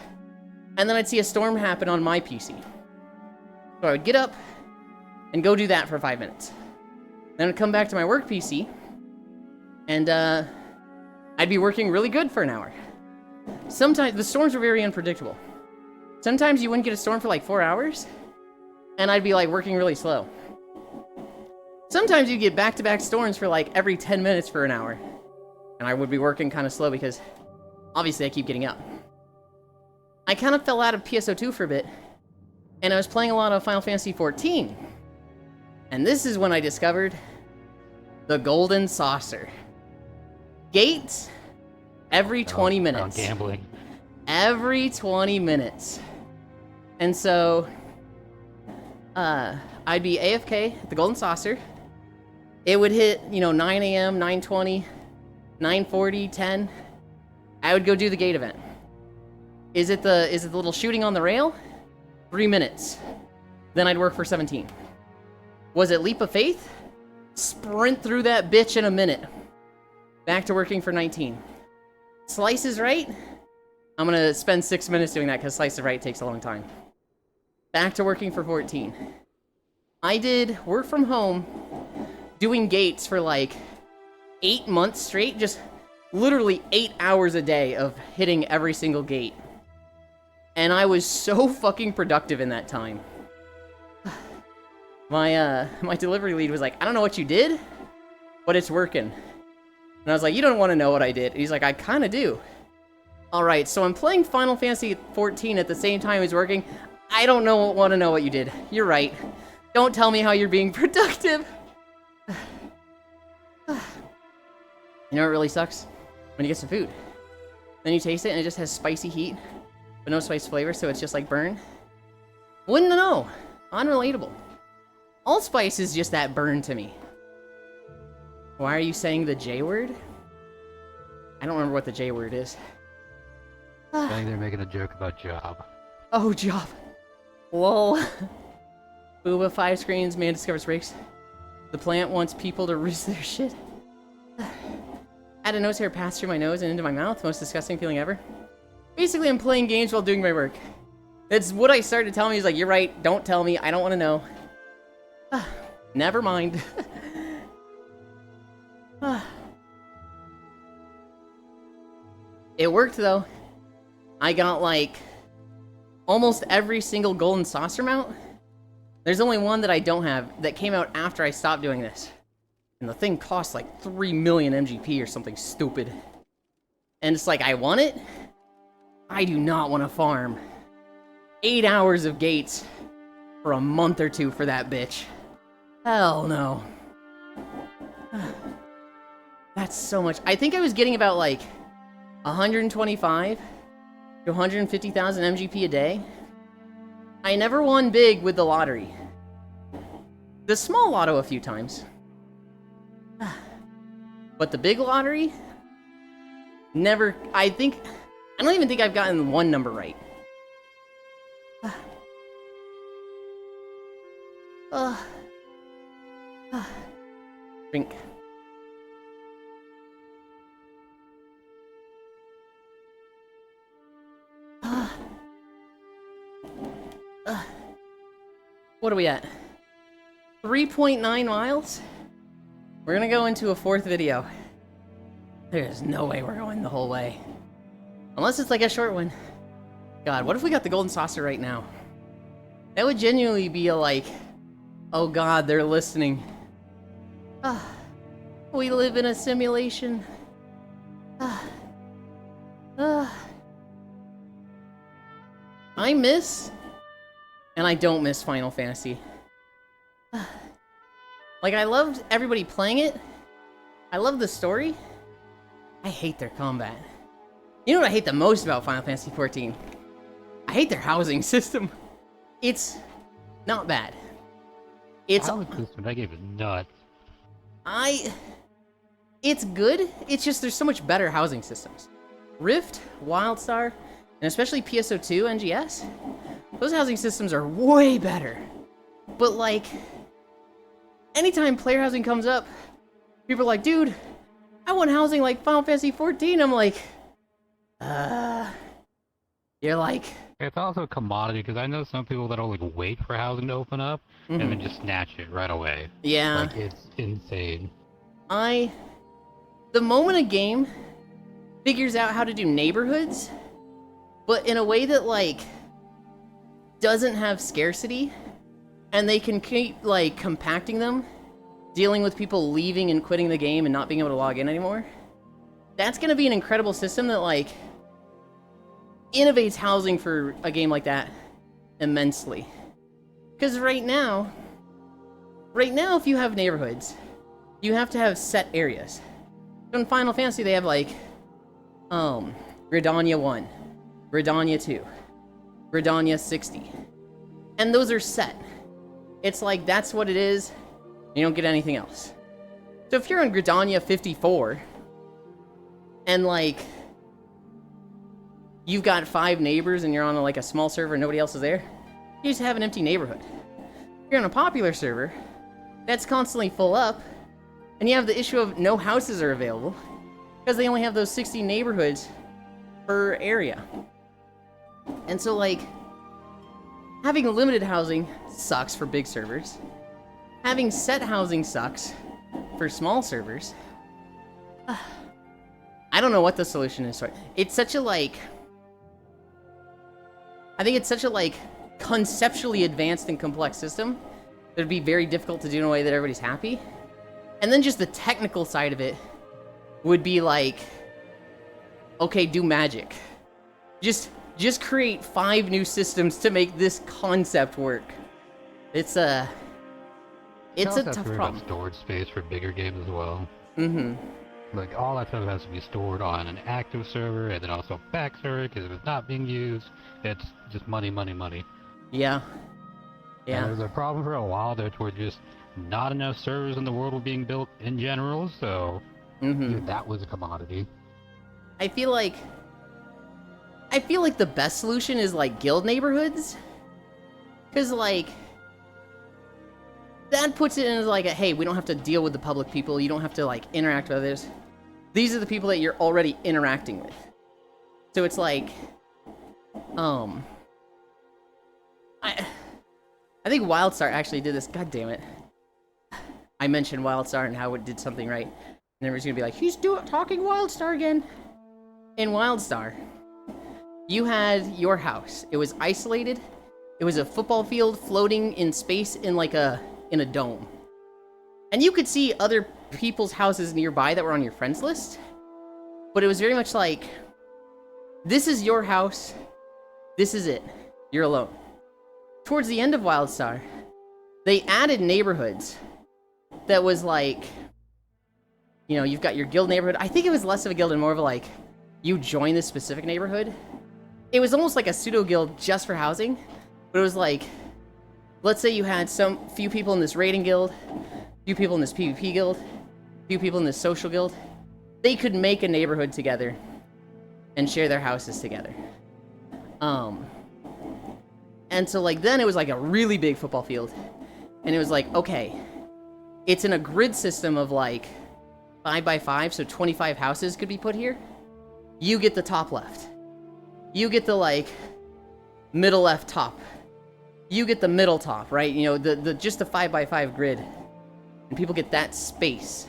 and then I'd see a storm happen on my PC. So I would get up, and go do that for 5 minutes. Then I'd come back to my work PC, and I'd be working really good for an hour. Sometimes, the storms were very unpredictable. Sometimes you wouldn't get a storm for like 4 hours, and I'd be like working really slow. Sometimes you get back-to-back storms for like every 10 minutes for an hour, and I would be working kind of slow because obviously I keep getting up. I kind of fell out of PSO2 for a bit, and I was playing a lot of Final Fantasy XIV. And this is when I discovered the Golden Saucer. Gates every 20 minutes. Gambling. Every 20 minutes. And so, I'd be AFK at the Golden Saucer. It would hit, you know, 9 a.m., 9:20, 9:40, 10. I would go do the gate event. Is it the little shooting on the rail? 3 minutes. Then I'd work for 17. Was it Leap of Faith? Sprint through that bitch in a minute. Back to working for 19. Slice is Right? I'm gonna spend 6 minutes doing that because Slice is Right takes a long time. Back to working for 14. I did work from home, doing gates for like 8 months straight, just literally 8 hours a day of hitting every single gate. And I was so fucking productive in that time. My delivery lead was like, I don't know what you did, but it's working. And I was like, you don't want to know what I did. And he's like, I kind of do. Alright, so I'm playing Final Fantasy XIV at the same time as working. I don't want to know what you did. You're right. Don't tell me how you're being productive. You know what really sucks? When you get some food. Then you taste it and it just has spicy heat, but no spice flavor, so it's just like burn. Wouldn't know. Unrelatable. Allspice is just that burn to me. Why are you saying the J word? I don't remember what the J word is. I think they're making a joke about job. Oh, job. Lol. Booba, 5 screens, man discovers breaks. The plant wants people to risk their shit. Had a nose hair pass through my nose and into my mouth. Most disgusting feeling ever. Basically, I'm playing games while doing my work. That's what I started telling me. He's like, you're right, don't tell me, I don't want to know. Never mind. It worked, though. I got, like, almost every single Golden Saucer mount. There's only one that I don't have that came out after I stopped doing this. And the thing costs like 3 million MGP or something stupid. And it's like, I want it? I do not want to farm 8 hours of gates for a month or two for that bitch. Hell no. That's so much. I think I was getting about like 125 to 150,000 MGP a day. I never won big with the lottery. The small lotto a few times. But the big lottery? Never. I don't even think I've gotten one number right. Drink. what are we at? 3.9 miles? We're gonna go into a 4th video. There's no way we're going the whole way. Unless it's like a short one. God, what if we got the golden saucer right now? That would genuinely be a like, oh god, they're listening. Ah, we live in a simulation. I miss, and I don't miss Final Fantasy. Like, I loved everybody playing it. I love the story. I hate their combat. You know what I hate the most about Final Fantasy XIV? I hate their housing system. It's not bad. It's Housing system, that game is nuts. It's good. It's just there's so much better housing systems. Rift, WildStar, and especially PSO2 NGS, those housing systems are way better. But like, anytime player housing comes up, people are like, dude, I want housing like Final Fantasy XIV. I'm like, you're like... It's also a commodity, because I know some people that'll like wait for housing to open up, and then just snatch it right away. Yeah. Like, it's insane. The moment a game figures out how to do neighborhoods, but in a way that, like, doesn't have scarcity, and they can keep, like, compacting them, dealing with people leaving and quitting the game and not being able to log in anymore, that's gonna be an incredible system that, like, innovates housing for a game like that immensely. Because right now, if you have neighborhoods, you have to have set areas. So in Final Fantasy, they have, like, Gridania 1, Gridania 2, Gridania 60. And those are set. It's like, that's what it is. You don't get anything else. So if you're on Gridania 54, and, like, you've got 5 neighbors and you're on, like, a small server and nobody else is there, you just have an empty neighborhood. If you're on a popular server that's constantly full up, and you have the issue of no houses are available, because they only have those 60 neighborhoods per area. And so, like, having limited housing sucks for big servers. Having set housing sucks for small servers. I don't know what the solution is for it. It's such a, like... I think it's such a, like, conceptually advanced and complex system that it'd be very difficult to do in a way that everybody's happy. And then just the technical side of it would be like, okay, do magic. Just create 5 new systems to make this concept work. It's a tough problem. Storage space for bigger games as well. Mm-hmm. Like, all that stuff has to be stored on an active server, and then also back server, because if it's not being used, it's just money, money, money. Yeah. Yeah. And there was a problem for a while there where just not enough servers in the world were being built in general, so that was a commodity. I feel like the best solution is, like, guild neighborhoods. Because, like, that puts it in as, like, a, hey, we don't have to deal with the public people. You don't have to, like, interact with others. These are the people that you're already interacting with. So it's like, I think WildStar actually did this. God damn it. I mentioned WildStar and how it did something right. And everybody's gonna be like, he's talking WildStar again. In WildStar, you had your house. It was isolated. It was a football field floating in space in, like, in a dome. And you could see other people's houses nearby that were on your friends list. But it was very much like, this is your house. This is it. You're alone. Towards the end of WildStar, they added neighborhoods that was like, you know, you've got your guild neighborhood. I think it was less of a guild and more of a, like, you join this specific neighborhood. It was almost like a pseudo guild just for housing. But it was like, let's say you had few people in this raiding guild, few people in this PvP guild, few people in this social guild. They could make a neighborhood together and share their houses together. And so, like, then it was like a really big football field. And it was like, okay, it's in a grid system of, like, 5x5, so 25 houses could be put here. You get the top left. You get the, like, middle left top. you get the middle top, right? You know, the just the 5x5 grid, and people get that space.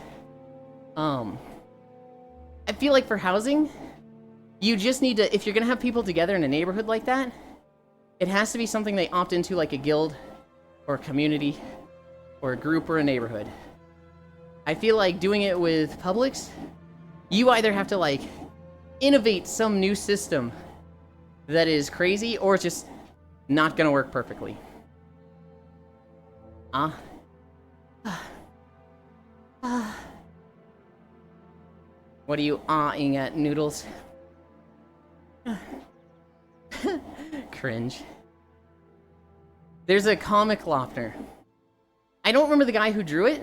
I feel like for housing, you just need to, if you're gonna have people together in a neighborhood like that, it has to be something they opt into, like a guild, or a community, or a group, or a neighborhood. I feel like doing it with Publix, you either have to like innovate some new system that is crazy, or it's just not gonna work perfectly. What are you ahing at, Noodles? Cringe. There's a comic Lofner. I don't remember the guy who drew it.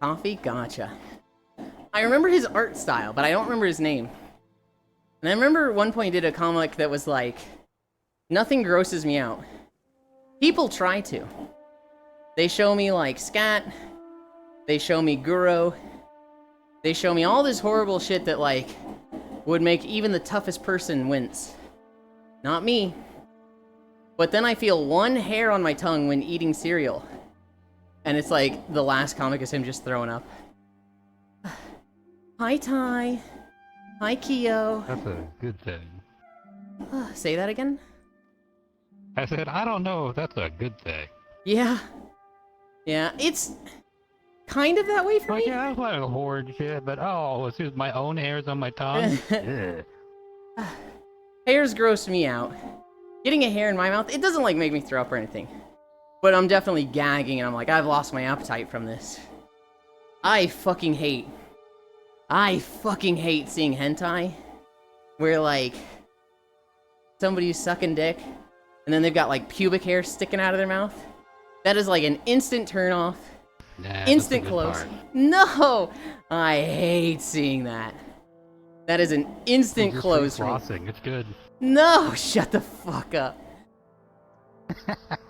Coffee? Gotcha. I remember his art style, but I don't remember his name. And I remember at one point he did a comic that was like, nothing grosses me out. People try to. They show me like Scat. They show me Guro. They show me all this horrible shit that like would make even the toughest person wince. Not me. But then I feel one hair on my tongue when eating cereal. And it's like the last comic is him just throwing up. Hi, Ty. Hi, Keo. That's a good thing. Say that again? I said, I don't know if that's a good thing. Yeah. Yeah, it's kind of that way for Like, me. yeah, I was like horrid shit, but oh, it's just my own hairs on my tongue. Ugh. Hairs gross me out. Getting a hair in my mouth, it doesn't like make me throw up or anything. But I'm definitely gagging and I'm like, I've lost my appetite from this. I fucking hate seeing hentai where like somebody's sucking dick and then they've got like pubic hair sticking out of their mouth. That is like an instant turn off. Nah, Instant that's a good close. part. No! I hate seeing that. That is an instant Just close for me. flossing, it's good. No! Shut the fuck up.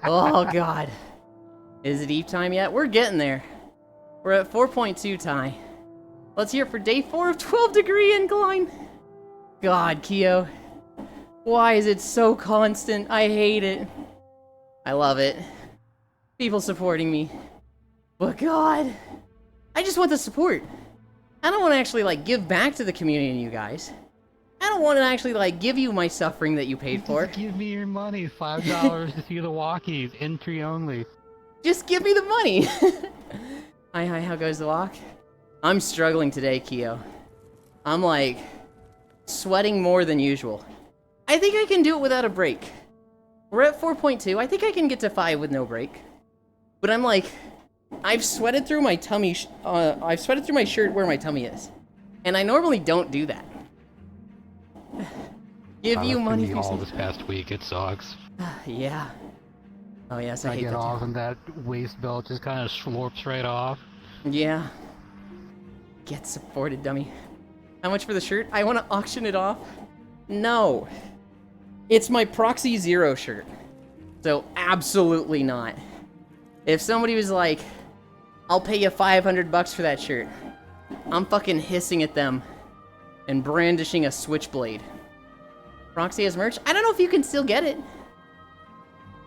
Oh god. Is it Eve time yet? We're getting there. We're at 4.2 Ty. Let's hear it for day 4 of 12-degree incline. God, Keo. Why is it so constant? I hate it. I love it. People supporting me. But God, I just want the support. I don't want to actually like give back to the community and you guys. I don't want to actually like give you my suffering that you paid for. Just give me your money, $5 to see the walkies, entry only. Just give me the money. Hi, how goes the walk? I'm struggling today, Keo. I'm like sweating more than usual. I think I can do it without a break. We're at 4.2. I think I can get to 5 with no break. But I'm like, I've sweated through my tummy. I've sweated through my shirt where my tummy is, and I normally don't do that. Give you money for all some- this past week. It sucks. Yeah. Oh yes, I I hate get that. off Too. and that waist belt just kind of slurps right off. Yeah. Get supported, dummy. How much for the shirt? I want to auction it off. No. It's my Proxy Zero shirt. So absolutely not. If somebody was like, I'll pay you $500 for that shirt, I'm fucking hissing at them and brandishing a switchblade. Proxy has merch? I don't know if you can still get it.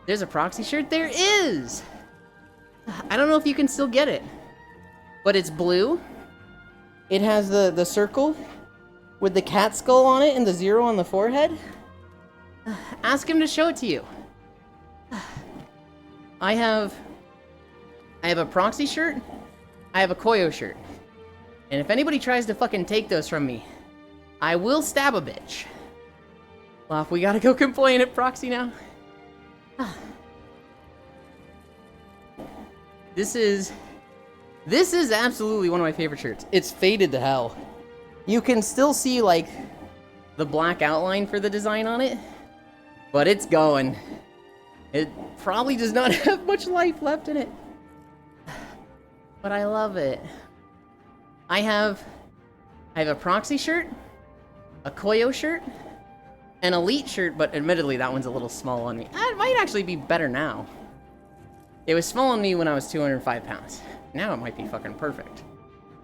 There's a Proxy shirt? There is! I don't know if you can still get it. But it's blue. It has the circle with the cat skull on it and the 0 on the forehead. Ask him to show it to you. I have a Proxy shirt. I have a Koyo shirt. And if anybody tries to fucking take those from me, I will stab a bitch. Well, we gotta go complain at Proxy now. This is absolutely one of my favorite shirts. It's faded to hell. You can still see like the black outline for the design on it, but it's going. It probably does not have much life left in it. But I love it. I have a Proxy shirt, a Koyo shirt, an Elite shirt, but admittedly that one's a little small on me. It might actually be better now. It was small on me when I was 205 pounds. Now it might be fucking perfect.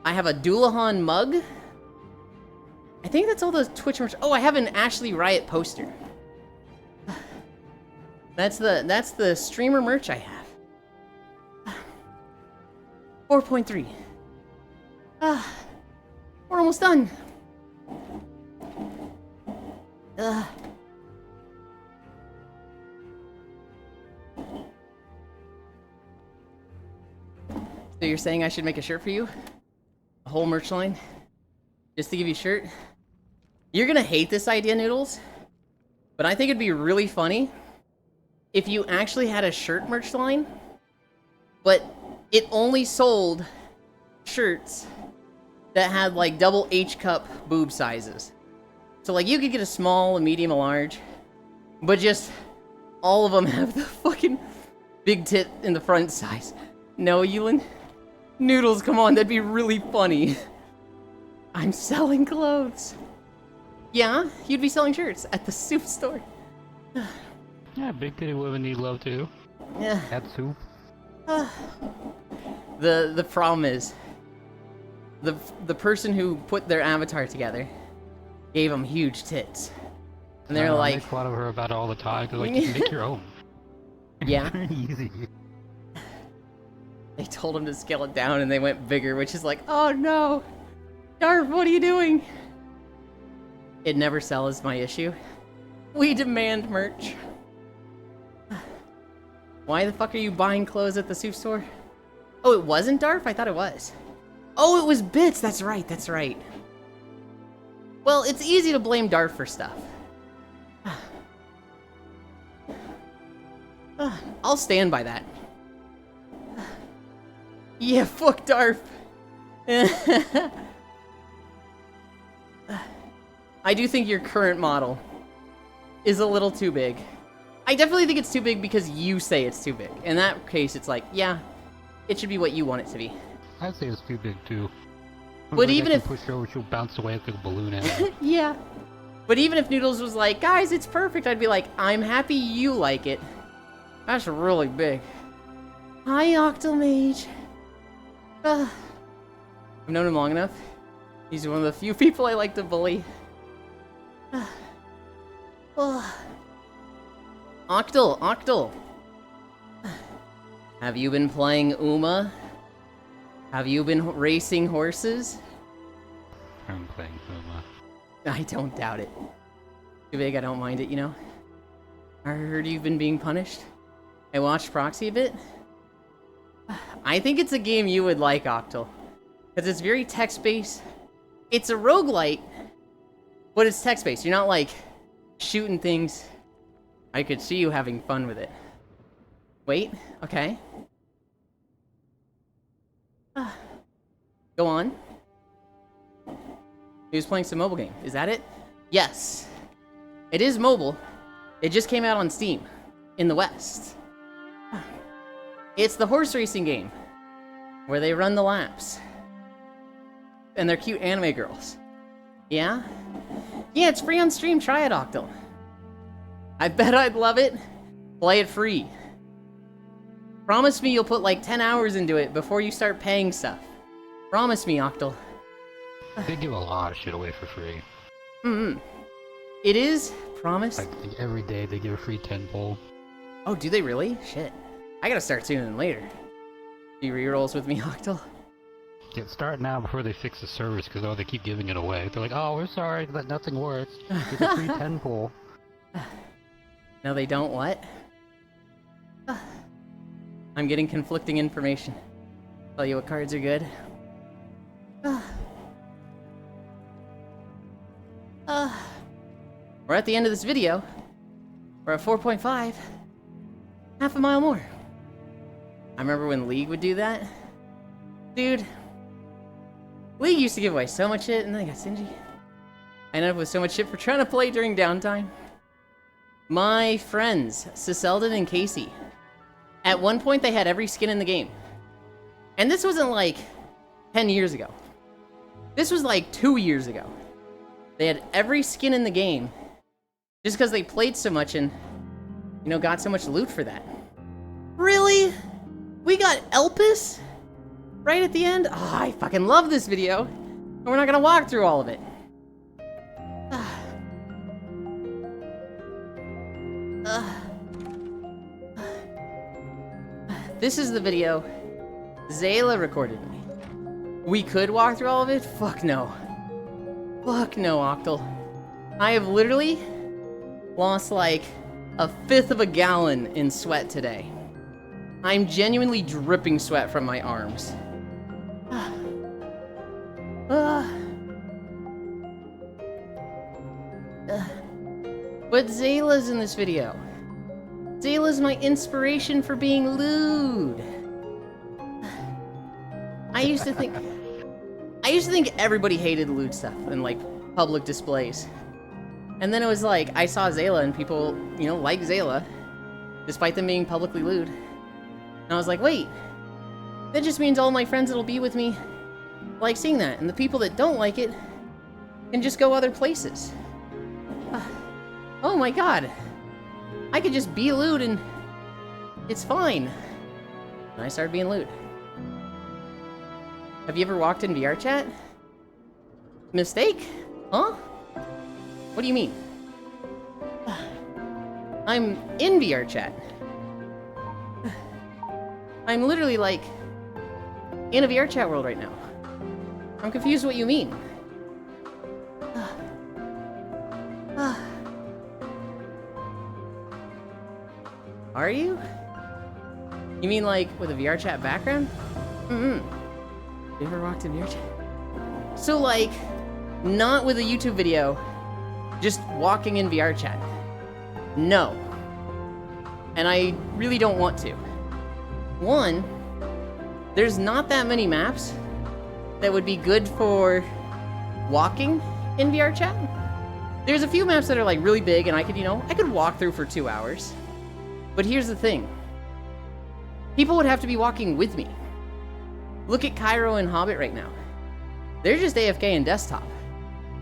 I have a Doulahan mug. I think that's all the Twitch merch. Oh, I have an Ashley Riot poster. That's the streamer merch I have. 4.3. We're almost done. So you're saying I should make a shirt for you? A whole merch line? Just to give you a shirt? You're gonna hate this idea, Noodles. But I think it'd be really funny if you actually had a shirt merch line, but it only sold shirts that had like double H cup boob sizes. So like you could get a small, a medium, a large, but just all of them have the fucking big tit in the front size. No, Ewan? Noodles, come on, that'd be really funny. I'm selling clothes. Yeah, you'd be selling shirts at the soup store. Yeah, big titty women need love too. Yeah. Add soup. The problem is, the person who put their avatar together gave them huge tits, and they're I like, make fun of her about it all the time. Cause like, you can make your own. yeah. Very easy. They told him to scale it down, and they went bigger, which is like, oh no, Darth, what are you doing? It never sell is my issue. We demand merch. Why the fuck are you buying clothes at the soup store? Oh, it wasn't Darth? I thought it was. Oh, it was Bits. That's right, that's right. Well, it's easy to blame Darth for stuff. I'll stand by that. Yeah, fuck Darth. I do think your current model is a little too big. I definitely think it's too big because you say it's too big. In that case, it's like, yeah, it should be what you want it to be. I'd say it's too big too. But even if push her over, she'll bounce away like a balloon. Animal. yeah. But even if Noodles was like, guys, it's perfect, I'd be like, I'm happy you like it. That's really big. Hi, Octomage. I've known him long enough. He's one of the few people I like to bully. Octal. Have you been playing Uma? Have you been racing horses? I'm playing Uma. I don't doubt it. Too big, I don't mind it, you know? I heard you've been being punished. I watched Proxy a bit. I think it's a game you would like, Octal. Because it's very text-based. It's a roguelite, but it's text-based. You're not, like, shooting things. I could see you having fun with it. Wait, okay. Go on. He was playing some mobile game. Is that it? Yes. It is mobile. It just came out on Steam. In the West. It's the horse racing game. Where they run the laps. And they're cute anime girls. Yeah? Yeah, it's free on stream. Try it, Octal. I bet I'd love it. Play it free. Promise me you'll put like 10 hours into it before you start paying stuff. Promise me, Octal. They give a lot of shit away for free. It is promise. Like every day they give a free 10 poll. Oh, do they really? Shit. I gotta start sooner than later. Do you rerolls with me, Octal? Yeah, start now before they fix the servers, because they keep giving it away. They're like, oh, we're sorry that nothing works. Get a free 10 poll. No, they don't what? I'm getting conflicting information. Tell you what cards are good. We're at the end of this video. We're at 4.5. Half a mile more. I remember when League would do that. Dude. League used to give away so much shit and then I got stingy. I ended up with so much shit for trying to play during downtime. My friends, Ciseldon and Casey. At one point they had every skin in the game. And this wasn't like 10 years ago. This was like 2 years ago. They had every skin in the game. Just because they played so much and, you know, got so much loot for that. Really? We got Elpis? Right at the end? Oh, I fucking love this video. And we're not gonna walk through all of it. This is the video Zayla recorded me. We could walk through all of it? Fuck no. Fuck no, Octal. I have literally lost like a fifth of a gallon in sweat today. I'm genuinely dripping sweat from my arms. But Zayla's in this video. Zayla's my inspiration for being lewd. I used to think everybody hated lewd stuff and like public displays. And then it was like, I saw Zayla and people, you know, like Zayla, despite them being publicly lewd. And I was like, wait, that just means all my friends that'll be with me like seeing that. And the people that don't like it can just go other places. Oh my god. I could just be lewd and it's fine. And I started being lewd. Have you ever walked in VRChat? Mistake? Huh? What do you mean? I'm in VRChat. I'm literally like in a VRChat world right now. I'm confused what you mean. Are you? You mean like with a VRChat background? You ever walked in VRChat? So like, not with a YouTube video, just walking in VRChat. No. And I really don't want to. One, there's not that many maps that would be good for walking in VRChat. There's a few maps that are like really big and I could walk through for 2 hours. But here's the thing. People would have to be walking with me. Look at Cairo and Hobbit right now. They're just AFK in desktop.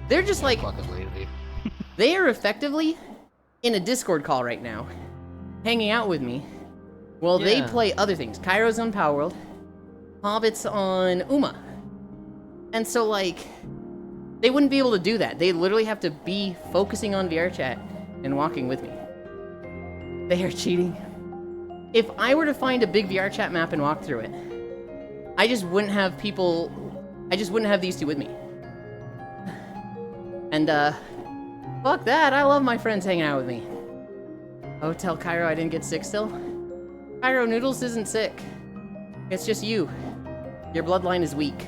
They're just like... They are effectively in a Discord call right now, hanging out with me, while they play other things. Cairo's on Palworld, Hobbit's on Uma. And so, like, they wouldn't be able to do that. They literally have to be focusing on VRChat and walking with me. They are cheating. If I were to find a big VRChat map and walk through it, I just wouldn't have people... I just wouldn't have these two with me. And, fuck that, I love my friends hanging out with me. Oh, tell Cairo I didn't get sick still? Cairo, Noodles isn't sick. It's just you. Your bloodline is weak.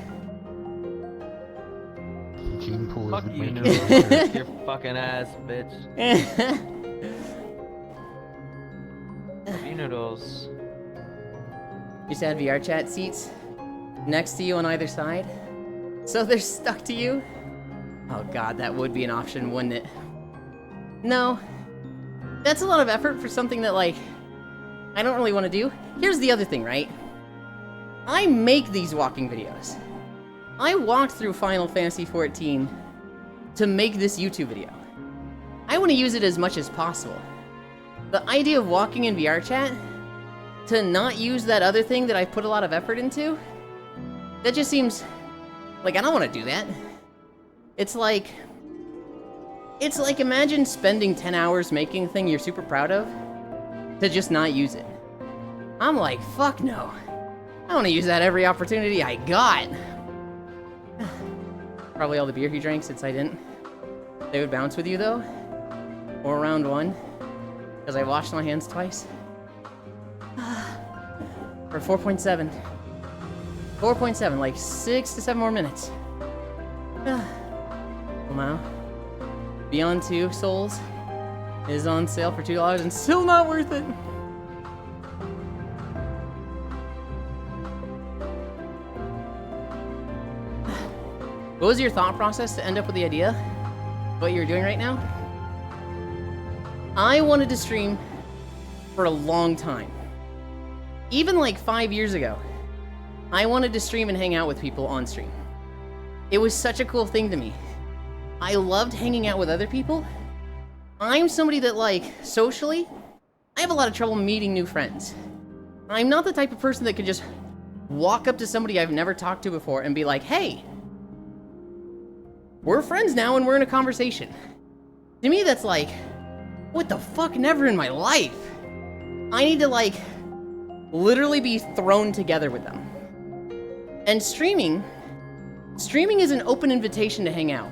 Fuck you, Noodles. Your fucking ass, bitch. Fuck you, Noodles. You said VRChat seats next to you on either side? So they're stuck to you? Oh god, that would be an option, wouldn't it? No. That's a lot of effort for something that, like, I don't really want to do. Here's the other thing, right? I make these walking videos. I walked through Final Fantasy XIV to make this YouTube video. I want to use it as much as possible. The idea of walking in VRChat to not use that other thing that I put a lot of effort into, that just seems like I don't want to do that. It's like imagine spending 10 hours making a thing you're super proud of to just not use it. I'm like, fuck no. I want to use that every opportunity I got. Probably all the beer he drank since I didn't. They would bounce with you though? Or round one? Because I washed my hands twice? For 4.7. 4.7, like 6 to 7 more minutes. Well now, Beyond 2 Souls is on sale for $2 and still not worth it. What was your thought process to end up with the idea? What you're doing right now? I wanted to stream for a long time. Even like 5 years ago, I wanted to stream and hang out with people on stream. It was such a cool thing to me. I loved hanging out with other people. I'm somebody that, like, socially, I have a lot of trouble meeting new friends. I'm not the type of person that could just walk up to somebody I've never talked to before and be like, hey, we're friends now and we're in a conversation. To me, that's like, what the fuck, never in my life. I need to, like, literally be thrown together with them. And streaming is an open invitation to hang out.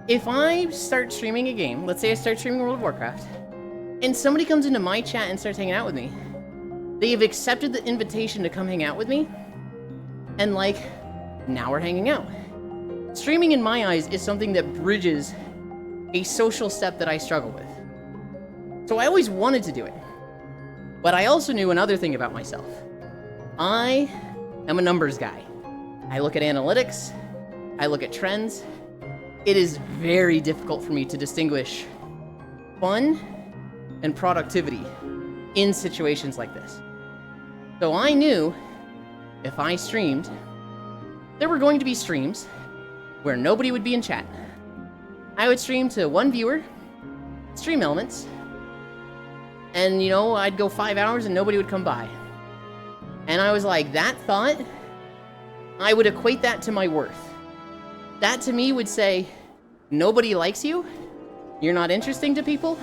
If I start streaming a game, let's say I start streaming World of Warcraft, and somebody comes into my chat and starts hanging out with me, they have accepted the invitation to come hang out with me, and like, now we're hanging out. Streaming in my eyes is something that bridges a social step that I struggle with. So I always wanted to do it. But I also knew another thing about myself. I am a numbers guy. I look at analytics, I look at trends. It is very difficult for me to distinguish fun and productivity in situations like this. So I knew if I streamed, there were going to be streams where nobody would be in chat. I would stream to one viewer, stream elements, and you know, I'd go 5 hours and nobody would come by. And I was like, that thought, I would equate that to my worth. That to me would say, nobody likes you, you're not interesting to people,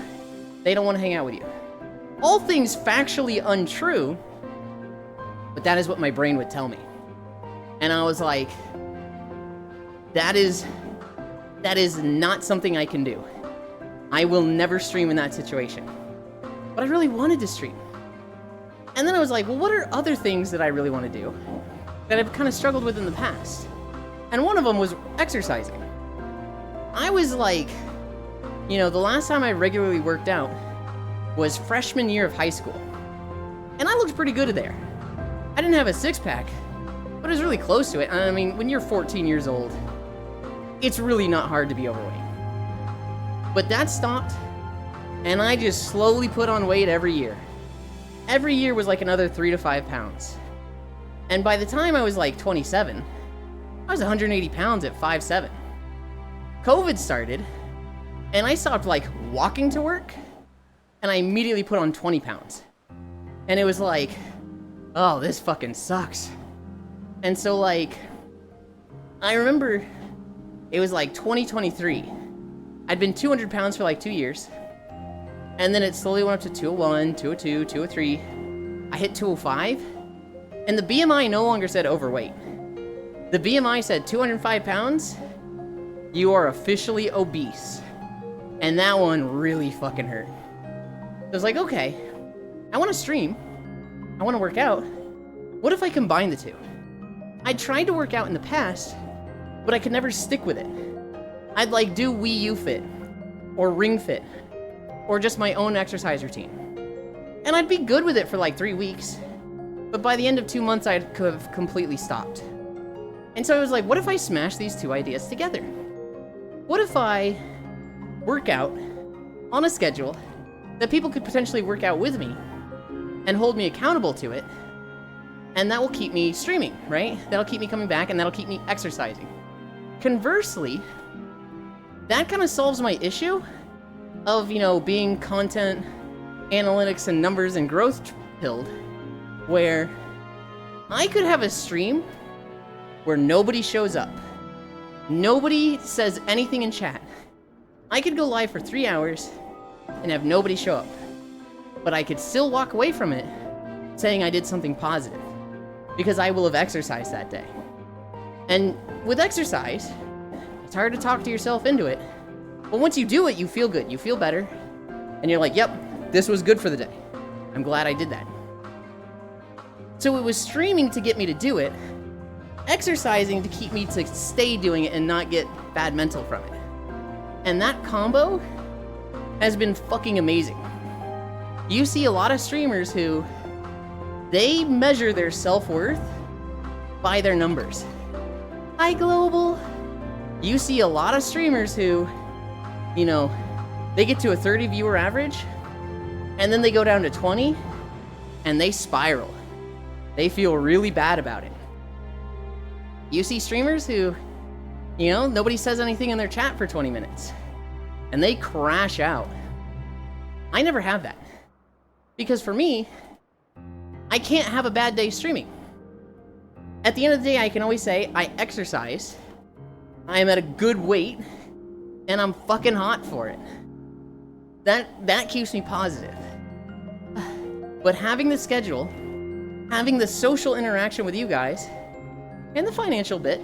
they don't want to hang out with you. All things factually untrue, but that is what my brain would tell me. And I was like, that is not something I can do. I will never stream in that situation. But I really wanted to stream. And then I was like, well, what are other things that I really want to do that I've kind of struggled with in the past? And one of them was exercising. I was like, you know, the last time I regularly worked out was freshman year of high school. And I looked pretty good there. I didn't have a six-pack, but it was really close to it. I mean, when you're 14 years old, it's really not hard to be overweight. But that stopped, and I just slowly put on weight every year. Every year was like another 3 to 5 pounds. And by the time I was like 27, I was 180 pounds at 5'7". COVID started, and I stopped like walking to work, and I immediately put on 20 pounds. And it was like, oh, this fucking sucks. And so like, I remember it was like 2023. I'd been 200 pounds for like 2 years. And then it slowly went up to 201, 202, 203. I hit 205. And the BMI no longer said overweight. The BMI said 205 pounds, you are officially obese. And that one really fucking hurt. I was like, okay, I want to stream. I want to work out. What if I combine the two? I tried to work out in the past, but I could never stick with it. I'd like do Wii U Fit, or Ring Fit, or just my own exercise routine. And I'd be good with it for like 3 weeks, but by the end of 2 months, I'd have completely stopped. And so I was like, what if I smash these two ideas together? What if I work out on a schedule that people could potentially work out with me and hold me accountable to it, and that will keep me streaming, right? That'll keep me coming back, and that'll keep me exercising. Conversely, that kind of solves my issue of, you know, being content, analytics, and numbers and growth pilled, where I could have a stream where nobody shows up. Nobody says anything in chat. I could go live for 3 hours and have nobody show up. But I could still walk away from it saying I did something positive, because I will have exercised that day. And with exercise, it's hard to talk to yourself into it. But once you do it, you feel good. You feel better. And you're like, yep, this was good for the day. I'm glad I did that. So it was streaming to get me to do it, exercising to keep me to stay doing it and not get bad mental from it. And that combo has been fucking amazing. You see a lot of streamers who, they measure their self-worth by their numbers. Hi, Global. You see a lot of streamers who, you know, they get to a 30 viewer average, and then they go down to 20, and they spiral. They feel really bad about it. You see streamers who, you know, nobody says anything in their chat for 20 minutes, and they crash out. I never have that. Because for me, I can't have a bad day streaming. At the end of the day, I can always say, I exercise, I am at a good weight, and I'm fucking hot for it. That keeps me positive. But having the schedule having the social interaction with you guys and the financial bit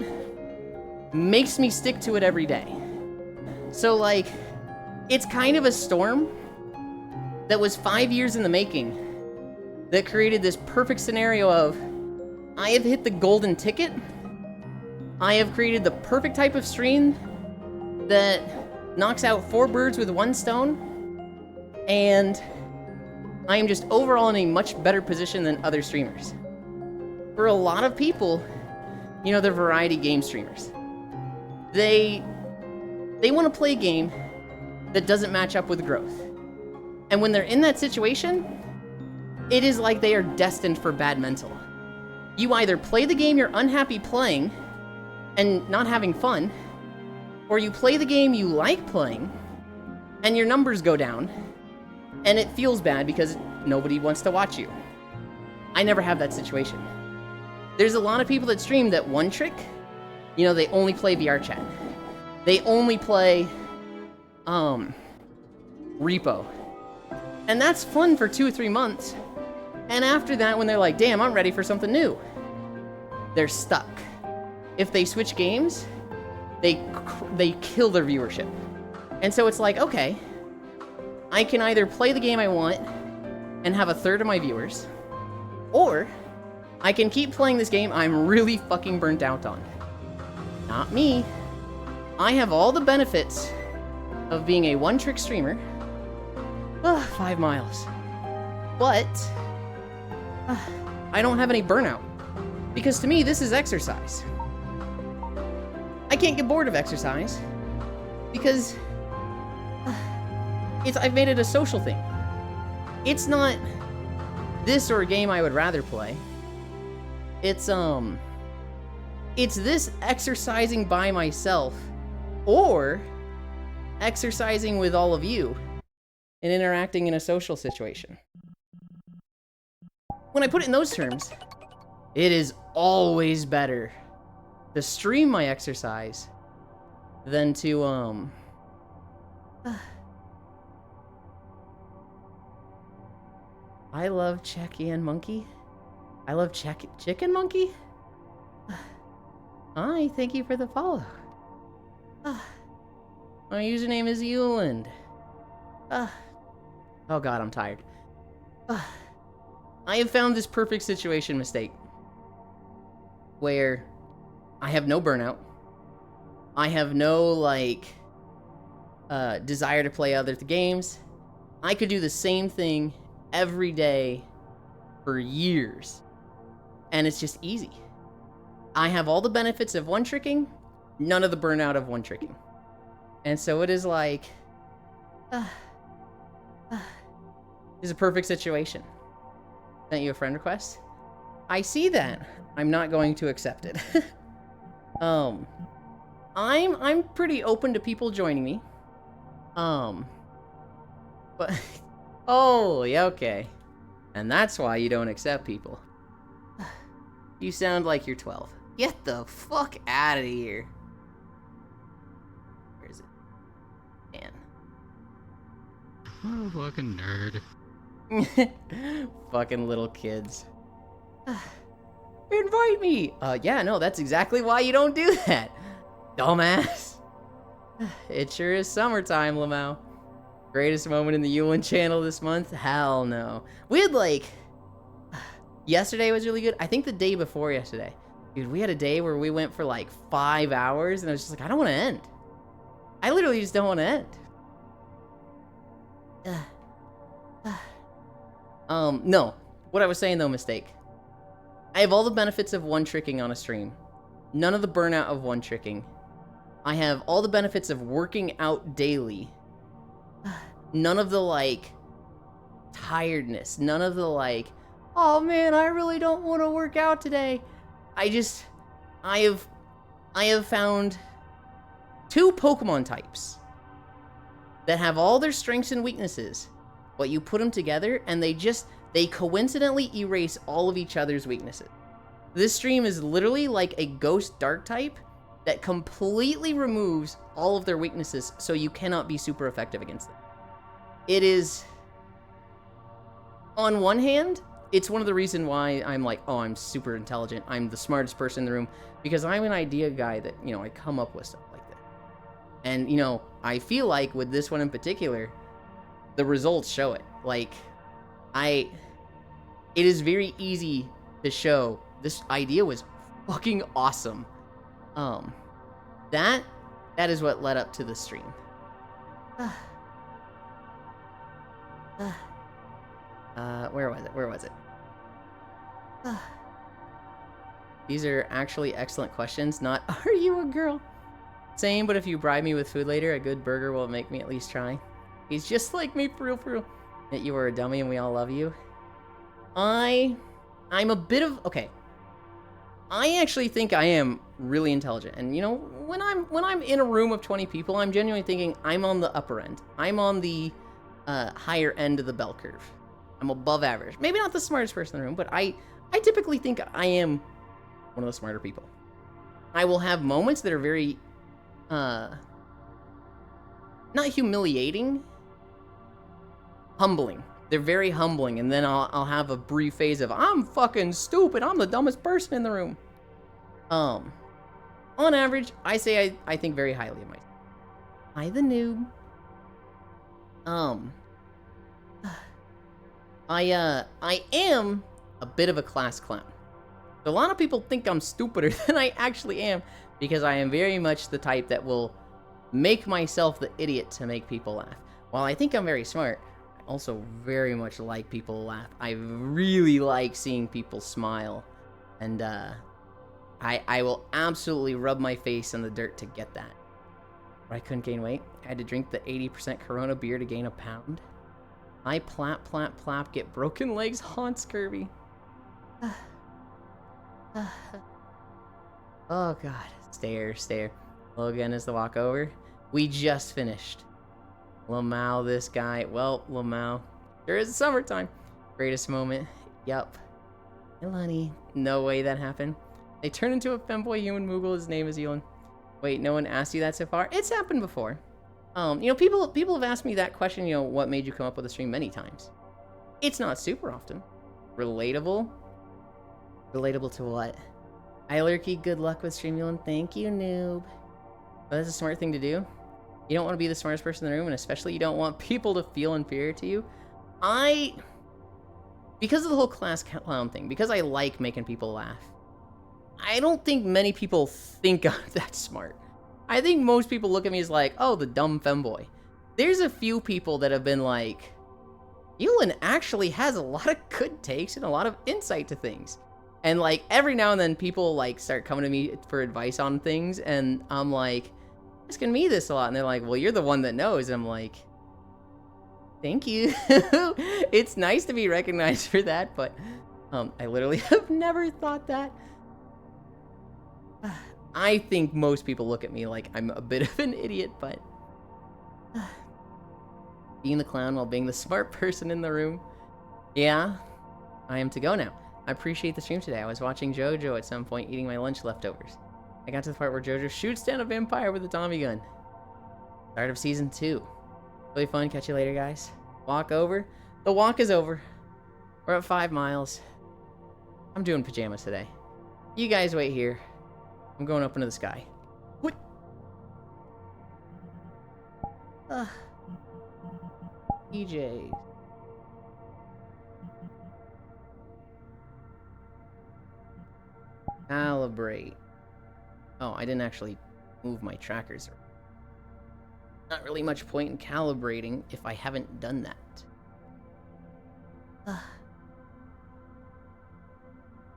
makes me stick to it every day. So, like, it's kind of a storm that was 5 years in the making that created this perfect scenario of I have hit the golden ticket. I have created the perfect type of stream that knocks out 4 birds with 1 stone, and I am just overall in a much better position than other streamers. For a lot of people, you know, they're variety game streamers. They want to play a game that doesn't match up with growth. And when they're in that situation, it is like they are destined for bad mental. You either play the game you're unhappy playing and not having fun, or you play the game you like playing and your numbers go down and it feels bad because nobody wants to watch you. I never have that situation. There's a lot of people that stream that one trick, you know, they only play VR chat. They only play Repo. And that's fun for 2 or 3 months. And after that, when they're like, damn, I'm ready for something new, they're stuck. If they switch games, they kill their viewership. And so it's like, okay, I can either play the game I want and have 1/3 of my viewers, or I can keep playing this game I'm really fucking burnt out on. Not me. I have all the benefits of being a one-trick streamer. 5 miles. But I don't have any burnout. Because to me, this is exercise. I can't get bored of exercise because I've made it a social thing. It's not this or a game I would rather play. It's this exercising by myself or exercising with all of you and interacting in a social situation. When I put it in those terms, it is always better to stream my exercise than to, I love Checky and Monkey. I love Chicken Monkey? Hi, thank you for the follow. My username is Euland. Oh god, I'm tired. I have found this perfect situation mistake where I have no burnout. I have no, like, desire to play other games. I could do the same thing every day for years, and it's just easy. I have all the benefits of one-tricking, none of the burnout of one-tricking. And so it is like, it's a perfect situation. Sent you a friend request? I see that. I'm not going to accept it. I'm pretty open to people joining me. But oh, yeah, okay. And that's why you don't accept people. You sound like you're 12. Get the fuck out of here. Where is it? Man. Oh, fucking nerd. Fucking little kids. Invite me! Yeah, no, that's exactly why you don't do that. Dumbass. It sure is summertime, Lamau. Greatest moment in the Yulin channel this month? Hell no. We had, like... Yesterday was really good. I think the day before yesterday. Dude, we had a day where we went for like 5 hours, and I was just like, I don't want to end. I literally just don't want to end. No. What I was saying, though, mistake. I have all the benefits of one-tricking on a stream. None of the burnout of one-tricking. I have all the benefits of working out daily. None of the, like, tiredness. None of the, like, oh man, I really don't want to work out today. I have found 2 Pokemon types that have all their strengths and weaknesses, but you put them together and they coincidentally erase all of each other's weaknesses. This stream is literally like a ghost dark type that completely removes all of their weaknesses, so you cannot be super effective against them. It is, on one hand, it's one of the reasons why I'm like, oh, I'm super intelligent. I'm the smartest person in the room because I'm an idea guy that, you know, I come up with stuff like that. And, you know, I feel like with this one in particular, the results show it. Like, it is very easy to show this idea was fucking awesome. That is what led up to the stream. Where was it? These are actually excellent questions, not, are you a girl? Same, but if you bribe me with food later, a good burger will make me at least try. He's just like me, for real. That you are a dummy and we all love you. I'm a bit of, okay. I actually think I am really intelligent. And you know, when I'm in a room of 20 people, I'm genuinely thinking I'm on the upper end. I'm on the higher end of the bell curve. I'm above average. Maybe not the smartest person in the room, but I typically think I am one of the smarter people. I will have moments that are very not humiliating, humbling. They're very humbling, and then I'll have a brief phase of, I'm fucking stupid, I'm the dumbest person in the room. On average, I say I think very highly of myself. Hi, the noob. I am a bit of a class clown. So a lot of people think I'm stupider than I actually am, because I am very much the type that will make myself the idiot to make people laugh. While I think I'm very smart, I also very much like people to laugh. I really like seeing people smile, and I will absolutely rub my face in the dirt to get that. But I couldn't gain weight. I had to drink the 80% Corona beer to gain a pound. I plap, get broken legs, haunt scurvy. Oh god, stare. Logan is the walk over. We just finished. Lamau, this guy. Well, Lamau. Sure is summertime. Greatest moment. Yup. Hey, Lunny. No way that happened. They turned into a femboy human Moogle. His name is Elon. Wait, no one asked you that so far? It's happened before. You know, people have asked me that question, you know, what made you come up with a stream many times. It's not super often. Relatable? Relatable to what? Ilerky, good luck with Streamulin. Thank you, noob. Well, that's a smart thing to do. You don't want to be the smartest person in the room, and especially you don't want people to feel inferior to you. Because of the whole class clown thing, because I like making people laugh, I don't think many people think I'm that smart. I think most people look at me as like, oh, the dumb femboy. There's a few people that have been like, Ewan actually has a lot of good takes and a lot of insight to things. And like every now and then people like start coming to me for advice on things, and I'm like, asking me this a lot, and they're like, well, you're the one that knows. And I'm like, thank you. It's nice to be recognized for that, but I literally have never thought that. I think most people look at me like I'm a bit of an idiot, but being the clown while being the smart person in the room. Yeah, I am to go now. I appreciate the stream today. I was watching JoJo at some point, eating my lunch leftovers. I got to the part where JoJo shoots down a vampire with a Tommy gun. Start of season 2. Really fun. Catch you later, guys. Walk over. The walk is over. We're at 5 miles. I'm doing pajamas today. You guys wait here. I'm going up into the sky. What? EJ. Calibrate. Oh, I didn't actually move my trackers. Not really much point in calibrating if I haven't done that.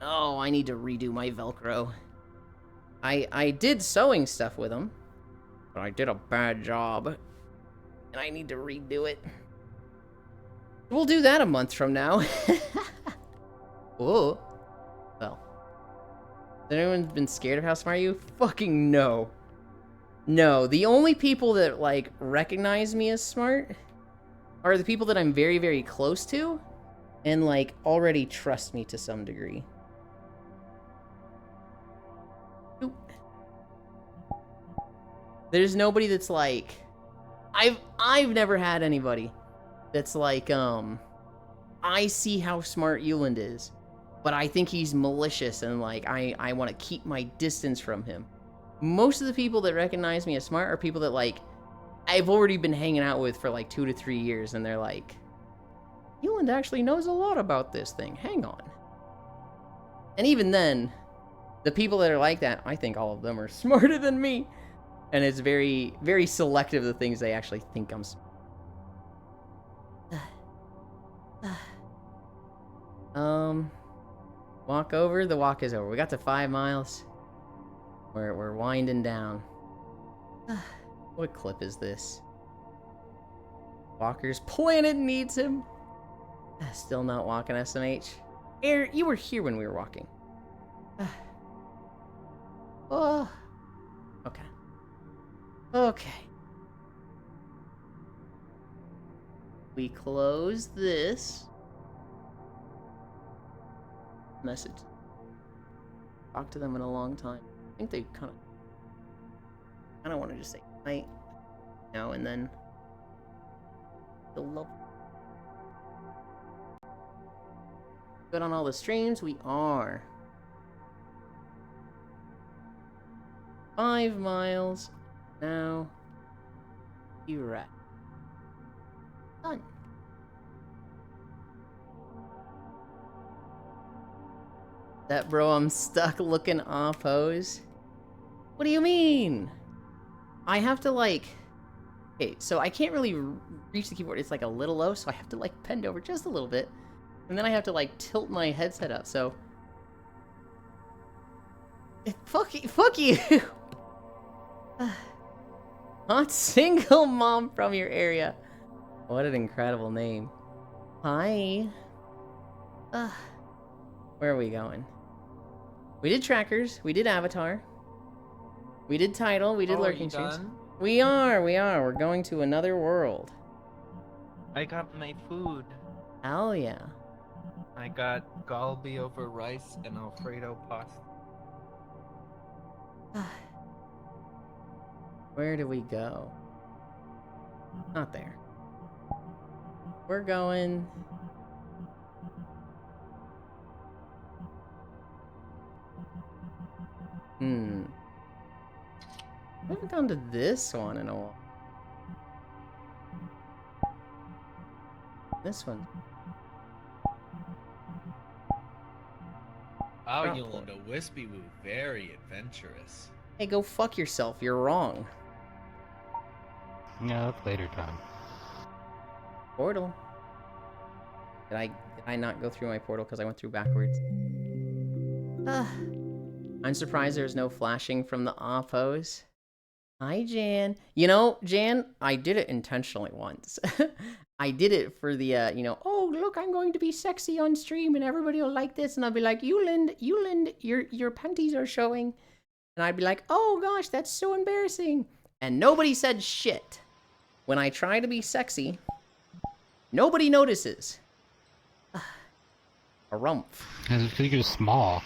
Oh, I need to redo my Velcro. I did sewing stuff with them, but I did a bad job, and I need to redo it. We'll do that a month from now. Whoa. Well. Has anyone been scared of how smart you? Fucking no. No, the only people that, like, recognize me as smart are the people that I'm very, very close to and, like, already trust me to some degree. Oop. There's nobody that's like... I've never had anybody that's like, I see how smart Euland is, but I think he's malicious and like I want to keep my distance from him. Most of the people that recognize me as smart are people that like I've already been hanging out with for like 2 to 3 years, and they're like, Euland actually knows a lot about this thing. Hang on. And even then, the people that are like that, I think all of them are smarter than me. And it's very, very selective the things they actually think I'm smart. Walk over. The walk is over. We got to 5 miles. We're winding down. What clip is this? Walker's planet needs him. Still not walking, SMH. Air, you were here when we were walking. Oh. Okay. Okay. We close this. Message. Talked to them in a long time. I think they kind of want to just say night now and then. The love. Good on all the streams, we are. 5 miles. Now. You're at. Done. That bro, I'm stuck looking off pose. What do you mean? I have to like... Okay, so I can't really reach the keyboard. It's like a little low, so I have to like bend over just a little bit. And then I have to like tilt my headset up, so... Fuck you! Hot single mom from your area. What an incredible name. Hi. Where are we going? We did trackers, we did avatar. We did title, we did lurking streams. We are. We're going to another world. I got my food. Hell yeah. I got galbi over rice and Alfredo pasta. Where do we go? Not there. We're going... I haven't gone to this one in a while. This one. Wow, Drop Yolanda, Wispy Woo, very adventurous. Hey, go fuck yourself. You're wrong. No, that's later time. Portal. Did I not go through my portal because I went through backwards? I'm surprised there's no flashing from the off pose. Hi, Jan. You know, Jan, I did it intentionally once. I did it for the, you know, oh, look, I'm going to be sexy on stream and everybody will like this. And I'll be like, Euland, your panties are showing. And I'd be like, oh gosh, that's so embarrassing. And nobody said shit. When I try to be sexy, nobody notices. A rump. I think it's small.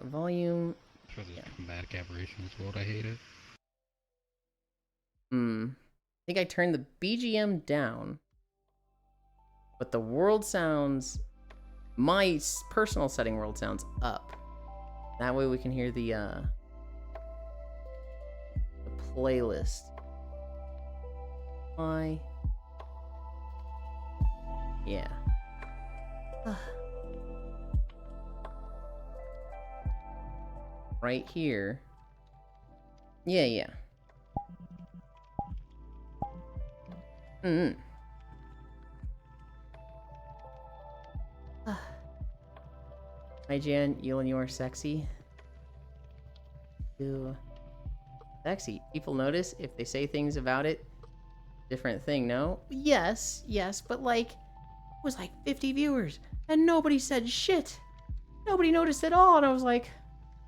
Volume. For the dramatic aberrations world, I hate it. I think I turned the BGM down. But the world sounds... My personal setting world sounds up. That way we can hear the playlist. Why? Yeah. Right here. Yeah. Hi, Jan. You and you are sexy. Ew. Sexy. People notice if they say things about it. Different thing, no? Yes, but like, it was like 50 viewers, and nobody said shit. Nobody noticed at all, and I was like,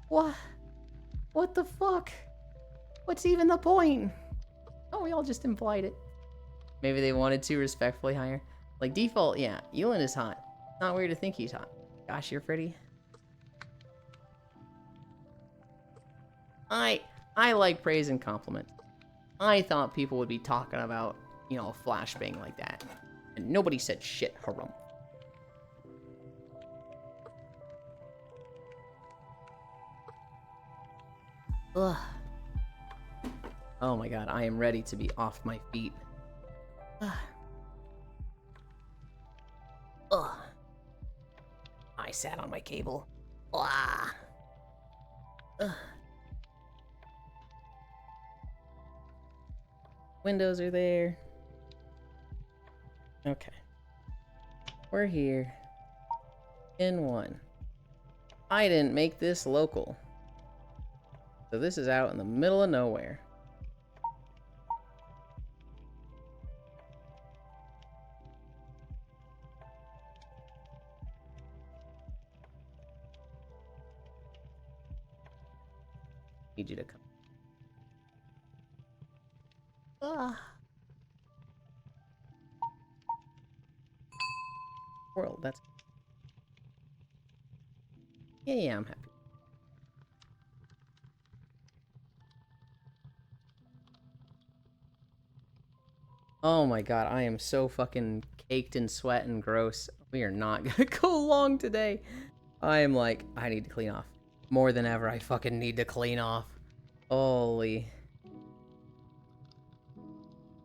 what? What the fuck? What's even the point? Oh, we all just implied it. Maybe they wanted to respectfully hire. Like, default, yeah, Euland is hot. Not weird to think he's hot. Gosh, you're pretty. I like praise and compliment. I thought people would be talking about, you know, a flashbang like that. And nobody said shit, harumph. Ugh. Oh my god, I am ready to be off my feet. Ugh. Ugh. I sat on my cable. Ugh. Ugh. Windows are there. Okay. We're here. In one. I didn't make this local. So this is out in the middle of nowhere. Need you to come. Ah. World, that's... Yeah, I'm happy. Oh my god, I am so fucking caked in sweat and gross. We are not gonna go long today. I am like, I need to clean off. More than ever, I fucking need to clean off. Holy.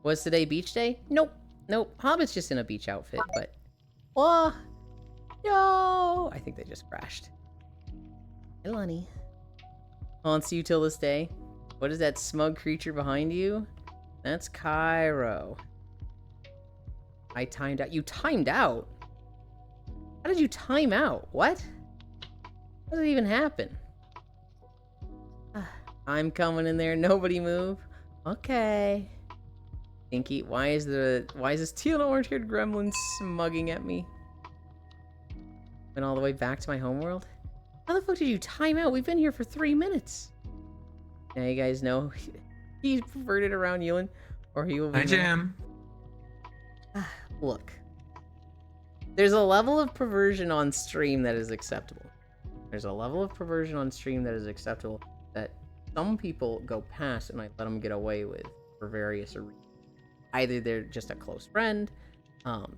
Was today beach day? Nope. Nope. Hobbit's just in a beach outfit, but... Oh! No! I think they just crashed. Hey, Lonnie. Haunts you till this day. What is that smug creature behind you? That's Cairo. I timed out. You timed out? How did you time out? What? How did it even happen? I'm coming in there. Nobody move. Okay. Inky, why is this teal and orange-haired gremlin smugging at me? Went all the way back to my homeworld? How the fuck did you time out? We've been here for 3 minutes. Now you guys know he's perverted around Yulin, or he will be... Hi, Jam. Look. There's a level of perversion on stream that is acceptable. There's a level of perversion on stream that is acceptable that some people go past and I let them get away with for various reasons. Either they're just a close friend,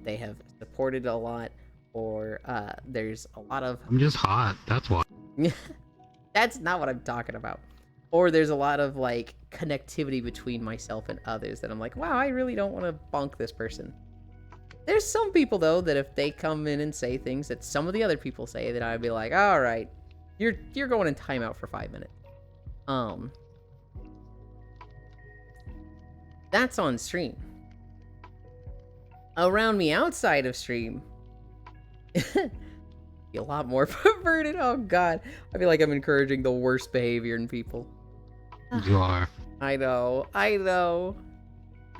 they have supported a lot, or there's a lot of... I'm just hot, that's why. That's not what I'm talking about. Or there's a lot of, like, connectivity between myself and others that I'm like, wow, I really don't want to bonk this person. There's some people, though, that if they come in and say things that some of the other people say, that I'd be like, all right, you're going in timeout for 5 minutes. That's on stream. Around me outside of stream, be a lot more perverted. Oh god, I feel like I'm encouraging the worst behavior in people. You are. I know. I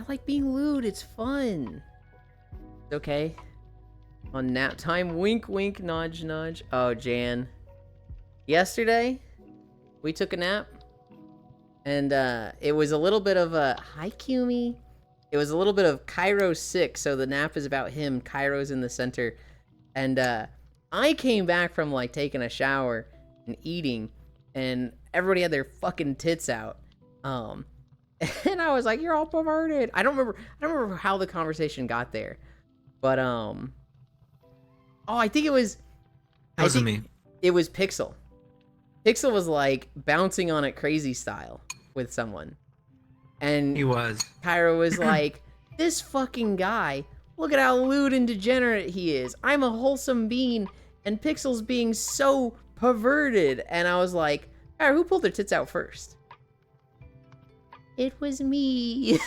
like being lewd. It's fun. It's okay. On nap time, wink, wink, nudge, nudge. Oh, Jan. Yesterday, we took a nap. And it was a little bit of a... Hi, Kumi. It was a little bit of Cairo's sick, so the nap is about him. Cairo's in the center. And I came back from, like, taking a shower and eating, and everybody had their fucking tits out. And I was like, you're all perverted. I don't remember how the conversation got there. But, oh, I think it was... That wasn't me. It was Pixel. Pixel was, like, bouncing on it crazy style with someone. And He was. Cairo was like, this fucking guy, look at how lewd and degenerate he is. I'm a wholesome being, and Pixel's being so perverted. And I was like, Cairo, who pulled their tits out first? It was me.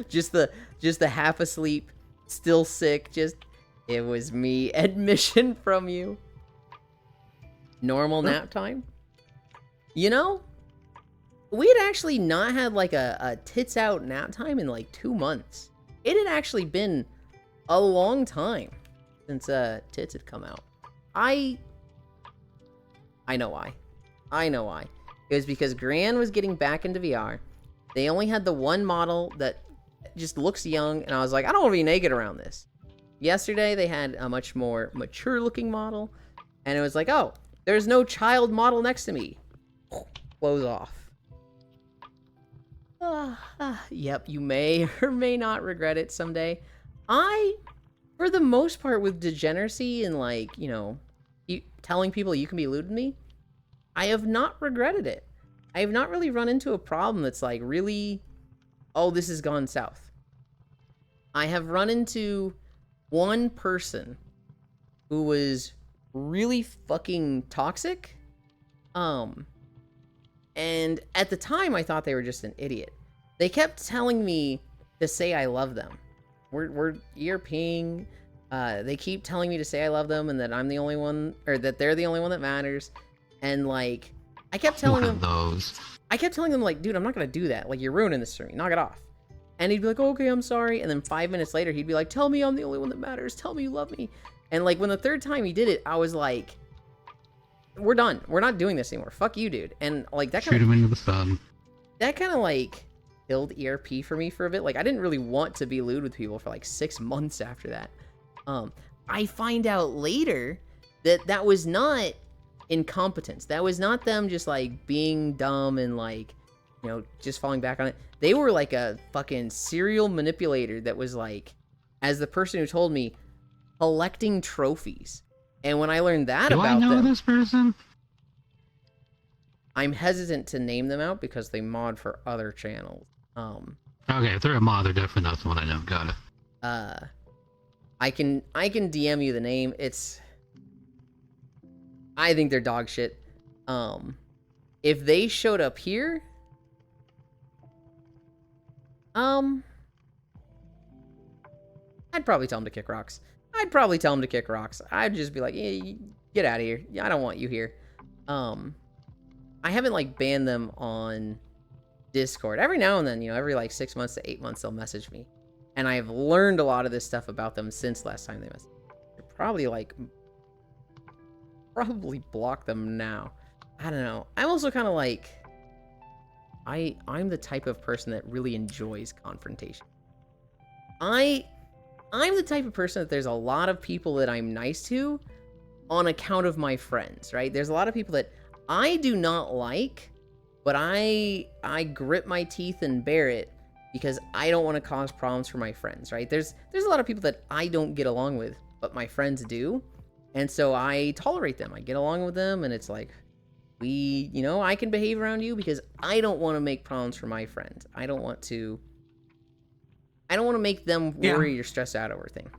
just the half asleep, still sick, it was me. Admission from you. Normal nap time? You know, we had actually not had like a tits out nap time in like 2 months. It had actually been a long time since tits had come out. I know why. It was because Gran was getting back into VR. They only had the one model that just looks young, and I was like, I don't want to be naked around this. Yesterday, they had a much more mature-looking model, and it was like, oh, there's no child model next to me. Close off. Yep, you may or may not regret it someday. For the most part, with degeneracy and like, telling people you can be lewd with me, I have not regretted it. I have not really run into a problem that's like really, oh, this has gone south. I have run into one person who was really fucking toxic. And at the time I thought they were just an idiot. They kept telling me to say I love them. We're ERPing. They keep telling me to say I love them and that I'm the only one, or that they're the only one that matters. And like, I kept telling them, like, dude, I'm not gonna do that. Like, you're ruining this for me. Knock it off. And he'd be like, oh, okay, I'm sorry. And then 5 minutes later, he'd be like, tell me I'm the only one that matters. Tell me you love me. And like, when the third time he did it, I was like, we're done. We're not doing this anymore. Fuck you, dude. And like, that Shoot him into the sun. That kind of like killed ERP for me for a bit. Like, I didn't really want to be lewd with people for like 6 months after that. I find out later that that was not incompetence. That was not them just like being dumb and like, just falling back on it. They were like a fucking serial manipulator that was like, as the person who told me, collecting trophies. And when I learned that Do about I know them, this person? I'm hesitant to name them out because they mod for other channels. Okay, if they're a mod, they're definitely not the one I know. Got it. I can DM you the name. I think they're dog shit. If they showed up here, I'd probably tell them to kick rocks. I'd just be like, hey, get out of here. I don't want you here. I haven't like banned them on Discord. Every now and then, every like 6 months to 8 months, they'll message me. And I've learned a lot of this stuff about them since last time they messaged me. Probably block them now. I don't know. I'm also kind of like, I'm the type of person that really enjoys confrontation. I'm the type of person that there's a lot of people that I'm nice to on account of my friends, right? There's a lot of people that I do not like, but I grit my teeth and bear it because I don't want to cause problems for my friends, right? There's a lot of people that I don't get along with, but my friends do. And so I tolerate them. I get along with them, and it's like, I can behave around you because I don't want to make problems for my friends. I don't want to make them worried or stressed out over things.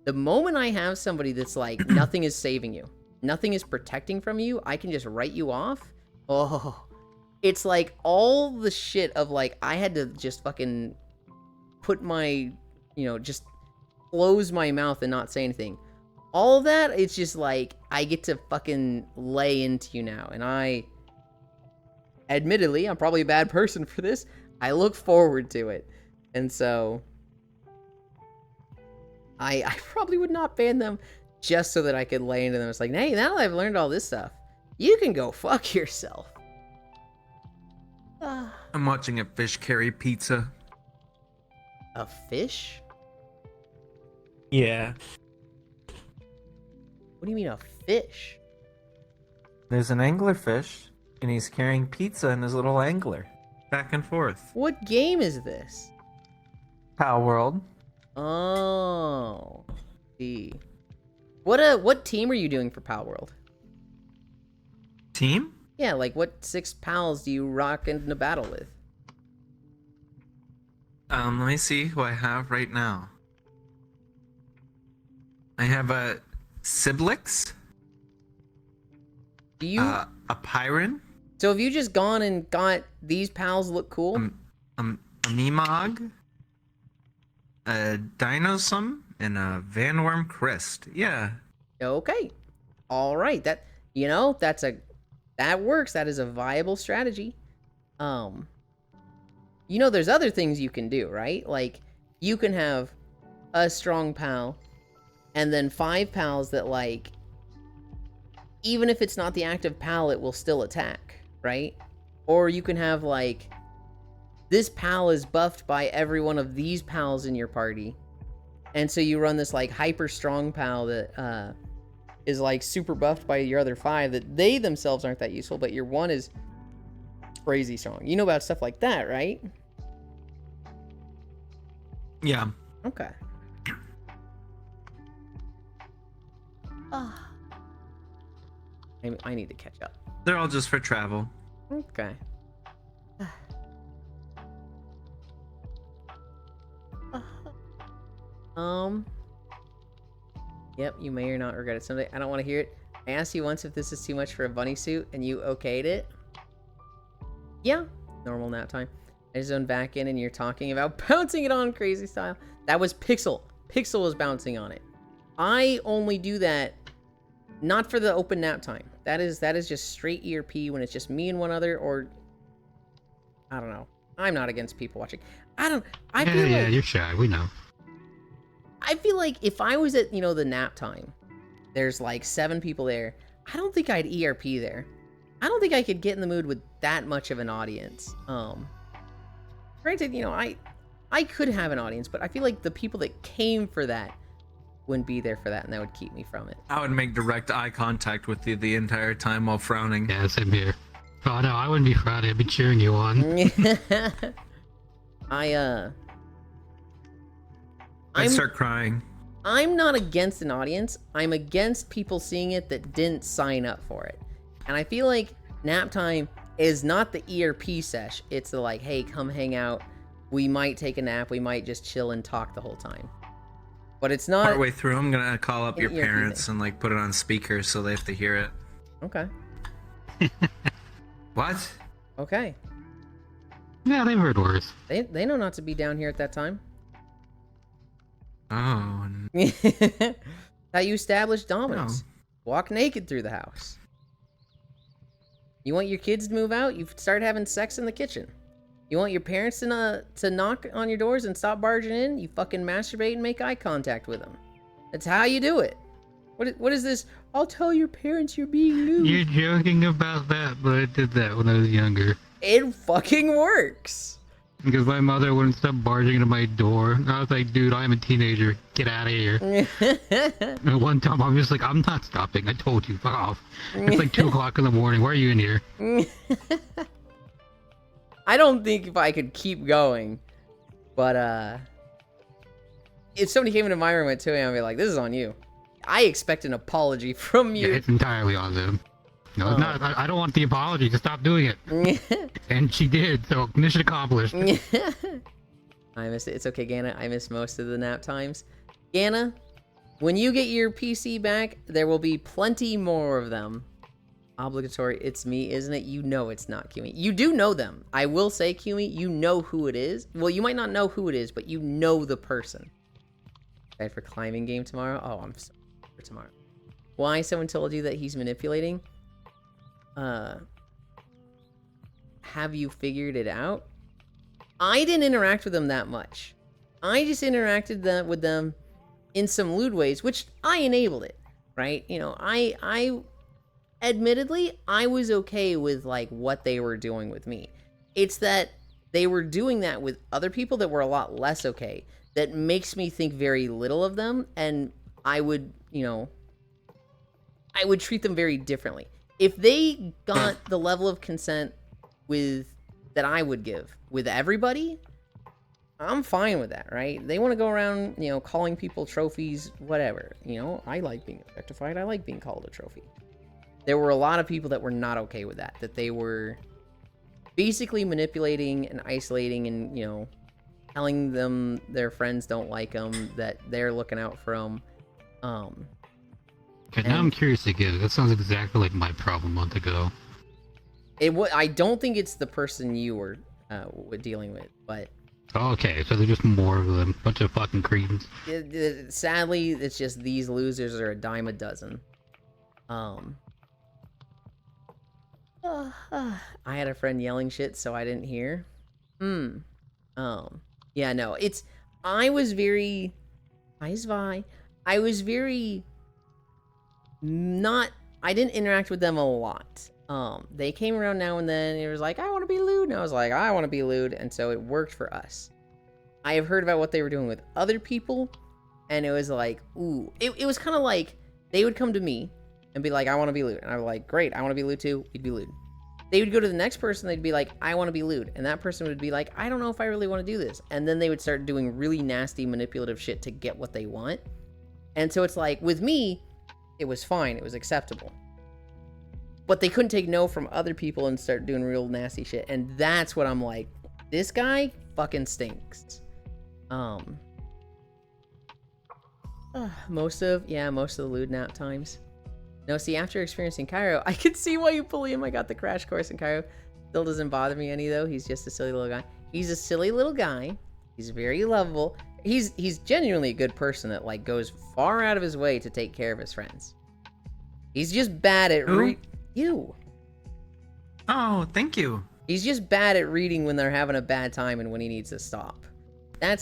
The moment I have somebody that's like, nothing is saving you, nothing is protecting from you, I can just write you off. Oh, it's like all the shit of like, I had to just fucking put my, just close my mouth and not say anything. All of that, it's just like, I get to fucking lay into you now. And admittedly, I'm probably a bad person for this. I look forward to it. And so, I probably would not ban them just so that I could lay into them. It's like, hey, now that I've learned all this stuff, you can go fuck yourself. I'm watching a fish carry pizza. A fish? Yeah. What do you mean a fish? There's an anglerfish, and he's carrying pizza in his little angler. Back and forth. What game is this? Pal World. Oh. See. What team are you doing for Pal World? Team? Yeah, like what 6 pals do you rock into battle with? Let me see who I have right now. I have a Siblix. Do you A Pyron. So have you just gone and got these pals look cool? A Meemog. A Dinosum and a Vanworm Crest. Yeah. Okay. All right. That works. That is a viable strategy. There's other things you can do, right? Like you can have a strong pal and then 5 pals that like, even if it's not the active pal, it will still attack, right? Or you can have like, this pal is buffed by every one of these pals in your party. And so you run this like hyper strong pal that is like super buffed by your other 5 that they themselves aren't that useful, but your one is crazy strong. You know about stuff like that, right? Yeah. Okay. Ah. I need to catch up. They're all just for travel. Okay. Yep, you may or not regret it someday. I don't want to hear it. I asked you once if this is too much for a bunny suit, and you okayed it. Yeah, normal nap time. I zone back in, and you're talking about bouncing it on crazy style. That was Pixel. Pixel was bouncing on it. I only do that not for the open nap time. That is just straight ERP when it's just me and one other, or I don't know. I'm not against people watching. I feel Yeah, like, you're shy. We know. I feel like if I was at, the nap time, there's like 7 people there, I don't think I'd ERP there. I don't think I could get in the mood with that much of an audience. Granted, I could have an audience, but I feel like the people that came for that wouldn't be there for that, and that would keep me from it. I would make direct eye contact with you the entire time while frowning. Yeah, same here. Oh no, I wouldn't be Friday. I'd be cheering you on. I'd I'm start crying. I'm not against an audience. I'm against people seeing it that didn't sign up for it. And I feel like nap time is not the ERP sesh. It's the like, hey, come hang out. We might take a nap. We might just chill and talk the whole time. But it's not. Partway through, I'm gonna call up an your ERP parents thing. and like put it on speaker so they have to hear it. Okay. What? Okay. Yeah, they've heard worse. They know not to be down here at that time. Oh. How you establish dominance. Walk naked through the house. You want your kids to move out? You start having sex in the kitchen. You want your parents to knock on your doors and stop barging in? You fucking masturbate and make eye contact with them. That's how you do it. What is this? I'll tell your parents you're being lewd. You're joking about that, but I did that when I was younger. It fucking works. Because my mother wouldn't stop barging into my door. And I was like, dude, I'm a teenager. Get out of here. And one time I was just like, I'm not stopping. I told you, fuck off. It's like 2 o'clock in the morning. Why are you in here? I don't think if I could keep going, but if somebody came into my room at 2 a.m., I'd be like, this is on you. I expect an apology from Yeah, you. it's entirely on them. No, it's not. I don't want the apology. Just stop doing it. And she did, so mission accomplished. I miss it. It's okay, Gana. I miss most of the nap times. Gana, when you get your PC back, there will be plenty more of them. Obligatory, it's me, isn't it? You know it's not Kumi. You do know them. I will say, Kumi, you know who it is. Well, you might not know who it is, but you know the person. Excited for climbing game tomorrow? Oh, I'm so excited for tomorrow. Why someone told you that he's manipulating? Have you figured it out? I didn't interact with them that much. I just interacted with them in some lewd ways, which I enabled it, right? I admittedly, I was okay with like what they were doing with me. It's that they were doing that with other people that were a lot less okay. That makes me think very little of them, and I would treat them very differently. If they got the level of consent that I would give with everybody, I'm fine with that, right? They want to go around, calling people trophies, whatever. I like being objectified. I like being called a trophy. There were a lot of people that were not okay with that they were basically manipulating and isolating and, telling them their friends don't like them, that they're looking out for them. Okay, now I'm curious again. That sounds exactly like my problem a month ago. I don't think it's the person you were dealing with, but Okay, so there's just more of them. Bunch of fucking creeps. sadly, it's just these losers are a dime a dozen. I had a friend yelling shit, so I didn't hear. Yeah, no, I was very I didn't interact with them a lot. They came around now and then, and it was like, I want to be lewd, and I was like, I want to be lewd, and so it worked for us. I have heard about what they were doing with other people, and it was like, ooh, it was kind of like, they would come to me and be like, I want to be lewd, and I was like, great, I want to be lewd too, we'd be lewd. they would go to the next person, they'd be like, I want to be lewd. And that person would be like, I don't know if I really want to do this. And then they would start doing really nasty, manipulative shit to get what they want. And so it's like, with me, it was fine. It was acceptable. But they couldn't take no from other people and start doing real nasty shit. And that's what I'm like, this guy fucking stinks. Most of the lewd nap times. No, see, after experiencing Cairo, I can see why you bully him. I got the crash course in Cairo. Still doesn't bother me any, though. He's just a silly little guy. He's a silly little guy. He's very lovable. He's genuinely a good person that, like, goes far out of his way to take care of his friends. He's just bad at you. Oh, thank you. He's just bad at reading when they're having a bad time and when he needs to stop. That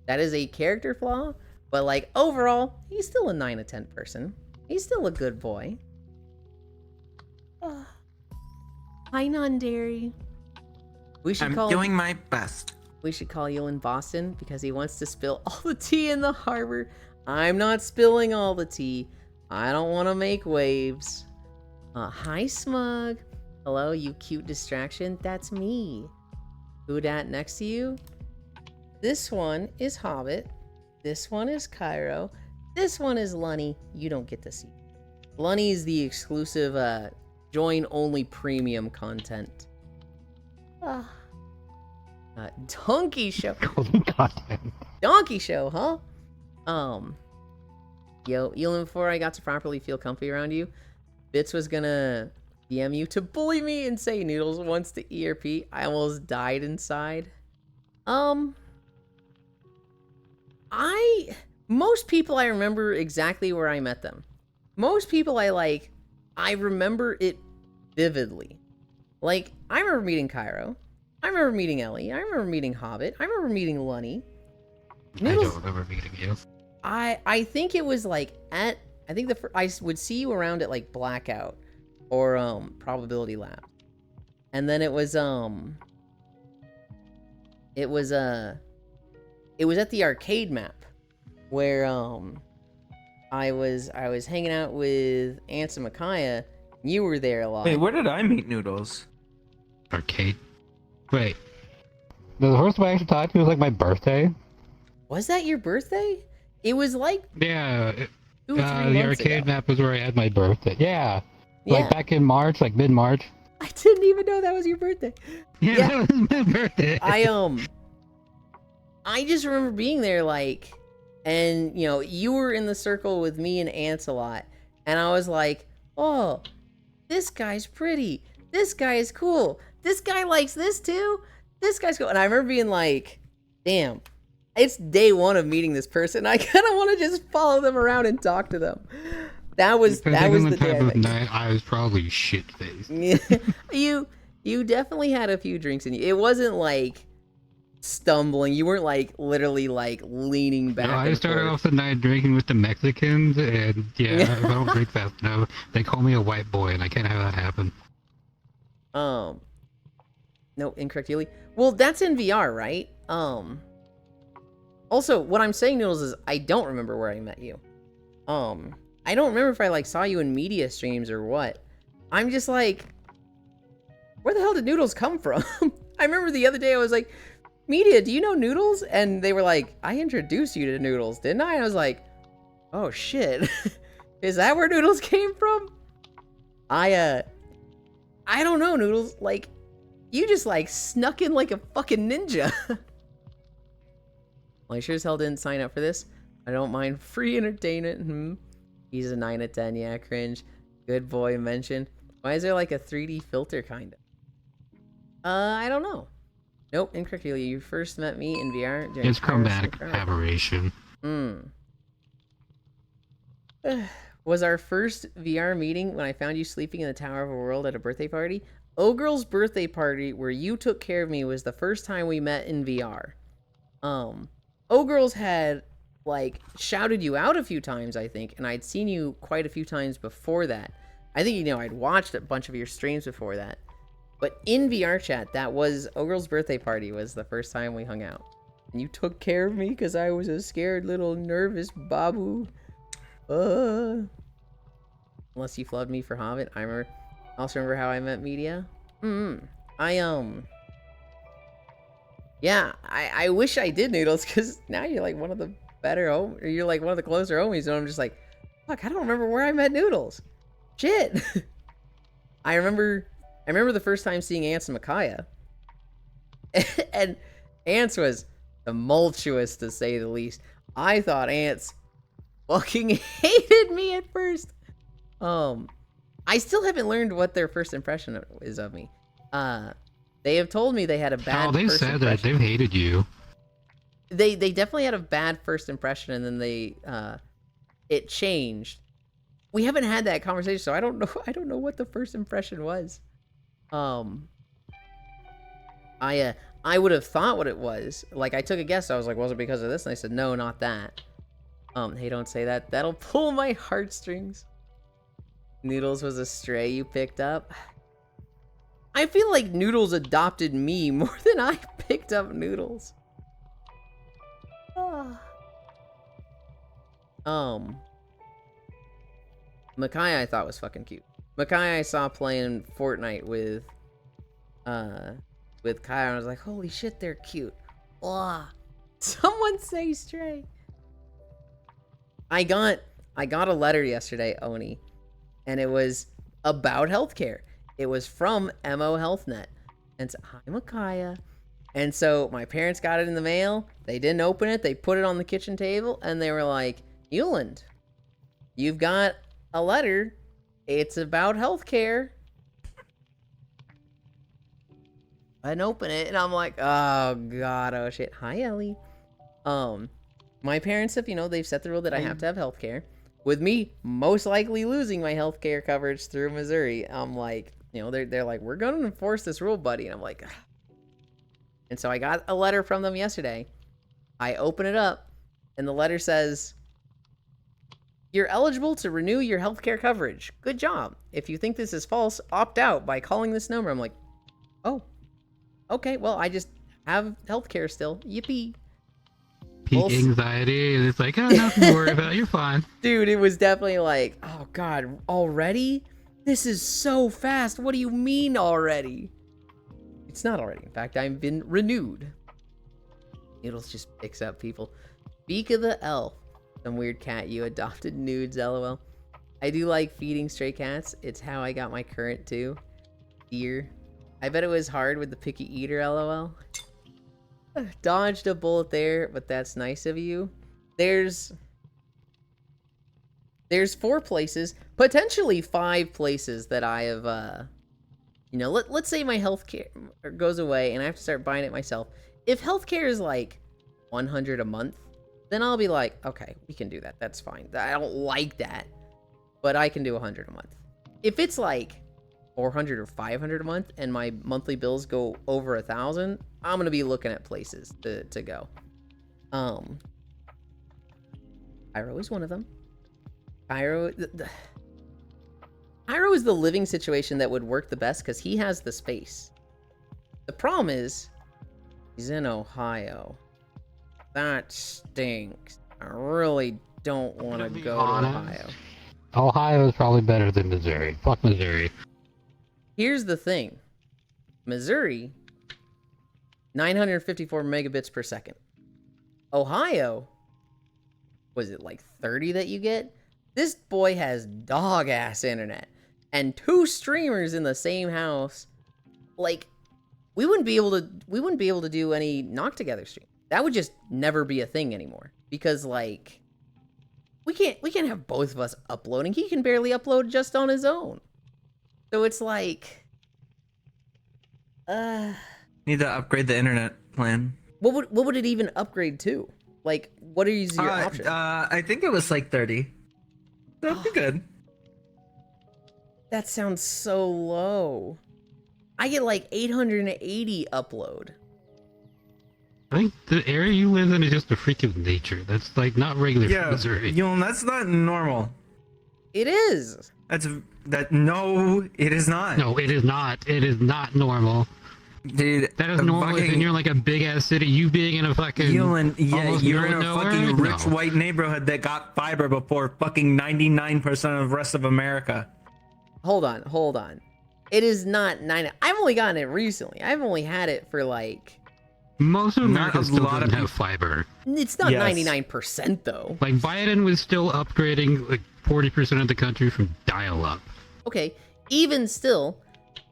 is a character flaw, but, like, overall, he's still a 9 out of 10 person. He's still a good boy. Hi, non-dairy. I'm doing my best. We should call you in Boston because he wants to spill all the tea in the harbor. I'm not spilling all the tea. I don't want to make waves. Hi, Smug. Hello, you cute distraction. That's me. Who dat next to you? This one is Hobbit. This one is Cairo. This one is Lunny. You don't get to see. Lunny is the exclusive join-only premium content. Donkey Show. Donkey Show, huh? Yo, even before I got to properly feel comfy around you, Bits was gonna DM you to bully me and say Noodles wants to ERP. I almost died inside. Most people I remember exactly where I met them. Most people I remember it vividly. Like, I remember meeting Cairo. I remember meeting Ellie. I remember meeting Hobbit. I remember meeting Lunny. Noodles, I don't remember meeting you. I think it was like I would see you around at like Blackout or Probability Lab. And then it was at the arcade map where I was hanging out with Ants and Micaiah. You were there a lot. Wait, where did I meet Noodles? Arcade. Wait. The first time I actually talked to you was like my birthday. Was that your birthday? It was like Yeah. 2 or 3 The months arcade ago. map was where I had my birthday. Yeah. Yeah. Like back in March, like mid-March. I didn't even know that was your birthday. Yeah, that was my birthday. I just remember being there, like, and you know, you were in the circle with me and Ants a lot, and I was like, oh, this guy's pretty. This guy is cool. This guy likes this too. This guy's cool. And I remember being like, damn, it's day one of meeting this person. I kind of want to just follow them around and talk to them. That was the day I met you. Night, I was probably shit-faced. You definitely had a few drinks in you. It wasn't like stumbling. You weren't like literally like leaning back. No, I started off the night drinking with the Mexicans, and yeah, if I don't drink fast enough, they call me a white boy, and I can't have that happen. No, incorrect, Yuli. Well, that's in VR, right? Also, what I'm saying, Noodles, is I don't remember where I met you. I don't remember if I like saw you in media streams or what. I'm just like, where the hell did Noodles come from? I remember the other day I was like, Media, do you know Noodles? And they were like, I introduced you to Noodles, didn't I? And I was like, oh shit. Is that where Noodles came from? I don't know, Noodles. Like, you just like snuck in like a fucking ninja. Well, I sure as hell didn't sign up for this. I don't mind free entertainment. He's a 9 out of 10. Yeah, cringe. Good boy mentioned. Why is there like a 3D filter kind of? I don't know. Nope, incorrectly. You first met me in VR during It's chromatic aberration. Was our first VR meeting when I found you sleeping in the Tower of a World at a birthday party? Ogirl's birthday party where you took care of me was the first time we met in VR. Ogirl's had like shouted you out a few times, I think, and I'd seen you quite a few times before that. I think, you know, I'd watched a bunch of your streams before that. But in VR chat, that was Ogirl's birthday party was the first time we hung out. And you took care of me because I was a scared little nervous babu. Unless you flubbed me for Hobbit. I also remember how I met Media. Yeah, I wish I did Noodles, because now you're like one of the better or you're like one of the closer homies, and I'm just like, fuck, I don't remember where I met Noodles. Shit. I remember the first time seeing Ants and Micaiah. And Ants was tumultuous, to say the least. I thought Ants fucking hated me at first. I still haven't learned what their first impression is of me. They have told me they had a bad. Oh, they've first said impression. that they've hated you. They definitely had a bad first impression, and then it changed. We haven't had that conversation, so I don't know what the first impression was. I would have thought what it was. Like, I took a guess. I was like, was it because of this? And they said, no, not that. Hey, don't say that. That'll pull my heartstrings. Noodles was a stray you picked up. I feel like Noodles adopted me more than I picked up Noodles. Micaiah I thought was fucking cute. Micaiah I saw playing Fortnite with Kyle, and I was like, holy shit, they're cute. Blah. Someone say stray. I got a letter yesterday, Oni, and it was about healthcare. It was from MO HealthNet. And so, hi, Micaiah. And so my parents got it in the mail. They didn't open it. They put it on the kitchen table, and they were like, Euland, you've got a letter. It's about healthcare. I didn't open it, and I'm like, oh god, oh shit. Hi, Ellie. My parents have, they've set the rule that I have to have healthcare. With me most likely losing my healthcare coverage through Missouri, I'm like, they're like, we're going to enforce this rule, buddy. And I'm like, ugh. And so I got a letter from them yesterday. I open it up, and the letter says, you're eligible to renew your healthcare coverage. Good job. If you think this is false, opt out by calling this number. I'm like, oh, okay, well, I just have healthcare still. Yippee. Peak anxiety, and it's like, oh, nothing to worry about. You're fine. Dude, it was definitely like, oh god, already? This is so fast. What do you mean already? It's not already. In fact, I've been renewed. Noodles just picks up people. Beak of the Elf. Some weird cat you adopted, nudes, lol. I do like feeding stray cats. It's how I got my current too. Deer. I bet it was hard with the picky eater, lol. Dodged a bullet there, but that's nice of you. There's 4 places, potentially 5 places that I have, let's say my healthcare goes away and I have to start buying it myself. If healthcare is like $100 a month, then I'll be like, okay, we can do that. That's fine. I don't like that, but I can do $100 a month. If it's like $400 or $500 a month and my monthly bills go over $1,000, I'm gonna be looking at places to go. Cairo is one of them. Cairo is the living situation that would work the best because he has the space. The problem is he's in Ohio. That stinks. I really don't want to go to Ohio. Ohio is probably better than Missouri. Fuck Missouri. Here's the thing. Missouri, 954 megabits per second. Ohio, was it like 30 that you get? This boy has dog-ass internet. And 2 streamers in the same house. Like, we wouldn't be able to do any knock together stream. That would just never be a thing anymore. Because, like, we can't have both of us uploading. He can barely upload just on his own. So it's like, need to upgrade the internet plan. What would it even upgrade to? Like, what is your option? I think it was like 30. That'd be good. That sounds so low. I get like 880 upload. I think the area you live in is just a freak of nature. That's like not regular for Missouri. That's not normal. It is. No, it is not. No, it is not. It is not normal. Dude, that is normal if you're like a big ass city. You being in a fucking you're in a fucking rich white neighborhood that got fiber before fucking 99% of the rest of America. Hold on. It is not 9. I've only gotten it recently. I've only had it for like. Most of Not America a still lot doesn't of have fiber. It's not Yes. 99% though. Like Biden was still upgrading like 40% of the country from dial-up. Okay, even still,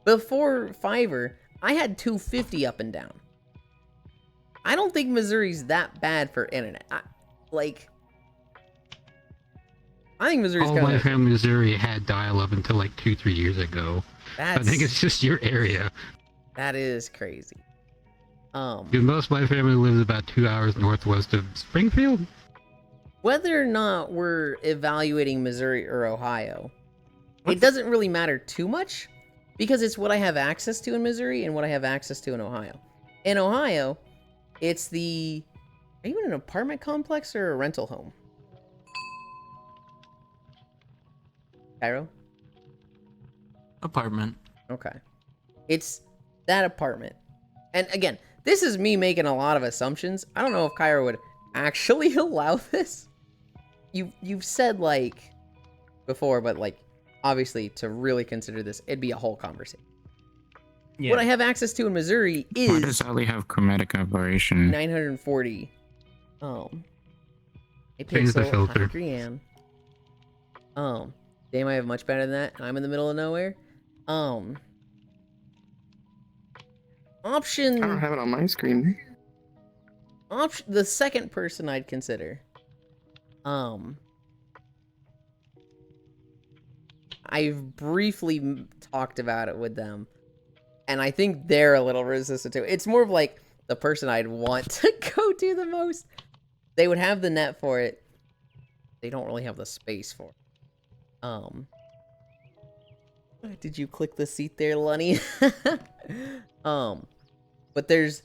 before fiber, I had 250 up and down. I don't think Missouri's that bad for internet. I think Missouri's All kind my of. family in Missouri had dial-up until like 2-3 years ago. I think it's just your area. That is crazy. Because most of my family lives about 2 hours northwest of Springfield. Whether or not we're evaluating Missouri or Ohio, it doesn't really matter too much because it's what I have access to in Missouri and what I have access to in Ohio. In Ohio, it's the. Are you in an apartment complex or a rental home? Cairo? Apartment. Okay. It's that apartment. And again, this is me making a lot of assumptions. I don't know if Cairo would actually allow this. You've said like before, but like obviously to really consider this, it'd be a whole conversation. Yeah. What I have access to in Missouri Why does is Ali have chromatic aberration? 940. A Change the pixel, filter. high degree damn, I have much better than that. I'm in the middle of nowhere. Option. I don't have it on my screen. The second person I'd consider. I've briefly talked about it with them, and I think they're a little resistant to it. It's more of like the person I'd want to go to the most. They would have the net for it. They don't really have the space for it. Did you click the seat there, Lunny? But there's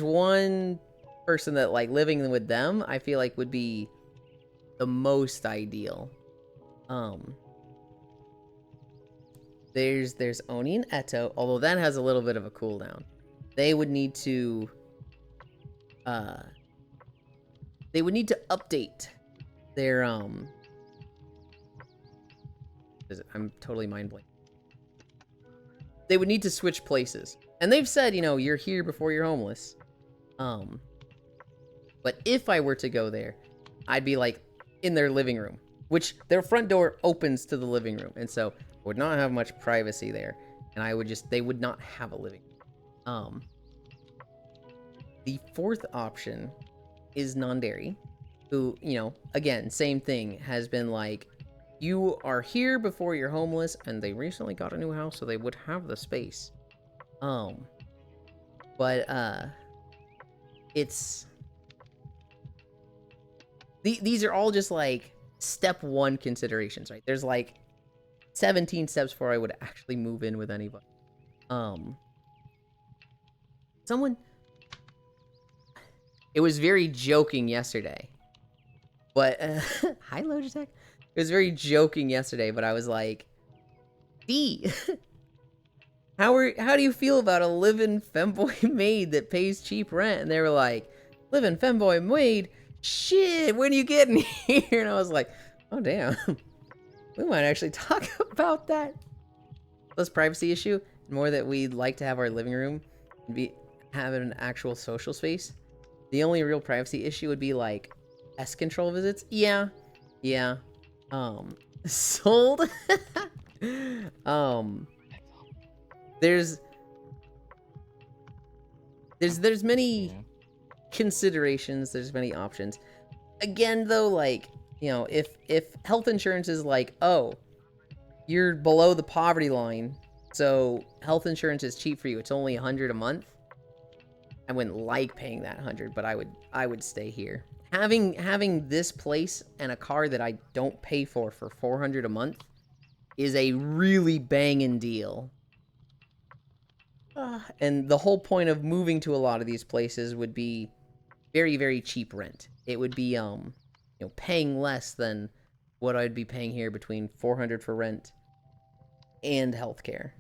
one person that like living with them I feel like would be the most ideal. There's Oni and Eto, although that has a little bit of a cooldown. They would need to update their I'm totally mind blank. They would need to switch places. And they've said, you're here before you're homeless. But if I were to go there, I'd be like in their living room, which their front door opens to the living room. And so would not have much privacy there. And they would not have a living room. The fourth option is Nanderi, who, again, same thing, has been like, you are here before you're homeless, and they recently got a new house, so they would have the space. It's... These are all just, like, step 1 considerations, right? There's, like, 17 steps before I would actually move in with anybody. Someone... It was very joking yesterday. But, hi, Logitech. It was very joking yesterday, but I was like, D, how do you feel about a live-in femboy maid that pays cheap rent? And they were like, live-in femboy maid? Shit, when are you getting here? And I was like, oh, damn. We might actually talk about that. Less privacy issue, more that we'd like to have our living room have an actual social space. The only real privacy issue would be like pest control visits. Yeah. Sold. There's many considerations, there's many options. Again, though, like, if health insurance is like, oh, you're below the poverty line, so health insurance is cheap for you, it's only $100 a month, I wouldn't like paying that $100, but I would stay here. Having this place and a car that I don't pay for $400 a month is a really banging deal. And the whole point of moving to a lot of these places would be very, very cheap rent. It would be paying less than what I'd be paying here, between $400 for rent and healthcare.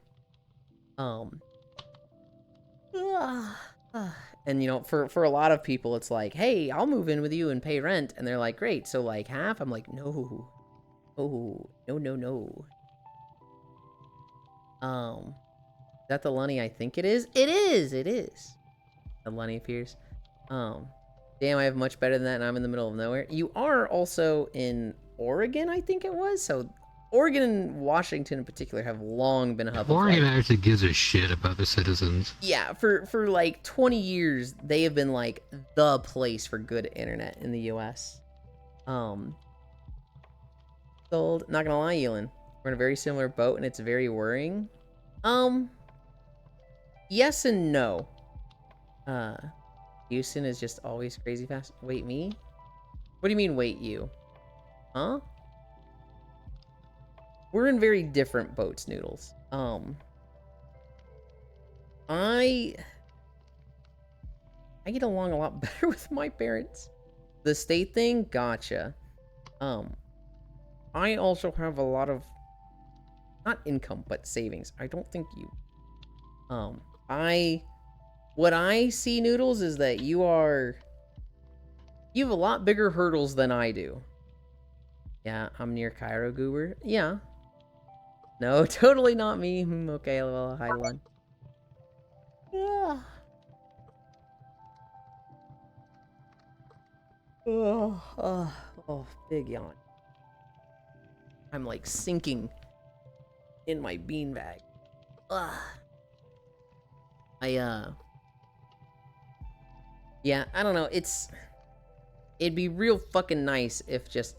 And for a lot of people, it's like, hey, I'll move in with you and pay rent, and they're like, great, so like half? I'm like, no. that the Lunny I think it is? It is! It is! The Lunny appears. Damn, I have much better than that, and I'm in the middle of nowhere. You are also in Oregon, I think it was? So, Oregon and Washington in particular have long been a hub of, Oregon like, actually gives a shit about the citizens. yeah, for like 20 years, they have been like the place for good internet in the US. Sold. Not gonna lie, Elin. We're in a very similar boat and it's very worrying. Yes and no. Houston is just always crazy fast. Wait, me? What do you mean, wait you? Huh? We're in very different boats, Noodles. I get along a lot better with my parents. The state thing, gotcha. I also have a lot of, not income, but savings. I don't think you, what I see, Noodles, is that you have a lot bigger hurdles than I do. Yeah, I'm near Cairo, Goober. Yeah. No, totally not me. Okay, well, hi, Lun. Yeah. Oh, big yawn. I'm like sinking in my beanbag. Yeah, I don't know. It'd be real fucking nice if just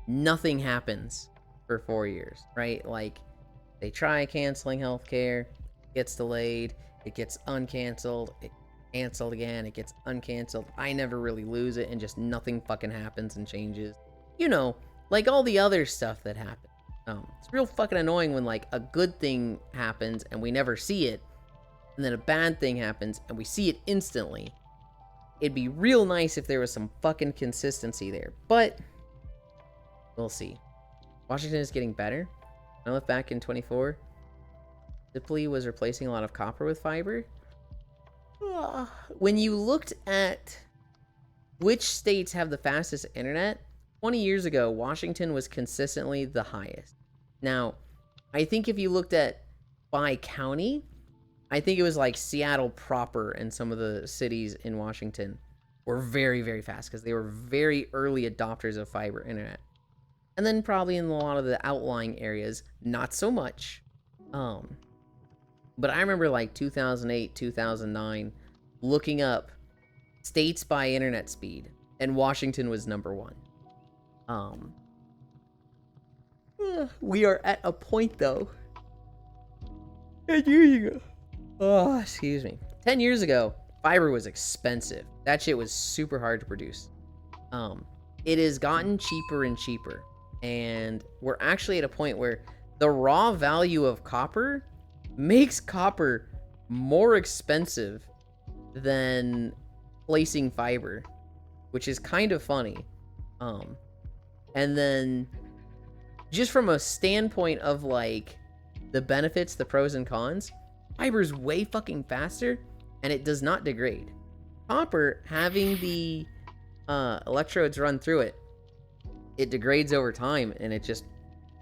nothing happens for 4 years, right? Like, they try canceling healthcare, it gets delayed, it gets uncanceled, it canceled again, it gets uncanceled. I never really lose it, and just nothing fucking happens and changes. You know, like all the other stuff that happens. It's real fucking annoying when, like, a good thing happens and we never see it, and then a bad thing happens and we see it instantly. It'd be real nice if there was some fucking consistency there, but we'll see. Washington is getting better. I look back in 24. Ziply was replacing a lot of copper with fiber. When you looked at which states have the fastest internet, 20 years ago, Washington was consistently the highest. Now, I think if you looked at by county, I think it was like Seattle proper and some of the cities in Washington were very, very fast because they were very early adopters of fiber internet. And then probably in a lot of the outlying areas, not so much. But I remember like 2008, 2009, looking up states by internet speed, and Washington was number one. We are at a point though. And here you go. Oh, excuse me. 10 years ago, fiber was expensive. That shit was super hard to produce. It has gotten cheaper and cheaper. And we're actually at a point where the raw value of copper makes copper more expensive than placing fiber, which is kind of funny. And then just from a standpoint of like the benefits, the pros and cons, fiber's way fucking faster and it does not degrade. Copper, having the electrodes run through it, it degrades over time and it just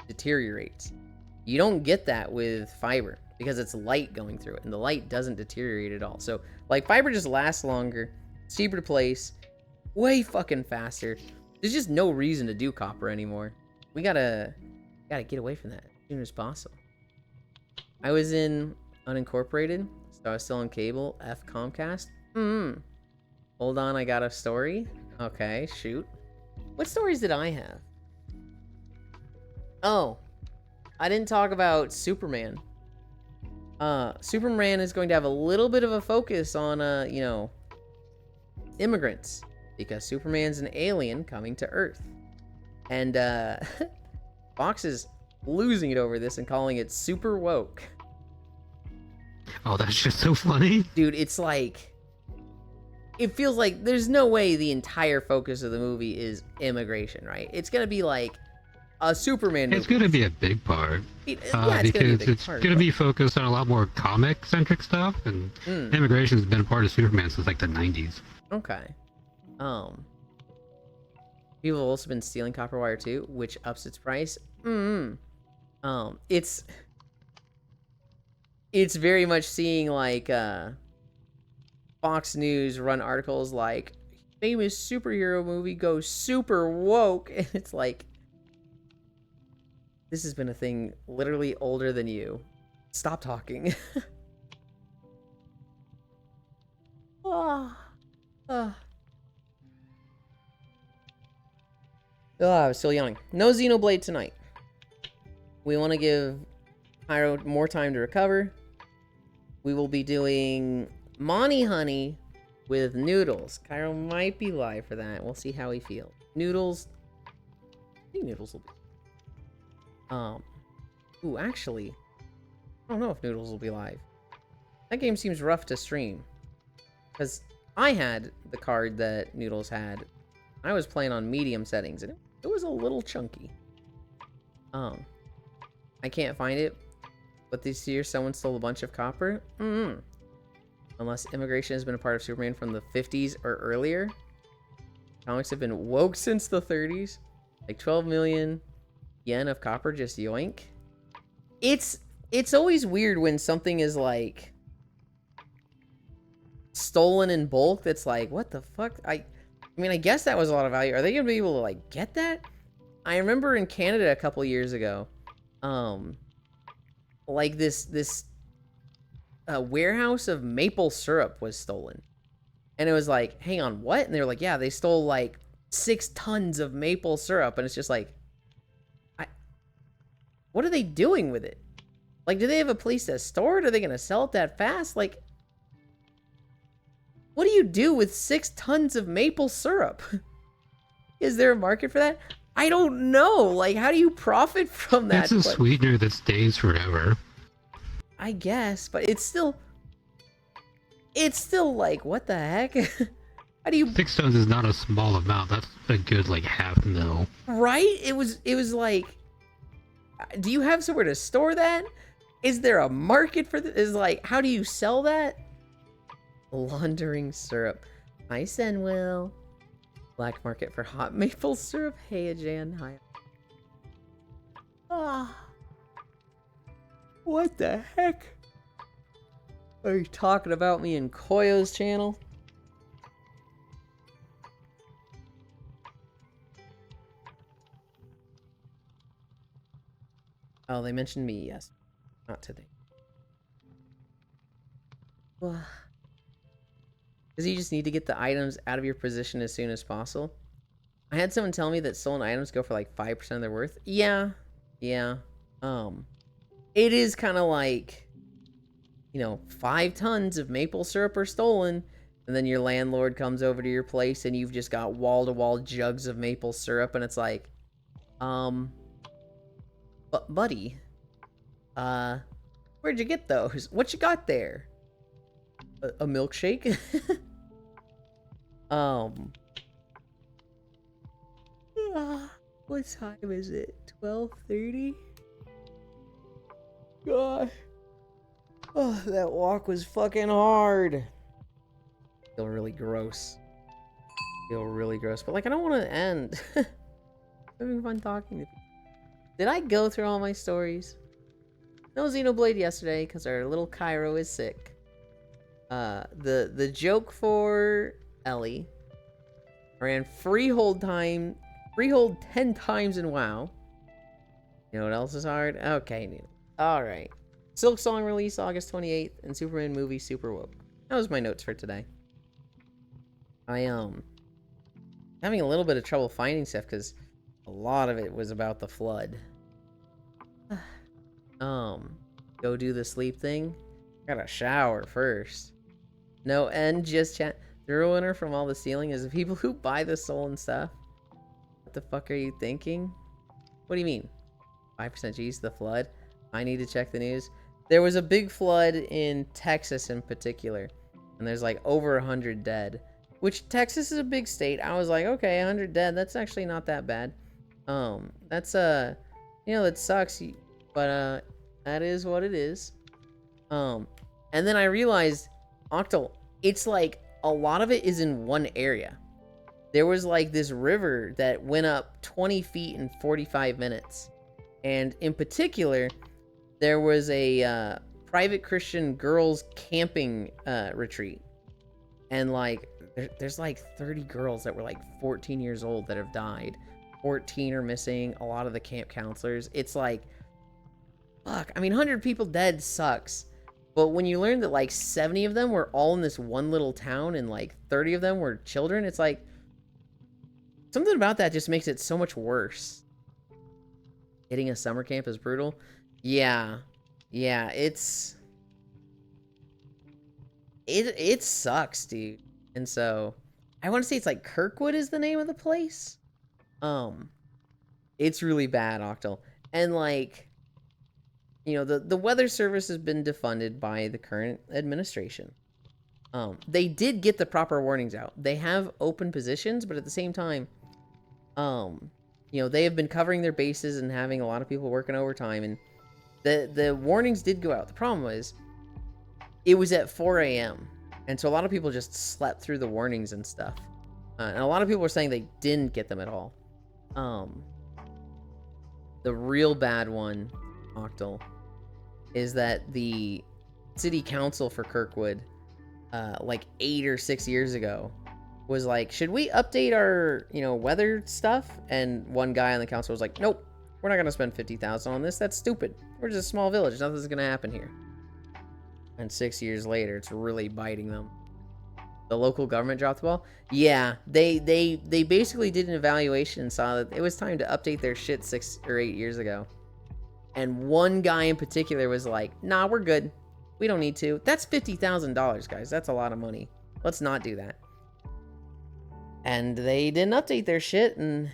deteriorates. You don't get that with fiber because it's light going through it, and the light doesn't deteriorate at all. So, like, fiber just lasts longer, it's cheaper to place, way fucking faster. There's just no reason to do copper anymore. We gotta get away from that as soon as possible. I was in unincorporated, so I was still on cable. F Comcast. Hold on, I got a story. Okay, shoot. What stories did I have? Oh, I didn't talk about Superman. Superman is going to have a little bit of a focus on, you know, immigrants, because Superman's an alien coming to Earth. And, Fox is losing it over this and calling it super woke. Oh, that's just so funny. Dude, it's like, it feels like there's no way the entire focus of the movie is immigration, right? It's gonna be like a Superman movie. It's gonna be a big part. It's because gonna be a big it's part, gonna be focused on a lot more comic-centric stuff, and immigration's been a part of Superman since like the 90s. Okay. People have also been stealing copper wire too, which ups its price. It's it's very much seeing like Fox News run articles like famous superhero movie goes super woke, and it's like, this has been a thing literally older than you. Stop talking. I was still yawning. No Xenoblade tonight. We want to give Pyro more time to recover. We will be doing Monty Honey with Noodles. Cairo might be live for that. We'll see how he feels. Noodles. I think Noodles will be. Ooh, actually, I don't know if Noodles will be live. That game seems rough to stream. Because I had the card that Noodles had. I was playing on medium settings, and it was a little chunky. I can't find it, but this year someone stole a bunch of copper. Unless immigration has been a part of Superman from the 50s or earlier. Comics have been woke since the 30s. Like 12 million yen of copper, just yoink. It's always weird when something is like stolen in bulk. That's like, what the fuck? I mean, I guess that was a lot of value. Are they gonna be able to like get that? I remember in Canada a couple years ago, like this warehouse of maple syrup was stolen, and it was like, hang on, what? And they were like, yeah, they stole like 6 tons of maple syrup, and it's just like, what are they doing with it? Like, do they have a place to store it? Are they gonna sell it that fast? Like, what do you do with 6 tons of maple syrup? Is there a market for that? I don't know. Like, how do you profit from that? It's a sweetener that stays forever. I guess, but it's still like, what the heck? How do you... 6 tons is not a small amount. That's a good, like, half mil. Right? It was like, do you have somewhere to store that? Is there a market for this? Is like, how do you sell that? Laundering syrup. Hi, Senwell. Black market for hot maple syrup. Hey, Ajan. Hi. What the heck? Are you talking about me in Koyo's channel? Oh, they mentioned me, yes. Not today. Because you just need to get the items out of your position as soon as possible. I had someone tell me that stolen items go for like 5% of their worth. Yeah. It is kind of like, 5 tons of maple syrup are stolen, and then your landlord comes over to your place and you've just got wall-to-wall jugs of maple syrup, and it's like, but buddy, where'd you get those? What you got there? A milkshake? What time is it? 12:30? God. Oh, that walk was fucking hard. Feel really gross. But like, I don't want to end. Having fun talking to people. Did I go through all my stories? No Xenoblade yesterday because our little Cairo is sick. The joke for Ellie. Ran Freehold 10 times in WoW. You know what else is hard? Okay, alright. Silk Song release August 28th, and Superman movie Super Woke. That was my notes for today. I having a little bit of trouble finding stuff because a lot of it was about the flood. Go do the sleep thing. Gotta shower first. No, and just chat. The real winner from all the stealing is the people who buy the stolen stuff. What the fuck are you thinking? What do you mean? 5% G's the flood? I need to check the news. There was a big flood in Texas in particular, and there's like over 100 dead. Which, Texas is a big state. I was like, okay, 100 dead. That's actually not that bad. That's that sucks, but that is what it is. And then I realized, Octal, it's like a lot of it is in one area. There was like this river that went up 20 feet in 45 minutes. And in particular, there was a private Christian girls camping retreat, and like there's like 30 girls that were like 14 years old that have died. 14 are missing. A lot of the camp counselors. It's like, fuck. I mean, 100 people dead sucks. But when you learn that like 70 of them were all in this one little town and like 30 of them were children, it's like something about that just makes it so much worse. Hitting a summer camp is brutal. Yeah, it sucks, dude. And so I want to say it's like Kirkwood is the name of the place. It's really bad, Octal. And like, you know, the weather service has been defunded by the current administration. They did get the proper warnings out. They have open positions, but at the same time, you know, they have been covering their bases and having a lot of people working overtime, and the warnings did go out. The problem was it was at 4 a.m. and so a lot of people just slept through the warnings and stuff. And a lot of people were saying they didn't get them at all. The real bad one, Octal, is that the city council for Kirkwood, like 8 or 6 years ago, was like, should we update our, you know, weather stuff? And one guy on the council was like, nope, we're not going to spend $50,000 on this. That's stupid. We're just a small village. Nothing's going to happen here. And 6 years later, it's really biting them. The local government dropped the ball. Yeah, they basically did an evaluation and saw that it was time to update their shit 6 or 8 years ago. And one guy in particular was like, nah, we're good. We don't need to. That's $50,000, guys. That's a lot of money. Let's not do that. And they didn't update their shit, and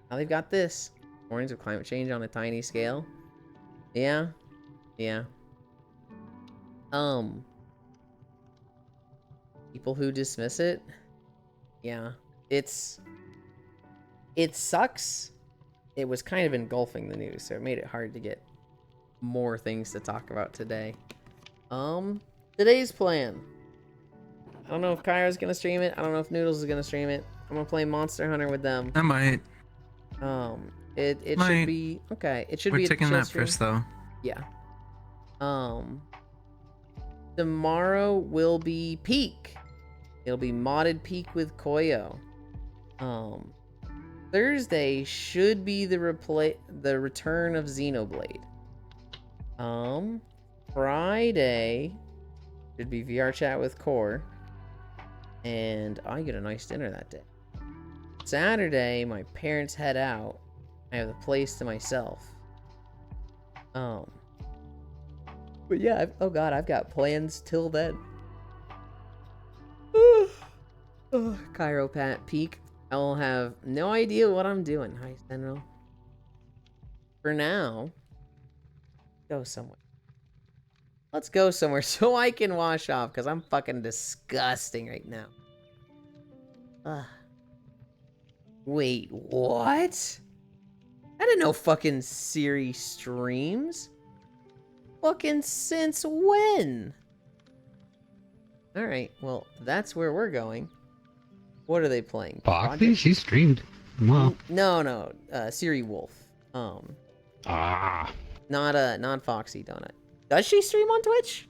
now they've got this. Warnings of climate change on a tiny scale. Yeah. People who dismiss it. Yeah. It sucks. It was kind of engulfing the news, so it made it hard to get more things to talk about today. Today's plan. I don't know if Kairo's gonna stream it. I don't know if Noodles is gonna stream it. I'm gonna play Monster Hunter with them. I might. It should be okay. It should be. We're taking that first, though. Yeah. Tomorrow will be Peak. It'll be modded Peak with Koyo. Thursday should be the return of Xenoblade. Friday should be VR chat with Core. And I get a nice dinner that day. Saturday, my parents head out. I have the place to myself. But yeah, oh god, I've got plans till then. Chiropat Peak. I'll have no idea what I'm doing. Hi, Sentinel. For now, go somewhere. Let's go somewhere so I can wash off, because I'm fucking disgusting right now. Wait, what? I didn't know fucking Siri streams. Fucking since when? Alright, well, that's where we're going. What are they playing? Foxy? She streamed. Well. No, Siri Wolf. Ah. Not Foxy Donut. Does she stream on Twitch?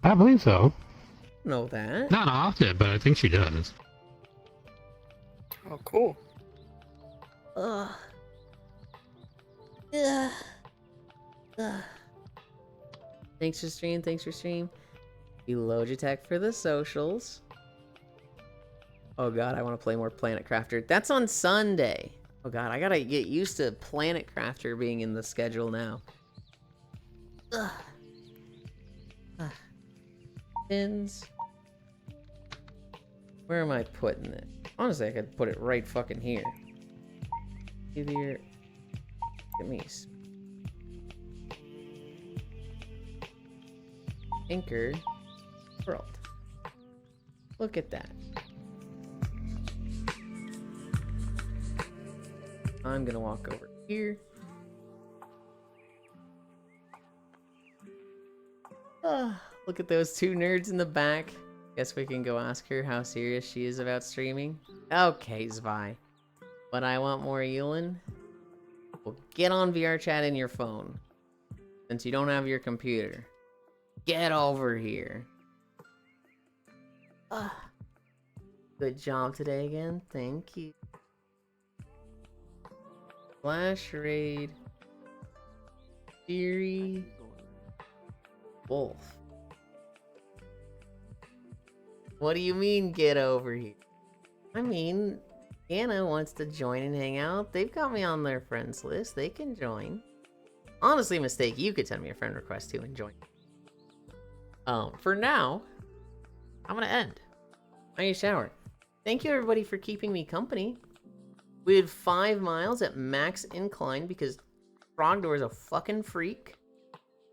I believe so. Know that. Not often, but I think she does. Oh, cool. Ugh. Thanks for stream. You Logitech for the socials. Oh god, I want to play more Planet Crafter. That's on Sunday. Oh god, I gotta get used to Planet Crafter being in the schedule now. Pins. Where am I putting it? Honestly, I could put it right fucking here. Give your... Get me... Anchor World. Look at that. I'm gonna walk over here. Look at those two nerds in the back. Guess we can go ask her how serious she is about streaming. Okay, Zvi. But I want more Yulin. Well, get on VR chat in your phone. since you don't have your computer. Get over here. Good job today again. Thank you. Flash Raid. Theory. Wolf. What do you mean, get over here? I mean, Anna wants to join and hang out. They've got me on their friends list. They can join. Honestly, mistake. You could send me a friend request too and join. For now, I'm gonna end. I need a shower. Thank you everybody for keeping me company. We did 5 miles at max incline because Frogdoor is a fucking freak.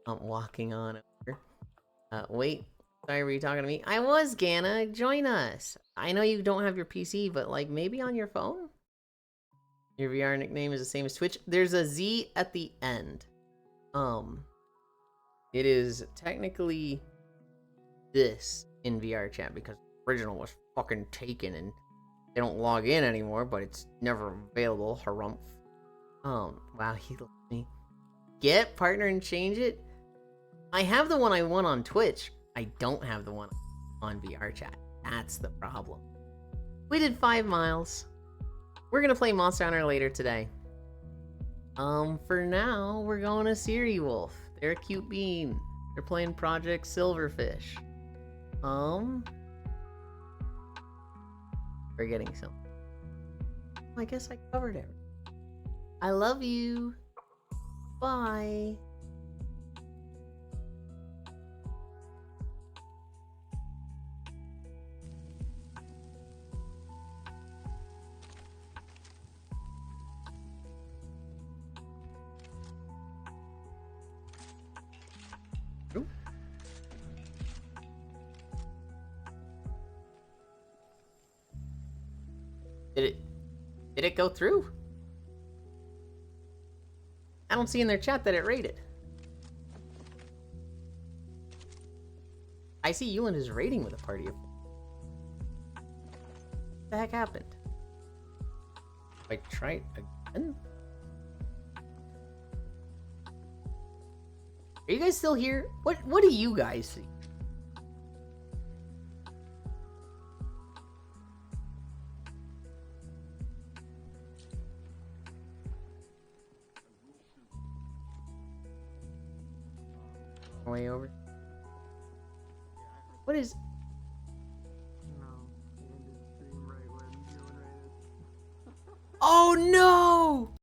I'm walking on over. Wait. Sorry, were you talking to me? I was, Gana. Join us. I know you don't have your PC, but like maybe on your phone? Your VR nickname is the same as Twitch. There's a Z at the end. It is technically this in VR chat because the original was fucking taken and they don't log in anymore, but it's never available. Harumph. Wow, he left me. Get partner and change it. I have the one I won on Twitch. I don't have the one on VR chat. That's the problem. We did 5 miles. We're gonna play Monster Hunter later today. For now, we're going to Siri Wolf. They're a cute bean. They're playing Project Silverfish. Forgetting something. I guess I covered it. I love you. Bye. Ooh. Did it go through? I don't see in their chat that it rated. I see Yuland is raiding with a party of... What the heck happened? I try it again? Are you guys still here? What do you guys see? Way over. What is... Oh no!